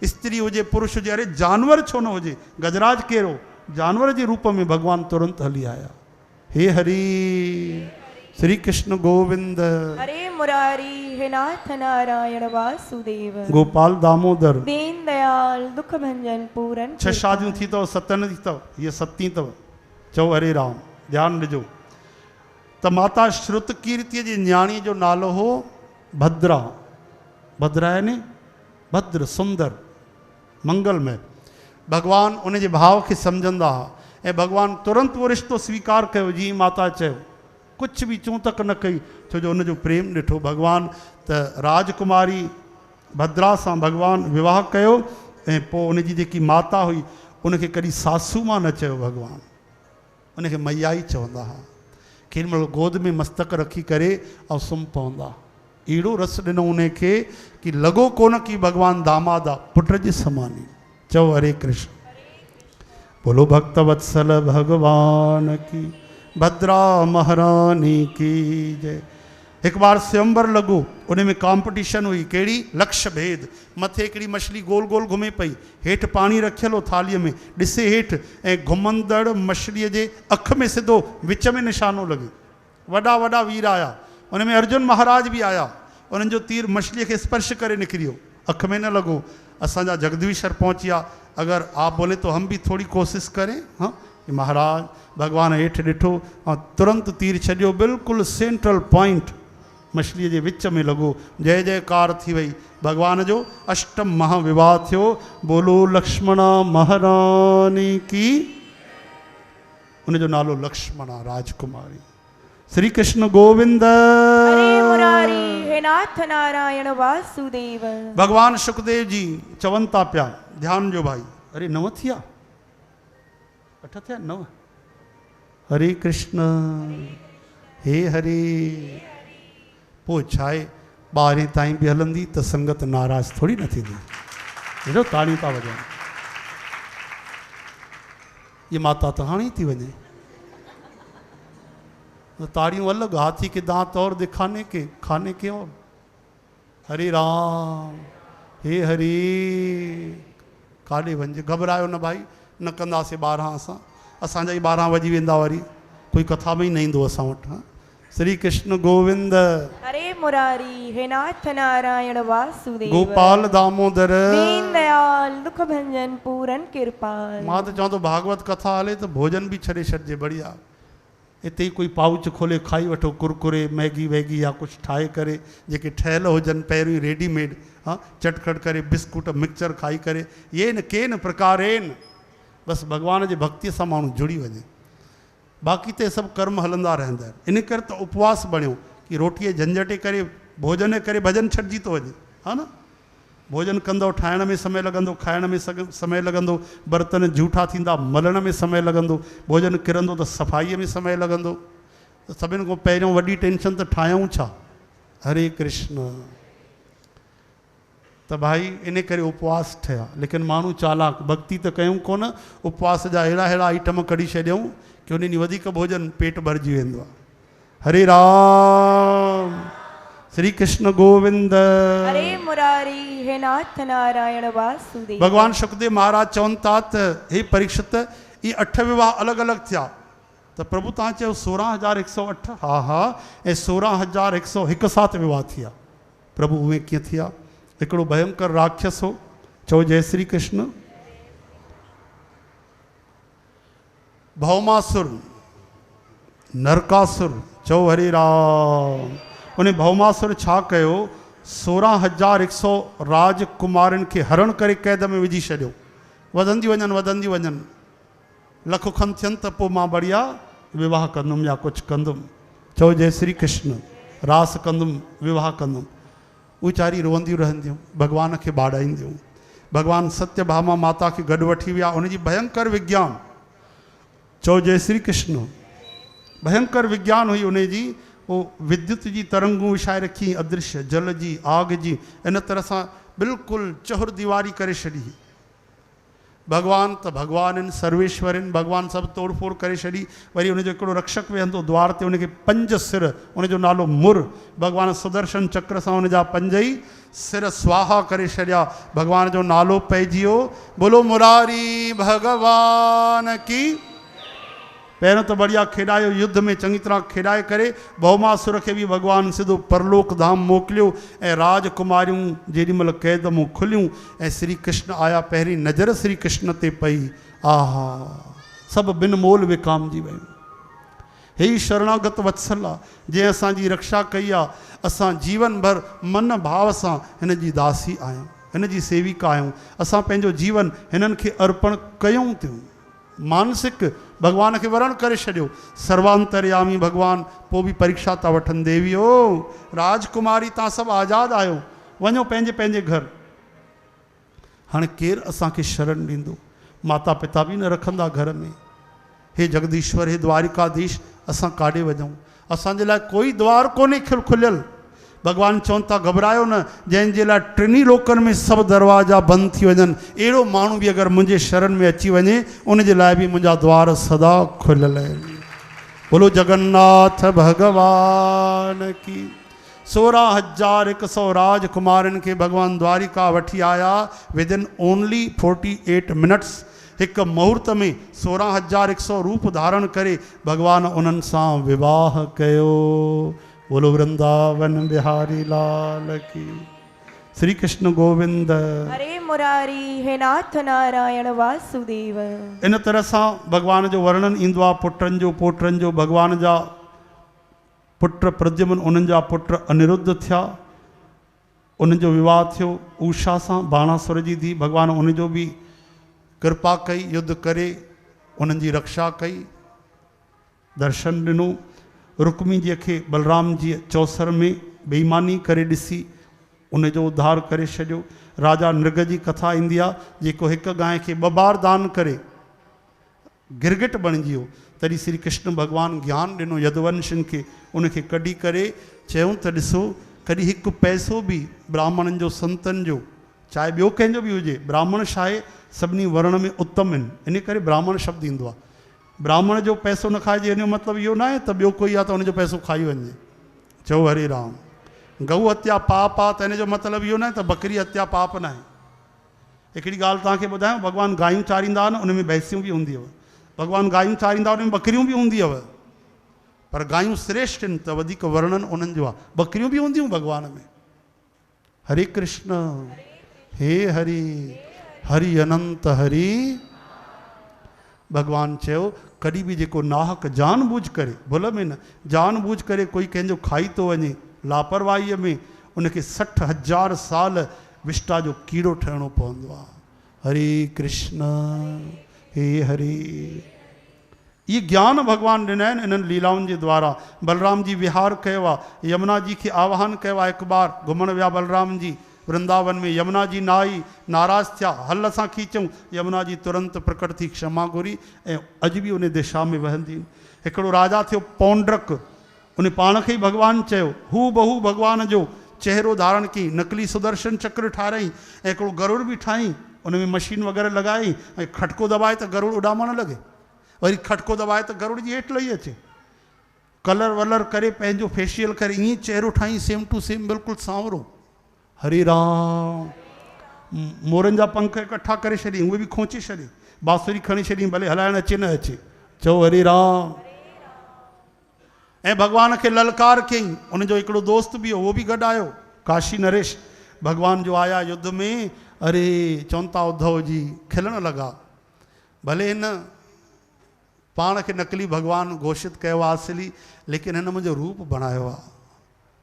स्त्री हुजे पुरुष हुजे, अरे जानवर छो न हुजे, गजराज कहिड़ो, जानवर जे रूप में भगवान तुरंत हली आया। हे हरि श्री कृष्ण गोविंद। हरे मुरारी हे नाथ नारायण वासुदेव। गोपाल दामोदर। दीन दयाल दुख भंजन पूरन। 6 शादियूं थी अथव, 7 न थी अथव, हीअ 7वीं अथव। चओ हरे राम। ध्यानु ॾिजो त माता श्रुत कीर्तिअ जी न्याणी जो नालो हो भद्रा। भद्रा यानी भद्र, सुंदर, मंगलमय। भगवान उन जे भाव खे सम्झंदा हुआ ऐं भगवान तुरंत उहो रिश्तो स्वीकार कयो जीअं माता चयो। कुछ भी चूं तक न कई, छो जो उनजो प्रेम ॾिठो भगवान। त राजकुमारी भद्रा सां भगवान विवाह कयो ऐं पोइ उनजी जेकी माता हुई उनखे कॾहिं सासू मां न चयो भगवान, उनखे मैया ई चवंदा हुआ। केॾी महिल गोद में मस्तक रखी करे ऐं सुम्ही पवंदा। अहिड़ो रस ॾिनो उनखे कि लॻो कोन कि भगवान दामाद आहे, पुट जे समान ई। चओ हरे कृष्ण। बोलो भक्त वत्सल भगवान की, भद्रा महारानी की जय। एक बार स्वयंवर लॻो, उन में कॉम्पिटिशन हुई। कहिड़ी? लक्ष्य भेद। मथे हिकिड़ी मछली गोल गोल घुमे पई, हेठि पाणी रखियल हो थालीअ में, ॾिसे हेठि ऐं घुमंदड़ मछलीअ जे अख में सिधो विच में निशानो लॻे। वॾा वॾा वीर आया, उन में अर्जुन महाराज बि आया। उन्हनि जो तीर मछलीअ खे स्पर्श करे निकिरी वियो, अख में न लॻो। असांजा जगदीश्वर पहुची विया। अगर आप बोले तो हम भी थोड़ी कोशिश करें। हाँ महाराज भगवान हेठि ॾिठो ऐं तुरंत तीर छॾियो, बिल्कुलु सेंट्रल पॉइंट मछलीअ जे विच में लॻो। जय जयकार थी वई। भगवान जो अष्टम महाविवाह थियो। बोलो लक्ष्मणा महारानी की। उनजो नालो लक्ष्मणा राजकुमारी। श्री कृष्ण गोविंद। हरे मुरारी हे नाथ नारायण वासुदेव। भगवान सुखदेव जी चवनि था पिया, ध्यान जो भाई। अरे 9 थिया, 8 थिया, 9। हरे कृष्ण। हे हरे। पोइ छा आहे, 12 ताईं बि हलंदी त संगत नाराज़ थोड़ी न थींदी। हेॾो ताड़ियूं था वॼनि। ये माता त हाणे ई थी वञे। ताड़ियों अलग, हाथी के दांत और दिखाने के, खाने के और। हरे राम। हे हरे। काॾे वञे, घबरायो न भाई, न कंदासीं 12 असां। असांजा ई 12 वॼी वेंदा, वरी कोई कथा में ई न ईंदो असां वटि। हाँ श्री कृष्ण गोविंद। हरे मुरारी हे नाथ नारायण वासुदेव। गोपाल दामोदर। दीन दयाल दुख भंजन पूरन कृपाल। मां त चवां थो भागवत कथा हले त भोजन बि छॾे छॾिजे। बढ़िया, हिते ई कोई पाउच खोले खाई वठो, कुरकुरे मैगी वैगी या कुछ ठाहे करे, जेके ठहियल हुजनि पहिरियों ई रेडीमेड। हाँ चटखट करे बिस्कुट मिक्सचर खाई करे, ये न के न प्रकारेन। बसि भगवान जे भक्तीअ सां माण्हू जुड़ी वञे। बाक़ी ते सभु कर्म हलंदा रहंदा आहिनि। इन करे त उपवास बणियो कि रोटीअ झंझटे करे, भोजन करे भजन छॾिजी थो वञे। हा न, भोजन कंदो, ठाहिण में समय लॻंदो, खाइण में समय लॻंदो, बर्तन जूठा थींदा, मलण में समय लॻंदो, भोजन किरंदो त सफ़ाईअ में समय लॻंदो। त सभिनि खां पहिरियों वॾी टेंशन त ठाहियूं छा। हरे कृष्ण। त भाई इन करे उपवास ठहिया। लेकिन माण्हू चालाक, भक्ति त कयूं कोन, उपवास जा अहिड़ा अहिड़ा आइटम कढी छॾियऊं कि उन ॾींहुं वधीक भोजन पेट भरिजी वेंदो आहे। हरे राम। श्री कृष्ण गोविंद। हरे मुरारी हे नाथ नारायण वासुदेव। भगवान सुखदेव महाराज चवनि था त हे परीक्षित, ये 8 विवाह अलग अलग थिया। त प्रभु तव्हां चयो 16,108। हा हा, ऐं 16,101 साथ विवाह थिया। प्रभु उहे कीअं थिया? हिकिड़ो भयंकर राक्षस हो। चओ जय श्री कृष्ण। भौमासुर, नरकासुर। चओ हरे राम। उन भौमासुर छा कयो? 16,100 राजकुमारनि खे हरण करे कैद में विझी छॾियो। वधंदी वञनि, वधंदी वञनि। लख खनि थियनि त पोइ मां बढ़िया विवाह कंदुमि या कुझु कंदुमि। चओ जय श्री कृष्ण, रास कंदुमि, विवाह कंदुमि। वीचारी रोअंदियूं रहंदियूं, भॻवान खे ॿाड़ाईंदियूं। भॻवानु सत्यभामा माता खे गॾु वठी विया, उनजी भयंकर विज्ञान, चओ जय श्री कृष्ण, भयंकर विज्ञान हुई उनजी। वो विद्युत जी तरंगूं विछाए रखी, अदृश्य जल जी, आग जी, इन तरह सां बिल्कुलु चहुर दीवारी करे छॾी। भगवान त भगवान आहिनि, सर्वेश्वर आहिनि, भगवान सभु तोड़ फोड़ करे छॾी। वरी उनजो हिकिड़ो रक्षक वेहंदो द्वार ते, उनखे 5 सिर, उनजो नालो मुर। भगवान सुदर्शन चक्र सां उनजा 5 ई सिर स्वाहा करे छॾिया। भगवान जो नालो पइजी वियो, बोलो मुरारी भगवान की। पहिरियों त बढ़िया खेॾायो, युद्ध में चङी तरह खेॾाए करे भौमासुर खे बि भगवान सिधो परलोक धाम मोकिलियो। ऐं राजकुमारियूं जेॾीमहिल क़ैद मूं खुलियूं ऐं श्री कृष्ण आया, पहिरीं नज़र श्री कृष्ण ते पई, आहा सभु बिन मोल विकामजी वियूं। हे ई शरणागत वत्सल आहे, जंहिं असांजी रक्षा कई आहे। असां जीवन भर मन भाव सां हिन जी दासी आहियूं, हिन जी सेविका आहियूं। असां पंहिंजो जीवन हिननि खे अर्पण कयूं थियूं। मानसिक भगवान खे वरण करे छॾियो। सर्वांतरयामी भगवान पोइ बि परीक्षा था वठनि, देवियो राजकुमारी तव्हां सभु आज़ादु आहियो, वञो पंहिंजे पंहिंजे घर। हाणे केरु असांखे शरण ॾींदो? माता पिता बि न रखंदा घर में। हे जगदीश्वर, हे द्वारिकाधीश, असां काॾे वञूं? असांजे लाइ कोई द्वार कोन्हे खुलियल। भगवान चवनि था घबरायो न, जंहिंजे लाइ 3 लोकनि में सभु दरवाजा बंदि थी वञनि, अहिड़ो माण्हू बि अगरि मुंहिंजे शरण में अची वञे, उनजे लाइ बि मुंहिंजा द्वार सदा खुलियल आहिनि। बोलो जगन्नाथ भगवान की। 16,100 राजकुमारनि खे भगवान द्वारिका वठी आया। विदिन ओनली 48 मिनट्स, हिकु मुहूर्त में 16,100 रूप धारण करे भगवान उन्हनि सां विवाह कयो। बोलो वृंदावन बिहारी लाल की। श्री कृष्ण गोविंद हरे मुरारी, हे नाथ नारायण वासुदेव। इन तरह सां भगवान जो वर्णन ईंदो आहे पुटनि जो, पोटनि जो। भगवान जा पुट प्रद्युम्न, उन्हनि जा पुट अनिरुद्ध थिया, उन्हनि जो विवाह थियो उषा सां, बाणासुर जी धीउ। भगवान उनजो बि कृपा कई, युद्ध करे उन्हनि जी रक्षा कई, दर्शन ॾिनो। रुक्मी जी खे बलराम जी चौसर में बेईमानी करे ॾिसी उनजो उद्धार करे छॾियो। राजा नृग जी कथा ईंदी आहे, जेको हिकु गांइ खे 2 बार दान करे गिरगिट बणिजी वियो। तॾहिं श्री कृष्ण भगवान ज्ञान ॾिनो यदुवंशियुनि खे, उनखे कढी करे चयूं त ॾिसो, कॾहिं हिकु पैसो बि ब्राह्मणनि जो, संतनि जो, चाहे ॿियो कंहिंजो बि हुजे, ब्राह्मण छा आहे सभिनी वर्ण में उत्तम आहिनि, इन करे ब्राह्मण शब्द ईंदो आहे। ब्राह्मण जो पैसो न खाइजे, हिन जो मतिलबु इहो न आहे त ॿियो कोई आहे त हुनजो पैसो खाई वञे। चओ हरे राम। गऊ हत्या पाप आहे त हिन जो मतिलबु इहो न आहे त बकरी हत्या पाप न आहे। हिकिड़ी ॻाल्हि तव्हांखे ॿुधायां, भगवान गायूं चारींदा हुआ न, उन में भैंसियूं बि हूंदी हुआ। भगवान गायूं चारींदा, उन में बकरियूं बि हूंदी हुआ, पर गायूं श्रेष्ठ आहिनि त वधीक वर्णन उन्हनि जो आहे। बकरियूं बि हूंदियूं भगवान में। हरे कृष्ण, हे हरि, हरि अनंत हरि। भगवान चयो कॾहिं बि जेको नाहक जानबूझ करे, भुल में न, जानबूझ करे कोई कंहिंजो खाई थो वञे लापरवाहीअ में, उनखे 60,000 साल विष्टा जो कीड़ो ठहिणो पवंदो आहे। हरे कृष्ण, हे हरे। ये ज्ञान भगवान ॾिना आहिनि इन्हनि लीलाउनि जे द्वारा। बलराम जी विहार कयो आहे, यमुना जी खे आवाहन कयो आहे। हिकु बार घुमण विया बलराम जी वृंदावन में, यमुना जी न आई, नाराज़ थिया, हल असां खीचूं। यमुना जी तुरंत प्रकट थी क्षमा घुरी ऐं अॼु बि उन दिशा में वहंदी। हिकिड़ो राजा थियो पौंड्रक, उन पाण खे ई भगवान चयो, हू बहू भगवान जो चहिरो धारण कई, नकली सुदर्शन चक्र ठाराई ऐं हिकिड़ो गरुड़ बि ठाही, उन में मशीन वग़ैरह लॻाई ऐं खटको दॿाए त गरुड़ उॾामण लॻे, वरी खटको दॿाए त गरुड़ जी हेठि लही अचे। कलर वलर करे पंहिंजो फेशियल करे ईअं चहिरो ठाही, सेम टू सेम बिल्कुलु सांवरो। हरे राम। मोरनि जा पंख इकट्ठा करे छॾी, उहे बि खोचे छॾी, बांसुरी खणी छॾी, भले हलाइण अचे न अचे। चओ हरे राम। ऐं भगवान खे ललकार कयईं। उनजो हिकिड़ो दोस्त बि हो, उहो बि गॾु आयो, काशी नरेश। भगवान जो आया युद्ध में, अरे चवनि था उद्धव जी खिलण लॻा। भले हिन पाण खे नकली भगवान घोषित कयो आहे असली, लेकिन हिन मुंहिंजो रूप बणायो आहे।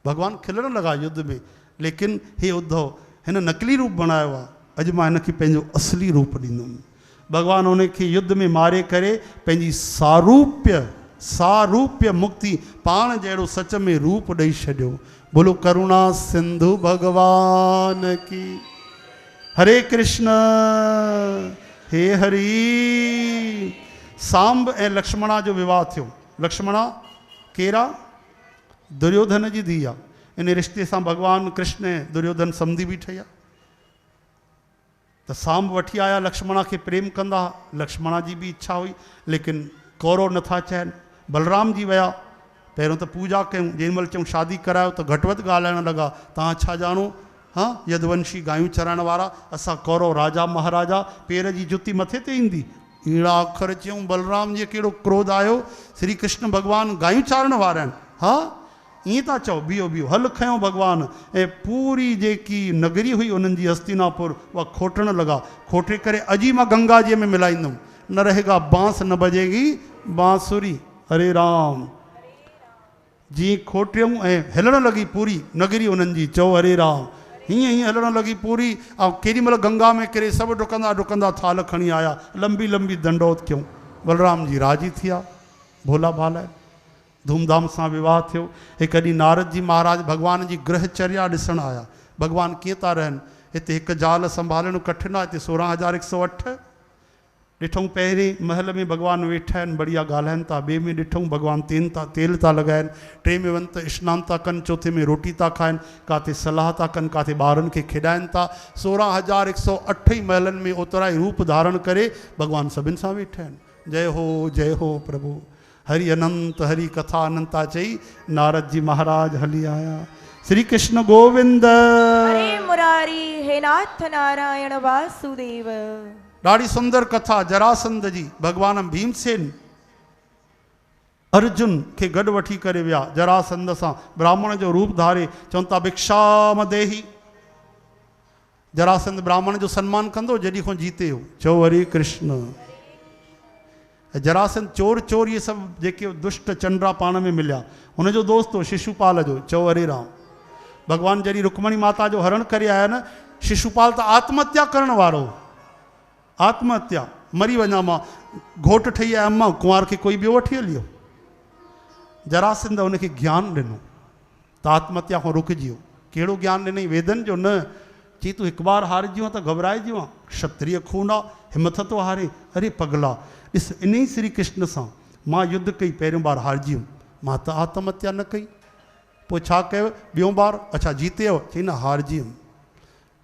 भगवान खिलण लॻा युद्ध में, लेकिन हे उद्धव हिन नकली रूप बणायो आहे, अॼु मां हिनखे पंहिंजो असली रूप ॾींदुमि। भगवान उनखे युद्ध में मारे करे पंहिंजी सारूप्य मुक्ति पाण जहिड़ो सच में रूप ॾेई छॾियो। बोलो करुणा सिंधु भगवान की। हरे कृष्ण हे हरि। सांब ऐं लक्ष्मणा जो विवाह थियो। लक्ष्मणा केरा? दुर्योधन जी धीउ आहे। इन रिश्ते सां भगवान कृष्ण ऐं दुर्योधन समधी बि ठहिया। त सांब वठी आया लक्ष्मणा खे प्रेम कंदा। लक्ष्मणा जी बि इच्छा हुई, लेकिन कौरव नथा चाहिनि। बलराम जी विया, पहिरियों त पूजा कयूं, जेॾीमहिल चयूं शादी करायो त घटि वधि ॻाल्हाइण लॻा, तव्हां छा ॼाणो? हाँ, यदुवंशी गायूं चराइण वारा, असां कौरव राजा महाराजा, पेर जी जुती मथे ते ईंदी। अहिड़ा अखर चयूं। बलराम जी कहिड़ो क्रोध आयो। श्री कृष्ण भॻवानु गायूं चारण वारा आहिनि। हा, ईअं था चओ? बीहो बीहो, हल खयों भॻवानु। ऐं पूरी जेकी नगरी हुई उन्हनि जी हस्तिनापुर, उहा खोटण लॻा। खोटे करे अॼु मां गंगा जी में मिलाईंदुमि। न रहेगा बांस न बजेगी बांसुरी। हरे राम। जीअं खोटियूं ऐं हलण लॻी पूरी नगरी उन्हनि जी। चओ हरे राम। हीअं हीअं हलण लॻी पूरी। ऐं केॾीमहिल गंगा में किरे सभु डुकंदा डुकंदा थाल खणी आया। लंबी लंबी दंडौत कयूं। बलराम जी राजी थिया, भोला भाला। धूमधाम सां विवाह थियो। हिकु ॾींहुं नारद जी महाराज भॻवान जी ग्रहचर्या ॾिसण आया। भॻवान कीअं था रहनि। हिते हिकु ज़ाल संभालणु कठिन आहे। हिते 16,108 ॾिठूं। पहिरें महल में भॻवान वेठा आहिनि, बढ़िया ॻाल्हाइनि था। ॿिए में ॾिठूं भॻवान तेल था लॻाइनि। टे में वञनि त सनानु था कनि। चौथे में रोटी था खाइनि। काथे सलाह था कनि, काथे ॿारनि खे खेॾाइनि था। 16,108 महलनि में ओतिरा ई रूप धारण करे भॻवान सभिनि सां वेठा आहिनि। जय हो प्रभु। हरि अनंत हरि कथा अनंता चई नारद जी महाराज हली आया। श्री कृष्ण गोविंद। हरे मुरारी हे नाथ नारायण वासुदेव। ॾाढी सुंदर कथा जरासंध जी। भगवान भीमसेन अर्जुन खे गॾु वठी करे विया जरासंध सां। ब्राह्मण जो रूप धारे चवनि था भिक्षाम देही। जरासंध ब्राह्मण जो सम्मान कंदो जॾहिं खां जीते हो। चओ हरे कृष्ण। जरासंध चोर ये सभु जेके दुष्ट चंड्रा पाण में मिलिया। हुनजो दोस्त हो शिशुपाल जो। चओ हरे राम। भगवान जॾहिं रुक्मणी माता जो हरण करे आया न, शिशुपाल त आत्महत्या करण वारो। आत्महत्या, मरी वञा मां, घोट ठही आया अम्मा, कुंवार खे कोई ॿियो वठी हलियो। जरासंध हुनखे ज्ञान ॾिनो त आत्महत्या खां रुकिजी वियो। कहिड़ो ज्ञान ॾिनई? वेदनि जो न। चई तूं हिकु बार हारिजी आहे त घबराइजी आहे। क्षत्रिय खून आहे, हिमथ थो हारे। अरे पगला, ॾिस इन ई श्री कृष्ण सां मां युद्ध कई, पहिरियों बार हारिजी वियुमि, मां त आत्महत्या न कई। पोइ छा कयो? ॿियों बार? अच्छा जीते वियो? चई न हारिजी वियुमि।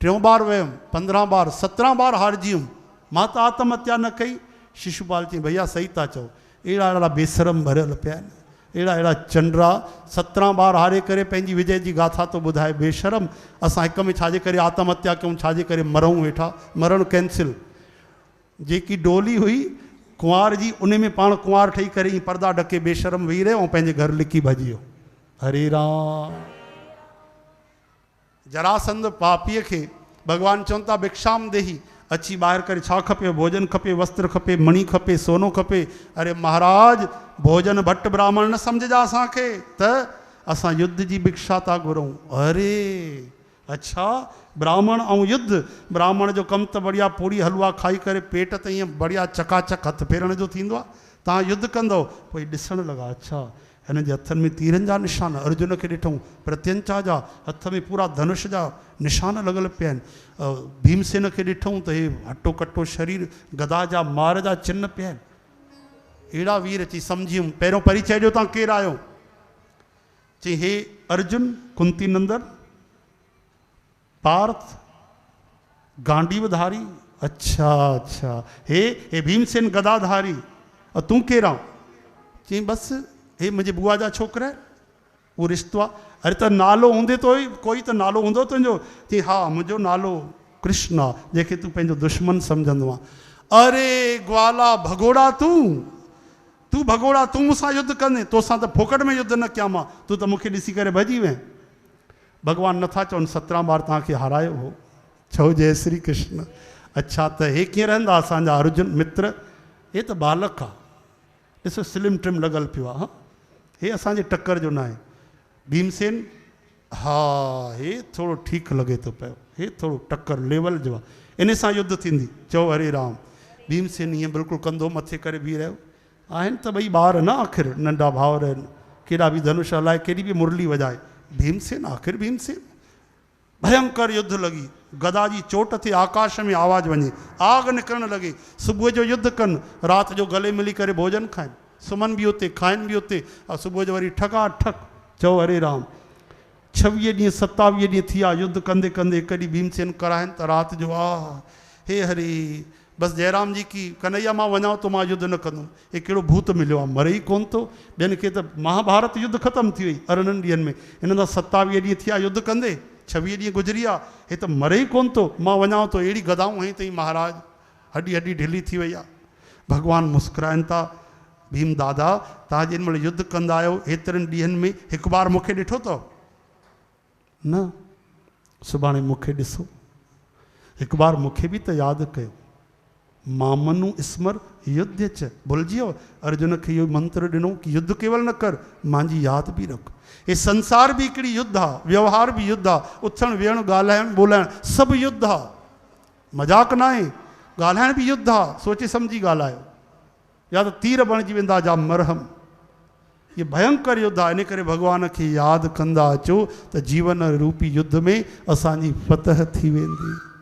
टियों बार वियुमि, 15 बार, 17 बार हारिजी वियुमि, मां त आत्महत्या न कई। शिशुपाल चई भैया सही था चओ। अहिड़ा बेशरम भरियल पिया आहिनि। अहिड़ा चंड्रा 17 बार हारे करे पंहिंजी विजय जी गाथा तो ॿुधाए। बेशरम। असां हिक में छाजे करे आत्महत्या कयूं, छाजे करे मरूं वेठा। मरण कैंसिल। जेकी डोली हुई कुंवार जी, उन में पाण कुंवार ठही करे ई पर्दा ढके बेशरम वेही रहियो ऐं पंहिंजे घर लिकी भॼी वियो। हरे राम। जरासंध पापीअ खे भॻवान चवनि था भिक्षाम देही। अची ॿाहिरि करे छा खपे? भोजन खपे, वस्त्र खपे, मणी खपे, सोनो खपे। अरे महाराज, भोजन भट्ट ब्राह्मण न सम्झजा असांखे त असां युद्ध जी भिक्षा था घुरूं। अरे अच्छा, ब्राह्मण ऐं युद्ध। ब्राह्मण जो कमु त बढ़िया पूड़ी हलवा खाई करे पेट त ईअं बढ़िया चकाचक हथ फेरण जो थींदो आहे। तव्हां युद्ध कंदव। पोइ ॾिसणु लॻा, अच्छा हिन जे हथनि में तीरनि जा निशान। अर्जुन खे ॾिठूं प्रत्यंचा जा, हथ में पूरा धनुष जा निशान लॻल पिया आहिनि। भीमसेन खे ॾिठूं त हे हटो कटो शरीर, गदा जा मार जा चिन्ह पिया आहिनि। अहिड़ा वीर। अची सम्झी वियुमि। पहिरियों परिचय ॾियो, तव्हां केरु आहियो? चई हे अर्जुन कुंती नंदन, पार्थ, गांडीवधारी। अच्छा अच्छा। हे भीमसेन गदाधारी। और तूं केरु आहे? चई बसि हे मुंहिंजे बुआ जा छोकिरा आहिनि, उहो रिश्तो आहे। अरे त नालो हूंदे तो कोई त नालो हूंदो तुंहिंजो? चई हा मुंहिंजो नालो कृष्ण आहे, जंहिंखे तूं पंहिंजो दुश्मन सम्झंदो आहे। अरे ग्वाला भगोड़ा, तूं भगोड़ा, तूं मूंसां युद्ध कंदे? तोसां त फोकट में युद्ध न कयां मां, तूं त मूंखे ॾिसी करे भॼी वएं। भॻवान नथा चवनि 17 बार तव्हांखे हारायो हो। चओ जय श्री कृष्ण। अच्छा त हे कीअं रहंदा असांजा अर्जुन मित्र? हे त बालक आहे। ॾिसो स्लिम ट्रिम लॻल पियो आहे। हे असांजे टक्कर जो न आहे। भीमसेन हा हे थोरो ठीकु लॻे थो पियो। हे थोरो टक्कर लेवल जो आहे। इन सां युद्ध थींदी। चओ हरे राम। भीमसेन ईअं बिल्कुलु कंधो मथे करे बीह रहियो। आहिनि त ॿई ॿार न आख़िर नंढा भाउर आहिनि, केॾा बि धनुष हलाए केॾी बि मुरली वॼाए, भीमसेन आख़िर भीमसेन। भयंकर युद्ध लॻी, गदा जी चोट ते आकाश में आवाज़ वञे, आग निकिरण लॻे, सुबुह जो युद्ध कनि, राति जो गले मिली करे भोजन खाइनि, सुम्हनि बि उते खाइनि बि उते, और सुबुह जो वरी ठका ठक चओ हरे राम। 26 ॾींहं 27 ॾींहं थी विया युद्ध कंदे कंदे, कॾहिं भीमसेन कराइनि त राति जो हे हरे बसि जयराम जी की कन्हैया मां वञा तो मां युद्ध न कंदुमि, हे कहिड़ो भूत मिलियो आहे, मरे ई कोन थो। ॿियनि खे त महाभारत युद्ध ख़तमु थी वई अरिड़हनि ॾींहंनि में, हिन त 27 ॾींहं थी विया युद्ध कंदे, 26 ॾींहं गुज़री विया, हे त मरे ई कोन थो, मां वञा तो अहिड़ी गदाऊं हई अथई महाराज, हड्डी हड्डी ढिली थी वई आहे। भॻवानु मुस्कुराइनि था, भीम दादा तव्हां जेॾी महिल युद्ध कंदा आहियो हेतिरनि ॾींहंनि में हिकु बार मूंखे ॾिठो अथव न? सुभाणे मूंखे ॾिसो, हिकु बार मूंखे बि त यादि कयो। मामनु स्मर युद्ध च, भुलिजी वियो अर्जुन खे इहो मंत्र ॾिनो कि युद्ध केवल न कर, मुंहिंजी यादि बि रख। हे संसार बि हिकिड़ी युद्ध आहे, व्यवहार बि युद्ध आहे, उथणु वेहणु ॻाल्हाइणु ॿोलाइणु सभु युद्ध आहे, मज़ाक न आहे, ॻाल्हाइण बि युद्ध आहे, सोचे सम्झी ॻाल्हायो, या त तीर बणिजी वेंदा जा मरहम। ये भयंकर युद्ध आहे, इन करे भॻवान खे यादि कंदा अचो त जीवन रूपी युद्ध में असांजी फतह थी वेंदी।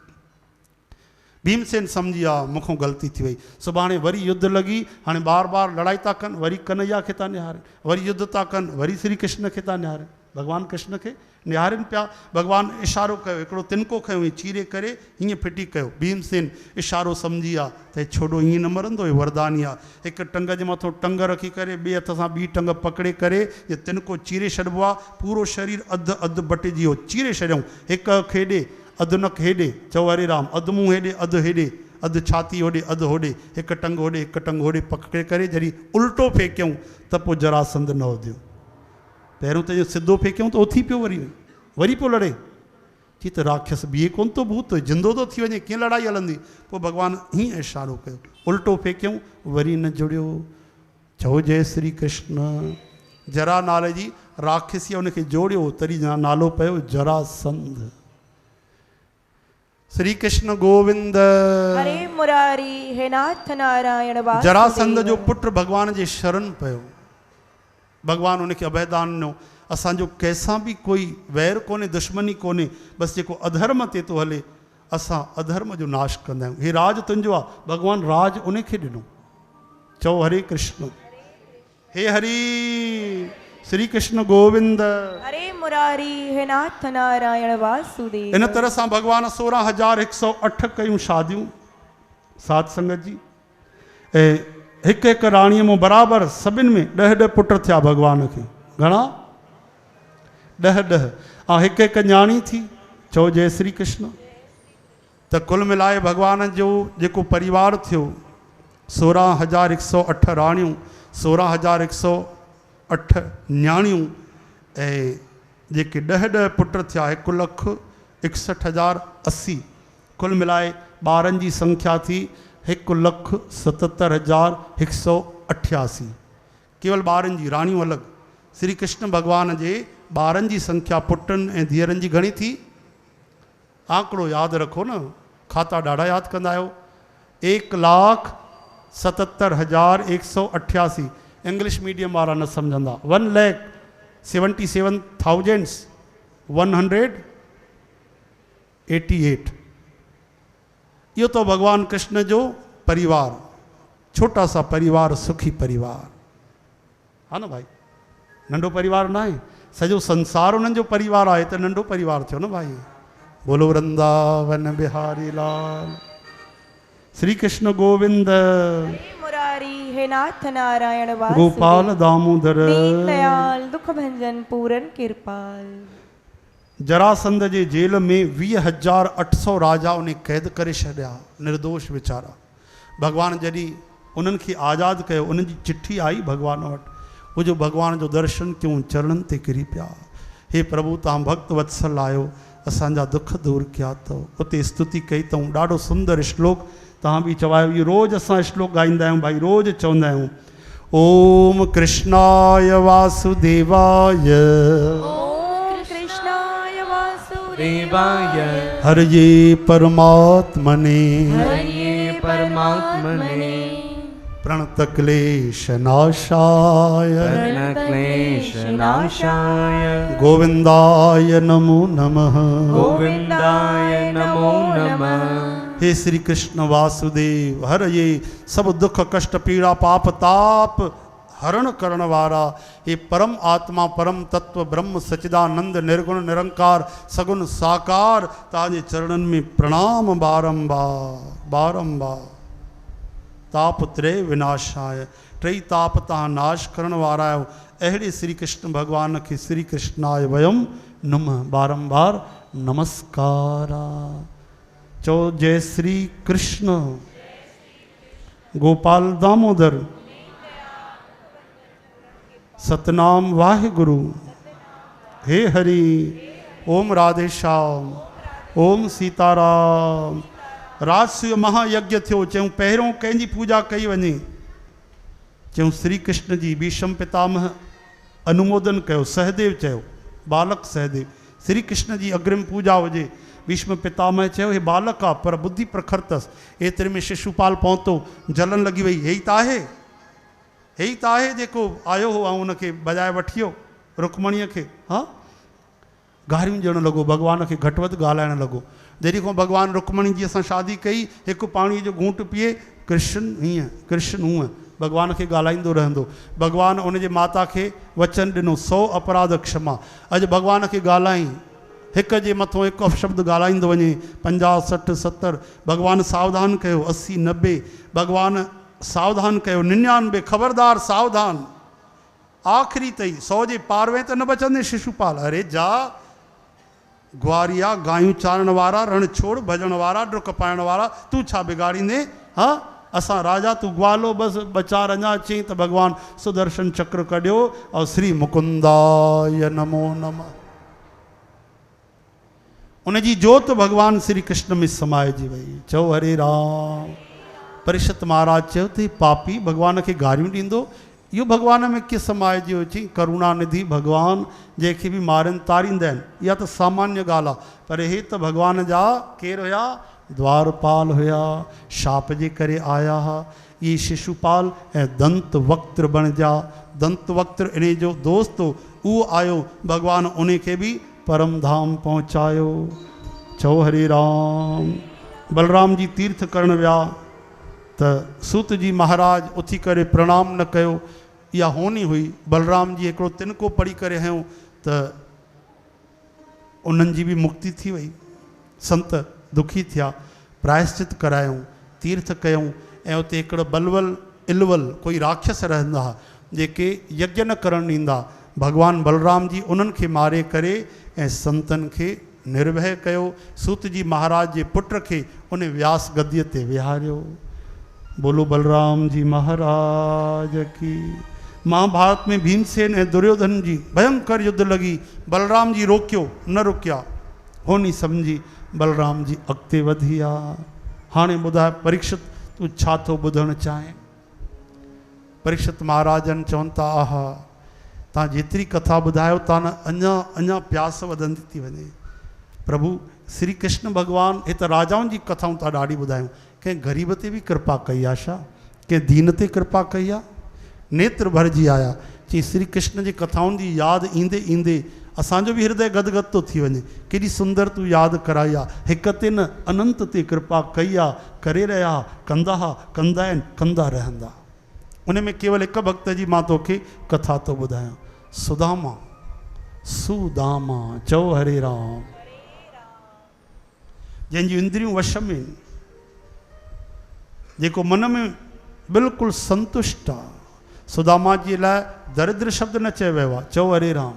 भीमसेन सम्झी विया मूंखां ग़लती थी वई, सुभाणे वरी युद्ध लॻी, हाणे बार बार लड़ाई था कनि, वरी कन्हैया खे था निहारनि, वरी युद्ध था कनि, वरी श्री कृष्ण खे था निहारनि, भॻवानु कृष्ण खे निहारनि पिया। भॻवानु इशारो कयो, हिकिड़ो तिनको खयो ऐं चीरे करे हीअं फिटी कयो। भीमसेन इशारो सम्झी विया त छोड़ो हीअं न मरंदो, हे वरदानी आहे। हिकु टंग जे मथां टंग रखी करे ॿिए हथ सां ॿी टंग पकिड़े करे इहे तिनको चीरे छॾिबो आहे, पूरो शरीर अधु अधु बटिजी वियो, चीरे छॾियऊं, हिकु अखि हेॾे अधु नक हेॾे, चओ हरे राम, अधु मुंहुं हेॾे अधु हेॾे, अधु छाती होॾे अधु होॾे, हिकु टंग होॾे हिकु टंग होॾे पकिड़े करे जॾहिं उल्टो फेंकियऊं त पोइ जरासंध न उधियो। पहिरियों त इहो सिधो फेंकियऊं त उथी पियो, वरी पियो लड़े, चई त राक्षस बीहे कोन थो, भूत जिंदो थो थी वञे, कीअं लड़ाई हलंदी। पोइ भॻवानु हीअं इशारो कयो, उल्टो फेंकियऊं वरी न जुड़ियो, चओ जय श्री कृष्ण। जरा नाले जी राक्षसीअ उनखे जोड़ियो, तॾहिं नालो पियो जरासंध। श्री कृष्ण गोविंद हरे मुरारी, हे नाथ नारायण वासुदेव। जरासंध जो पुट भॻवान जे शरण पियो, भॻवानु उनखे अभयदान ॾिनो। असांजो कंहिंसां बि कोई वैर कोन्हे, दुश्मनी कोन्हे, बसि जेको अधर्म ते थो हले असां अधर्म जो नाश कंदा आहियूं। हे राज तुंहिंजो आहे, भॻवानु राज उनखे ॾिनो। चओ हरे कृष्ण, हे हरि श्री कृष्ण गोविंद। हरे मुरारी, हे नाथ नारायण वासुदेव। इन तरह सां भॻवान 16,108 कयूं शादियूं साध संगत जी, ऐं हिकु हिकु राणीअ मूं बराबरि सभिनि में 10 पुट थिया भॻवान खे। घणा? 10। ऐं हिकु हिकु न्याणी थी। चओ जय श्री कृष्ण। त कुल मिलाए भॻवान जो जेको परिवार थियो, 16,108 राणियूं, 16,108 न्याणियूं, ऐं जेके 10 पुट थिया 1,61,080। कुल मिलाए ॿारनि जी संख्या थी 1,77,188। केवल ॿारनि जी, राणियूं अलॻि। श्री कृष्ण भॻवान जे ॿारनि जी संख्या पुटनि ऐं धीअरनि जी घणी थी? आंकड़ो यादि रखो न, खाता ॾाढा यादि कंदा आहियो। 1,77,188। इंग्लिश मीडियम वारा न सम्झंदा। 1,77,188। इहो तो भगवान कृष्ण जो परिवार, छोटा सा परिवार, सुखी परिवार, हा न भाई? नंढो परिवार ना है, सजो संसार उन्हनि जो परिवार आहे त नंढो परिवार थियो न भाई। बोलो वृंदावन बिहारी लाल, श्री कृष्ण गोविंद। मुरारी, हे नाथ नारायण वासुदेव। गोपाल दामोदर, दीन दयाल, दुख भंजन, पूरन कृपाल। जरासंध जे जेल में 20,800 राजा उन्हें कैद करे छॾिया, निर्दोष वीचारा। भगवान जॾहिं उन्हनि खे आज़ादु कयो, उन्हनि जी चिट्ठी आई भगवान वटि, वो जो भगवान जो दर्शन क्यों चरणनि ते किरी पिया। हे प्रभु, तव्हां भक्त वत्सल आयो, असांजा दुख दूर कया अथव। उते स्तुति कई अथऊं, ॾाढो सुंदर श्लोक तव्हां बि चवायो। इहो रोज़ु असां श्लोक ॻाईंदा आहियूं भाई, रोज़ु चवंदा आहियूं ओम कृष्णाय वासुदेवाय, देवाय हरये परमात्मने, हरे परमात्मने प्रणतक्लेशनाशाय प्रणक्लेशनाशाय गोविंदाय नमो नमः। गोविंदाय नमो नमः। हे श्री कृष्ण वासुदेव हर ये सब दुख कष्ट पीड़ा पाप ताप हरण करण वारा ये परम आत्मा परम तत्व ब्रह्म सचिदानंद निर्गुण निरंकार सगुण साकार ताजे चरणन में प्रणाम बारंबार बारंबार। ताप त्रय विनाशाय त्रय ताप ता नाश करण वाराय अहिड़े श्री कृष्ण भगवान के श्री कृष्णाय वयम नमः बारंबार नमस्कारा। चो जय श्री कृष्ण गोपाल दामोदर सतनाम वाहे गुरु हे हरि ओम राधे श्याम ओम सीताराम। राजसूय महायज्ञ थियो चऊं पहिरों कंहिंजी पूजा कई वञे चऊं श्री कृष्ण जी भीष्म पितामह अनुमोदन कयो सहदेव चयो बालक सहदेव श्री कृष्ण जी अग्रिम पूजा हुजे भीष्म पितामह चयो हे बालक आहे पर बुद्धि प्रखर अथसि एतिरे में शिशुपाल पहुतो जलन लगी वई हे ई त आहे जेको आयो हो ऐं उनखे बजाए वठी वियो रुक्मणीअ खे हा गारियूं ॾियणु लॻो भॻवान खे घटि वधि ॻाल्हाइणु लॻो जॾहिं खां भॻवानु रुक्मणी जी असां शादी कई हिकु पाणीअ जो घूंट पीए कृष्ण हीअं कृष्ण हूअं भॻवान खे ॻाल्हाईंदो रहंदो भॻवानु उनजे माता खे वचन ॾिनो 100 अपराध क्षमा अॼु भॻवान खे ॻाल्हाई हिक जे मथां हिकु अपशब्द ॻाल्हाईंदो वञे 50 60 70 भॻवानु सावधान कयो 80 90 भॻवानु सावधान कयो 99 ख़बरदार सावधान आख़िरी ताईं 100 जे पारवे त न बचंदे शिशुपाल अरे जा ग्वारिया गायूं चारण वारा रण छोड़ भजण वारा डुक पाइण वारा तूं छा बिगाड़ींदे हा असां राजा तूं ग्वालो बसि बचार अञा अचई त भॻवानु सुदर्शन चक्र कढियो ऐं श्री मुकुंदाय नमो नमः उनजी जोत भॻवानु श्री कृष्ण में समाइजी वई चओ हरे राम। परिषत महाराज चयो त पापी भॻवान खे गारियूं ॾींदो इहो भॻवान में कीअं समाइजी वियो चई करुणानिधि भॻवानु जंहिंखे बि मारनि तारींदा आहिनि इहा त सामान्य ॻाल्हि आहे पर हे त भॻवान जा केरु हुया द्वारपाल हुया शाप जे करे आया हुआ इहे शिशुपाल ऐं दंत वक्त्र बणिजा दंत वक्त्र इन जो दोस्त उहो आयो भॻवानु उन खे बि परम धाम पहुचायो चओ हरे राम। बलराम जी तीर्थ करण विया त सूत जी महाराज उथी करे प्रणाम न कयो इहा होनी हुई बलराम जी हिकिड़ो तिनको पढ़ी करे हयूं त उन्हनि जी बि मुक्ति थी वई संत दुखी थिया प्रायश्चित करायूं तीर्थ कयूं ऐं उते हिकिड़ो बलवल इलवल कोई राक्षस रहंदा हुआ जेके यज्ञ न करणु ॾींदा भॻवानु बलराम जी उन्हनि खे मारे करे ऐं संतनि खे निर्भय कयो सूत जी महाराज जे पुट खे उन व्यास गद्दीअ ते विहारियो बोलो बलराम जी महाराज की। महाभारत में भीमसेन ऐं दुर्योधन जी भयंकर युद्ध लगी बलराम जी रोकियो न रुकिया होनी सम्झी बलराम जी अॻिते वधी आहे हाणे ॿुधाए परीक्षित तूं छा थो ॿुधणु चाहे परीक्षित महाराजनि चवनि था आहा तव्हां जेतिरी कथा ॿुधायो था न अञा अञा प्यास वधंदी थी वञे प्रभु श्री कृष्ण भॻवानु हे त राजाउनि जी कथाऊं था ॾाढी ॿुधायूं कंहिं ग़रीब ते बि कृपा कई आहे छा कंहिं दीन ते कृपा कई आहे नेत्र भरिजी आया चई श्री कृष्ण जी कथाउनि जी यादि ईंदे ईंदे असांजो बि हृदय गदगद थो थी वञे केॾी सुंदर तूं यादि कराई आहे हिक ते न अनंत ते कृपा कई आहे करे रहिया कंदा कंदा आहिनि कंदा रहंदा उन में केवल हिकु भक्त जी मां तोखे कथा थो ॿुधायां सुदामा सुदामा चओ हरे राम जंहिंजी इंद्रियूं वश में जेको मन में बिल्कुलु संतुष्ट आहे सुदामा जे लाइ दरिद्र शब्द न चयो वियो आहे चओ हरे राम।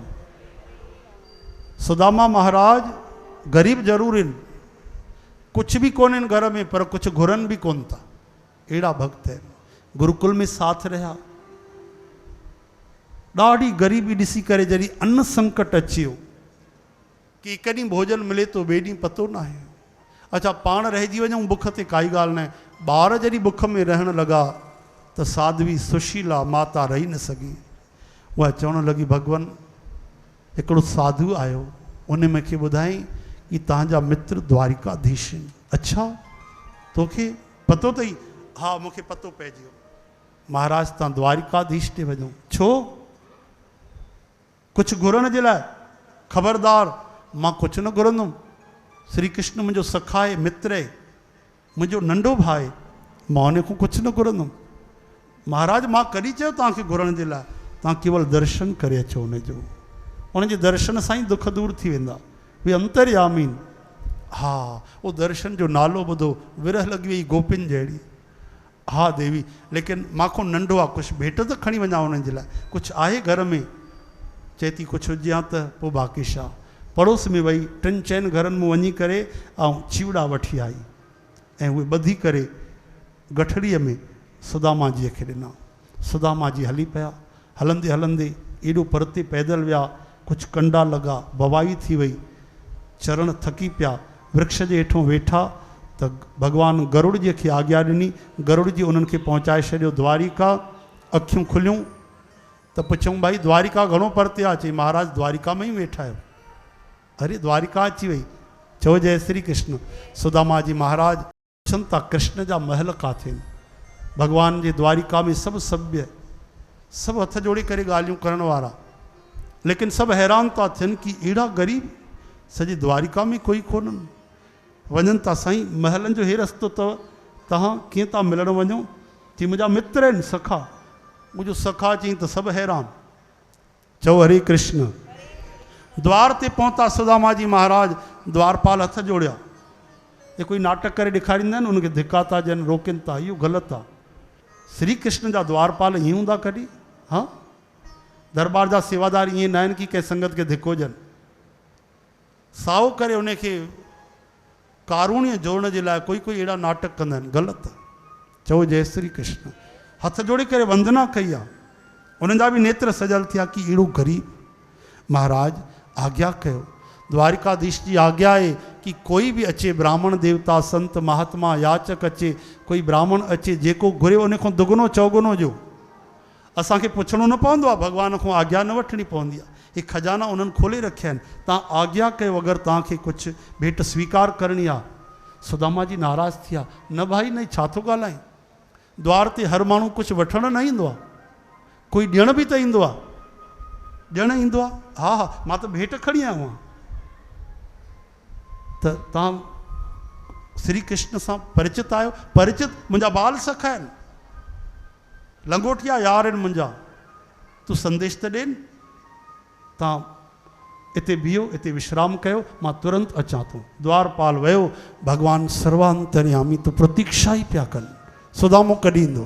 सुदामा महाराज ग़रीब ज़रूर आहिनि कुझु बि कोन आहिनि घर में पर कुझु घुरनि बि कोन था अहिड़ा भक्त आहिनि गुरुकुल में साथ रहिया ॾाढी ग़रीबी ॾिसी करे जॾहिं अन्न संकट अची वियो कि हिकु ॾींहुं भोजन मिले थो ॿिए ॾींहुं पतो न आहे अच्छा पाण रहिजी वञूं बुख ते काई ॻाल्हि न आहे ॿार जॾहिं बुख में रहणु लॻा त साध्वी सुशीला माता रही न सघी उहा चवणु लॻी भॻवान हिकिड़ो साधु आयो उन मूंखे ॿुधाई कि तव्हांजा मित्र द्वारिकाधीश आहिनि अच्छा तोखे पतो अथई? हा मूंखे पतो पइजी वियो। महाराज तव्हां द्वारिकाधीश ते वञो। छो? कुझु घुरण जे लाइ? ख़बरदार, मां कुझु न घुरंदुमि। श्री कृष्ण मुंहिंजो सखा आहे, मित्र आहे, मुंहिंजो नंढो भाउ आहे, मां उन खां कुझु न घुरंदुमि। महाराज मां कॾहिं चयो तव्हांखे घुरण जे लाइ? तव्हां केवल दर्शन करे अचो उनजो। उनजे दर्शन सां ई दुख दूर थी वेंदा। वे अंतर्यामी। हा, उहो दर्शन जो नालो ॿुधो, विरह लॻी वई गोपिन जहिड़ी। हा देवी, लेकिन मांखो नंढो आहे, कुझु भेट त खणी वञा उन्हनि जे लाइ। कुझु आहे घर में? चए थी कुझु हुजे हा त पोइ बाक़ी छा। पड़ोस में वई 3-4 घरनि में वञी करे ऐं चिवड़ा वठी आई ऐं उहे ॿधी करे गठड़ीअ में सुदामा जीअ खे ॾिना। सुदामा जी हली पिया। हलंदे हलंदे एॾो परते पैदल विया, कुझु कंडा लॻा, बवाई थी वई, चरण थकी पिया। वृक्ष जे हेठों वेठा त भॻवानु गरुड़ जी खे आज्ञा ॾिनी। गरुड़ जी उन्हनि खे पहुचाए छॾियो द्वारिका। अखियूं खुलियूं त पुछऊं भाई द्वारिका घणो परते आहे? चई महाराज द्वारिका में ई वेठा आहियो। अरे द्वारिका अची वई। चओ जय श्री कृष्ण। सुदामा जी महाराज पुछनि था कृष्ण जा महल किथे आहिनि? भॻवान जे द्वारिका में सभु सभ्य, सभु हथ जोड़े करे ॻाल्हियूं करण वारा, लेकिन सभु हैरान था थियनि कि अहिड़ा ग़रीब सॼी द्वारिका में कोई कोन्हनि। वञनि था साईं महलनि जो हे रस्तो अथव, तव्हां कीअं था मिलण वञो? चई मुंहिंजा मित्र आहिनि, सखा। मुंहिंजो सखा। चई त सभु हैरान। चओ हरे कृष्ण। द्वार ते पहुता सुदामा जी महाराज। द्वारपाल हथ जोड़िया। ये कोई नाटक करे ॾेखारींदा आहिनि, उनखे धिका था ॾियनि, रोकनि था। इहो ग़लति आहे। श्री कृष्ण जा द्वारपाल ईअं हूंदा कॾहिं? हा, दरबार जा सेवादार ईअं न आहिनि कि कंहिं संगत खे धिको ॾियनि। साओ करे उनखे कारुण्य जोड़न जे लाइ कोई कोई अहिड़ा नाटक कंदा आहिनि। ग़लति। चओ जय श्री कृष्ण। हथ जोड़े करे वंदना कई आहे। उन्हनि जा बि नेत्र सजल थिया कि अहिड़ो ग़रीब। महाराज आज्ञा कयो। द्वारिकाधीश जी आज्ञा आहे कि कोई बि अचे, ब्राह्मण देवता संत महात्मा याचक अचे, कोई ब्राह्मण अचे, जेको घुरे उन खां दुगुनो चौगुनो ॾियो। असांखे पुछणो न पवंदो आहे, भॻवान खां आज्ञा न वठणी पवंदी आहे। हे खजाना उन्हनि खोले रखिया आहिनि। तव्हां आज्ञा कयो अगरि तव्हांखे कुझु भेट स्वीकार करणी आहे। सुदामा जी नाराज़ थिया। न भाई न, छा थो ॻाल्हाए? द्वार ते हर माण्हू कुझु वठण न ईंदो आहे, कोई ॾियण बि त ईंदो आहे। ॾियण ईंदो आहे? हा हा, मां त भेट खणी आयो आहियां। त तव्हां श्री कृष्ण सां परिचित आहियो? परिचित? मुंहिंजा बाल सखा आहिनि, लंगोटिया यार आहिनि मुंहिंजा। तूं संदेश त ॾियनि। तव्हां हिते बीहो, हिते विश्राम कयो, मां तुरंत अचां थो। द्वारपाल वियो। भॻवानु सर्वांतर्यामी तो प्रतीक्षा ई पिया कनि, सुदामो कॾहिं ईंदो।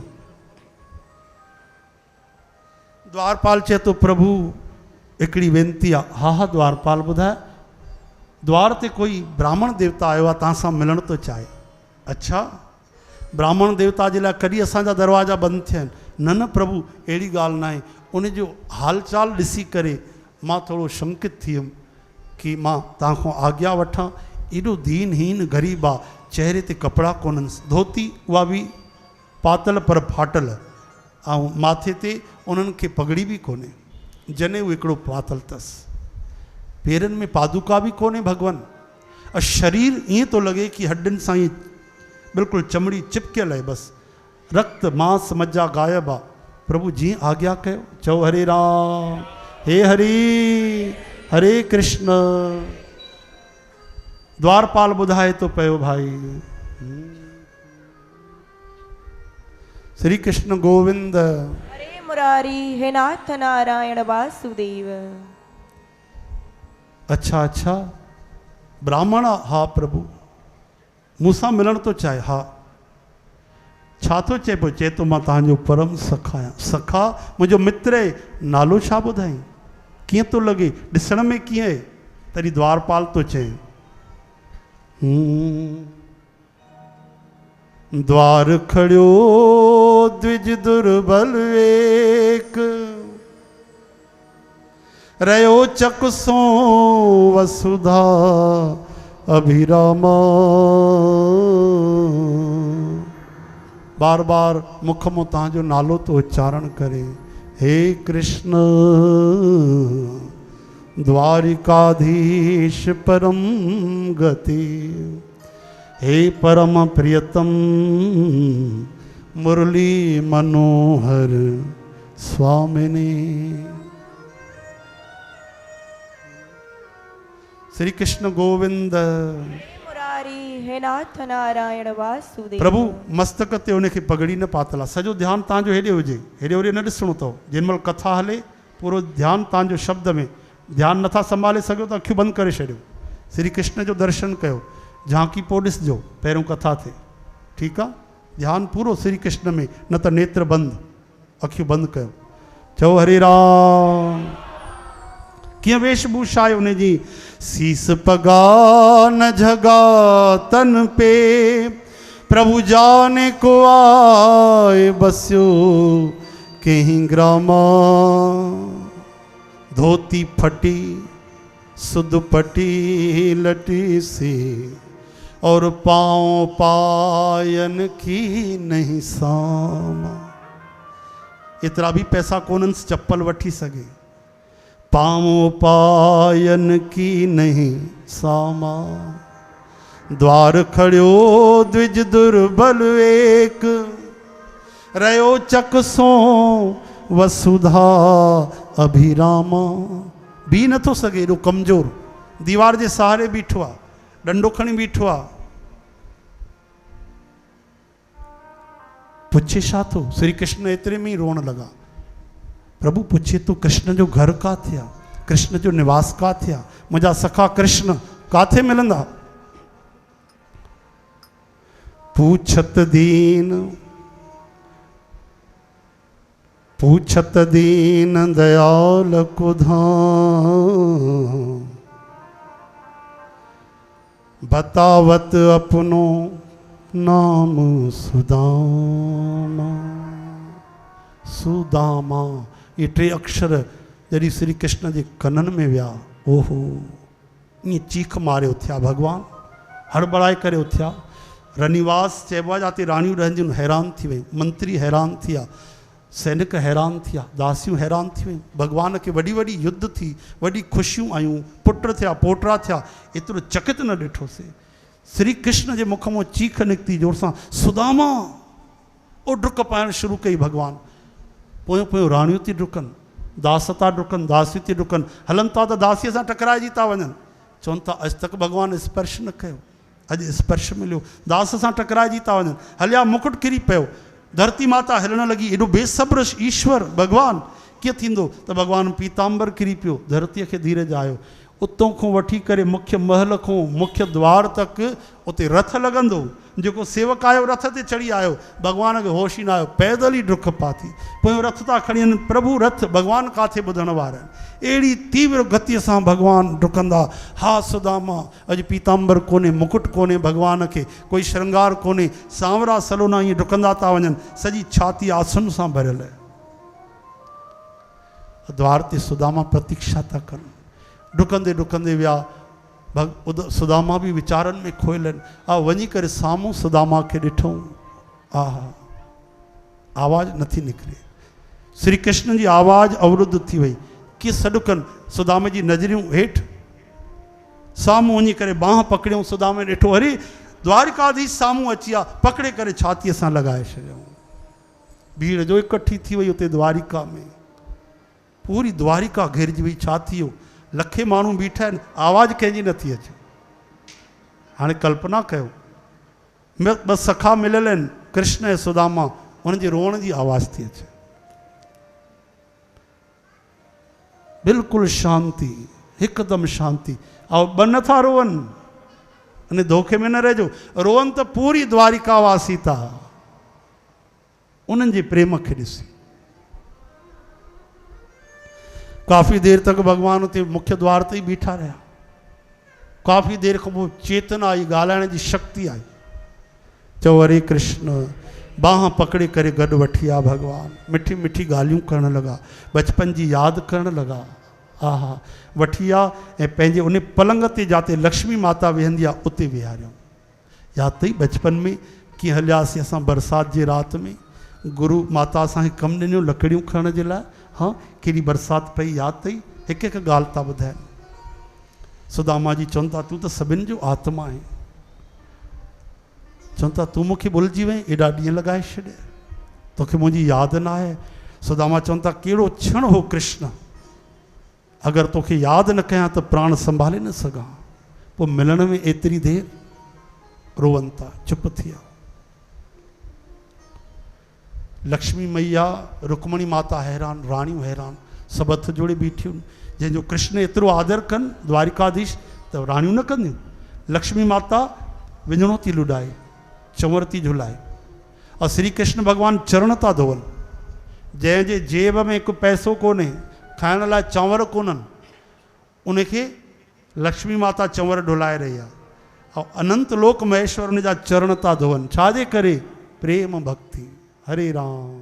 द्वारपाल चए थो प्रभु हिकिड़ी वेनती आहे। हा हा द्वारपाल ॿुधाए। द्वार ते कोई ब्राह्मण देवता आयो आहे, तव्हां सां मिलण थो चाहे। अच्छा, ब्राह्मण देवता जे लाइ कॾहिं असांजा दरवाजा बंदि थिया आहिनि? न न प्रभु, अहिड़ी ॻाल्हि न आहे। उनजो हालचाल ॾिसी करे मां थोरो शंकित थी वियुमि कि मां तव्हां खां आज्ञा वठां। एॾो दीनहीन ग़रीब आहे, चहिरे ते कपिड़ा कोन्हनि, धोती उहा बि पातल पर फाटल, ऐं माथे ते उन्हनि खे पगड़ी बि कोन्हे, जनेऊ हिकिड़ो पातल अथसि, पेरनि में पादुका बि कोन्हे भॻवान। और शरीर ईअं थो लॻे कि हॾनि सां ई बिल्कुलु चमड़ी चिपकियल आहे, बसि रक्त मांस मज्जा गायब आहे। प्रभु जीअं आज्ञा कयो। चओ हरे राम, हे हरि, हरे कृष्ण। द्वारपाल ॿुधाए तो पियो भाई। श्री कृष्ण गोविंद। हरे मुरारी, हे नाथ नारायण वासुदेव। अच्छा अच्छा, ब्राह्मण? हा प्रभु, मूंसां मिलण तो चाहे। हा, छा थो चए पियो? चए तो मां तव्हांजो परम सखा आहियां। सखा? मुंहिंजो मित्र आहे। नालो छा ॿुधाई? कीअं थो लॻे? ॾिसण में कीअं आहे? तॾहिं द्वारपाल तो चए। द्वार खड़ियो द्विज दुर्बल एक, रयो चकसो वसुधा अभिरामा। बार बार मुख मों तव्हांजो नालो तो उच्चारण करे। हे कृष्ण द्वारिकाधीश परम गति, हे परम प्रियतम मुरली मनोहर स्वामिनी। श्री कृष्ण गोविंद। मुरारी हे नाथ नारायण वासुदेव। प्रभु मस्तक ते उनखे पगड़ी न पातल आहे, सॼो ध्यानु तव्हांजो हेॾे हुजे, हेॾे होॾे न ॾिसणो अथव। जेॾीमहिल कथा हले पूरो ध्यानु तव्हांजो शब्द में, ध्यानु नथा संभाले सघो त अखियूं बंदि करे छॾियो, श्री कृष्ण जो दर्शन कयो, झांकी पोइ ॾिसजो पहिरियों कथा थिए, ठीकु आहे। ध्यानु पूरो श्री कृष्ण में, न त नेत्र बंदि, अखियूं बंदि कयो। चओ हरे राम। कीअं वेशभूषा आहे उनजी, सीस पगा न झगा तन पे, प्रभु जाने को आए बस्यो कहीं ग्रामा। धोती फटी सुध पटी लटी सी, और पाँव पायन की नहीं सामा। एतिरा भी पैसा कोन्हनि चप्पल वठी सघे, पाँव पायन की नहीं सामा। द्वार खड़ियो द्विज दुर्बल एक, रयो चकसो वसुधा अभिरामा। बी नथो सघे, एॾो कमज़ोर, दीवार जे सहारे बीठो आहे, डंडो खणी बीठो आहे। पुछे छा थो, श्री कृष्ण एतिरे में ई रोअण लॻा। प्रभु पुछे तो कृष्ण जो घर काथे आहे, कृष्ण जो निवास काथे आहे, मुंहिंजा सखा कृष्ण काथे मिलंदा। पूछत दीन पूछत दीन दयाल को धाम, बतावत अपनो नाम सुदामा। सुदामा ये टे अक्षर जॾहिं श्री कृष्ण जे कननि में विया, ओहो ईअं चीख मारे उथिया भॻवान, हड़बड़ाए करे उथिया। रनिवास चइबो आहे जिते राणियूं रहंदियूं हैरान थी वयूं, मंत्री हैरान थिया, सैनिक हैरान थिया, दासियूं हैरान थी वयूं। भॻवान खे वॾी वॾी युद्ध थी, वॾी ख़ुशियूं आयूं, पुट थिया पोटरा थिया, एतिरो चकित न ॾिठोसीं। श्री कृष्ण जे मुख मां चीख निकिती जोर सां, सुदामा। ओ डुक पाइणु शुरू कई भॻवान। पोयों पोयों राणियूं थी डुकनि, दास था डुकनि, दासियूं थी डुकनि, हलनि था त दासीअ सां टकराइजी था वञनि, चवनि था अॼु तक भॻवानु स्पर्श न कयो, अॼु स्पर्श मिलियो, दास सां टकराइजी था वञनि। हलिया मुकुट किरी पियो, धरती माता हिलण लॻी, एॾो बेसब्र ईश्वर भॻवानु कीअं थींदो त भॻवानु पीताम्बर किरी पियो, धरतीअ खे धीरज आयो। उतां खां वठी करे मुख्य महल खां मुख्य द्वार तक उते रथ लॻंदो, जेको सेवक आयो रथ ते चढ़ी आयो, भॻवान खे होश ई न आयो, पैदल ई डुक पाती। पोइ रथ था खणी वञनि, प्रभु रथ भॻवानु काथे ॿुधण वारा आहिनि। अहिड़ी तीव्र गतीअ सां भॻवानु डुकंदा। हा सुदामा, अॼु पीताम्बर कोन्हे, मुकुट कोन्हे भॻवान खे, कोई श्रंगार कोन्हे, सांवरा सलोना ईअं डुकंदा था वञनि, सॼी छाती आसन सां भरियल आहे। द्वार ते सुदामा प्रतीक्षा था कनि, डुकंदे डुकंदे विया। सुदामा बि वीचारनि में खोयल आहिनि। वञी करे साम्हूं सुदामा खे ॾिठूं, आहा आवाज़ नथी निकिरे, श्री कृष्ण जी आवाज़ अवरुद्ध थी वई। कीअं सॾु कनि, सुदामे जी नज़रियूं हेठि, साम्हूं वञी करे बांह पकड़ियूं, सुदामे ॾिठो, अरे द्वारिकाधीश साम्हूं अची आहे, पकड़े करे छातीअ सां लॻाए छॾियऊं। भीड़ जो इकट्ठी थी वई उते द्वारिका में, पूरी द्वारिका घिरजी वई। छा थी वियो, लखे माण्हू बीठा आहिनि, आवाज़ कंहिंजी नथी अचे। हाणे कल्पना कयो, ॿ सखा मिलियल आहिनि, कृष्ण ऐं सुदामा, उन्हनि जे रोअण जी आवाज़ थी अचे। बिल्कुलु शांती, हिकदमि शांती। ॿ नथा रोअनि, अने धोखे में न रहिजो, रोअनि त पूरी द्वारिका वासी था, उन्हनि जे प्रेम खे ॾिसी। काफ़ी देर तक भॻवान उते मुख्य द्वार ते ई बीठा रहिया। काफ़ी देर खां पोइ चेतना आई, ॻाल्हाइण जी शक्ति आई। चओ हरे कृष्ण, बांह पकड़े करे गॾु वठी आ भॻवान, मिठी मिठी ॻाल्हियूं करणु लॻा, बचपन जी यादि करणु लॻा। आहा, वठी आ ऐं पंहिंजे उन पलंग ते जिते लक्ष्मी माता वेहंदी आहे उते विहारियऊं। यादि अथई बचपन में कीअं हलियासीं असां बरसाति जे राति में, गुरु माता असांखे कमु ॾिनियूं लकड़ियूं खणण जे लाइ। हाँ, केॾी बरसाति पई, यादि अथई? हिकु हिकु ॻाल्हि था ॿुधाइनि। सुदामा जी चवनि था, तूं त सभिनि जो आत्मा आहे, चवनि था तूं मूंखे भुलिजी वहीं, एॾा ॾींहं लॻाए छॾे, तोखे मुंहिंजी यादि न आहे। सुदामा चवनि था कहिड़ो क्षण हो कृष्ण, अगरि तोखे यादि न कयां त प्राण संभाले न सघां। पोइ मिलण में एतिरी देरि रोअनि था, चुप थी विया। लक्ष्मी मैया, रुक्मणी माता हैरान, राणियूं हैरान, सभु हथ जोड़े बीठियूं। जंहिंजो कृष्ण एतिरो आदर कनि द्वारिकाधीश, त राणियूं न कंदियूं। लक्ष्मी माता विञणो थी लुॾाए, चंवर थी झुलाए, और श्री कृष्ण भॻवानु चरण था धोअनि। जंहिंजे जेब में हिकु पैसो कोन्हे, खाइण लाइ चांवर कोन्हनि, उनखे लक्ष्मी माता चंवर ढुलाए रही आहे। ऐं अनंत लोक महेश्वर उन जा चरण था धोअनि। छाजे करे? प्रेम भक्ति। हरे राम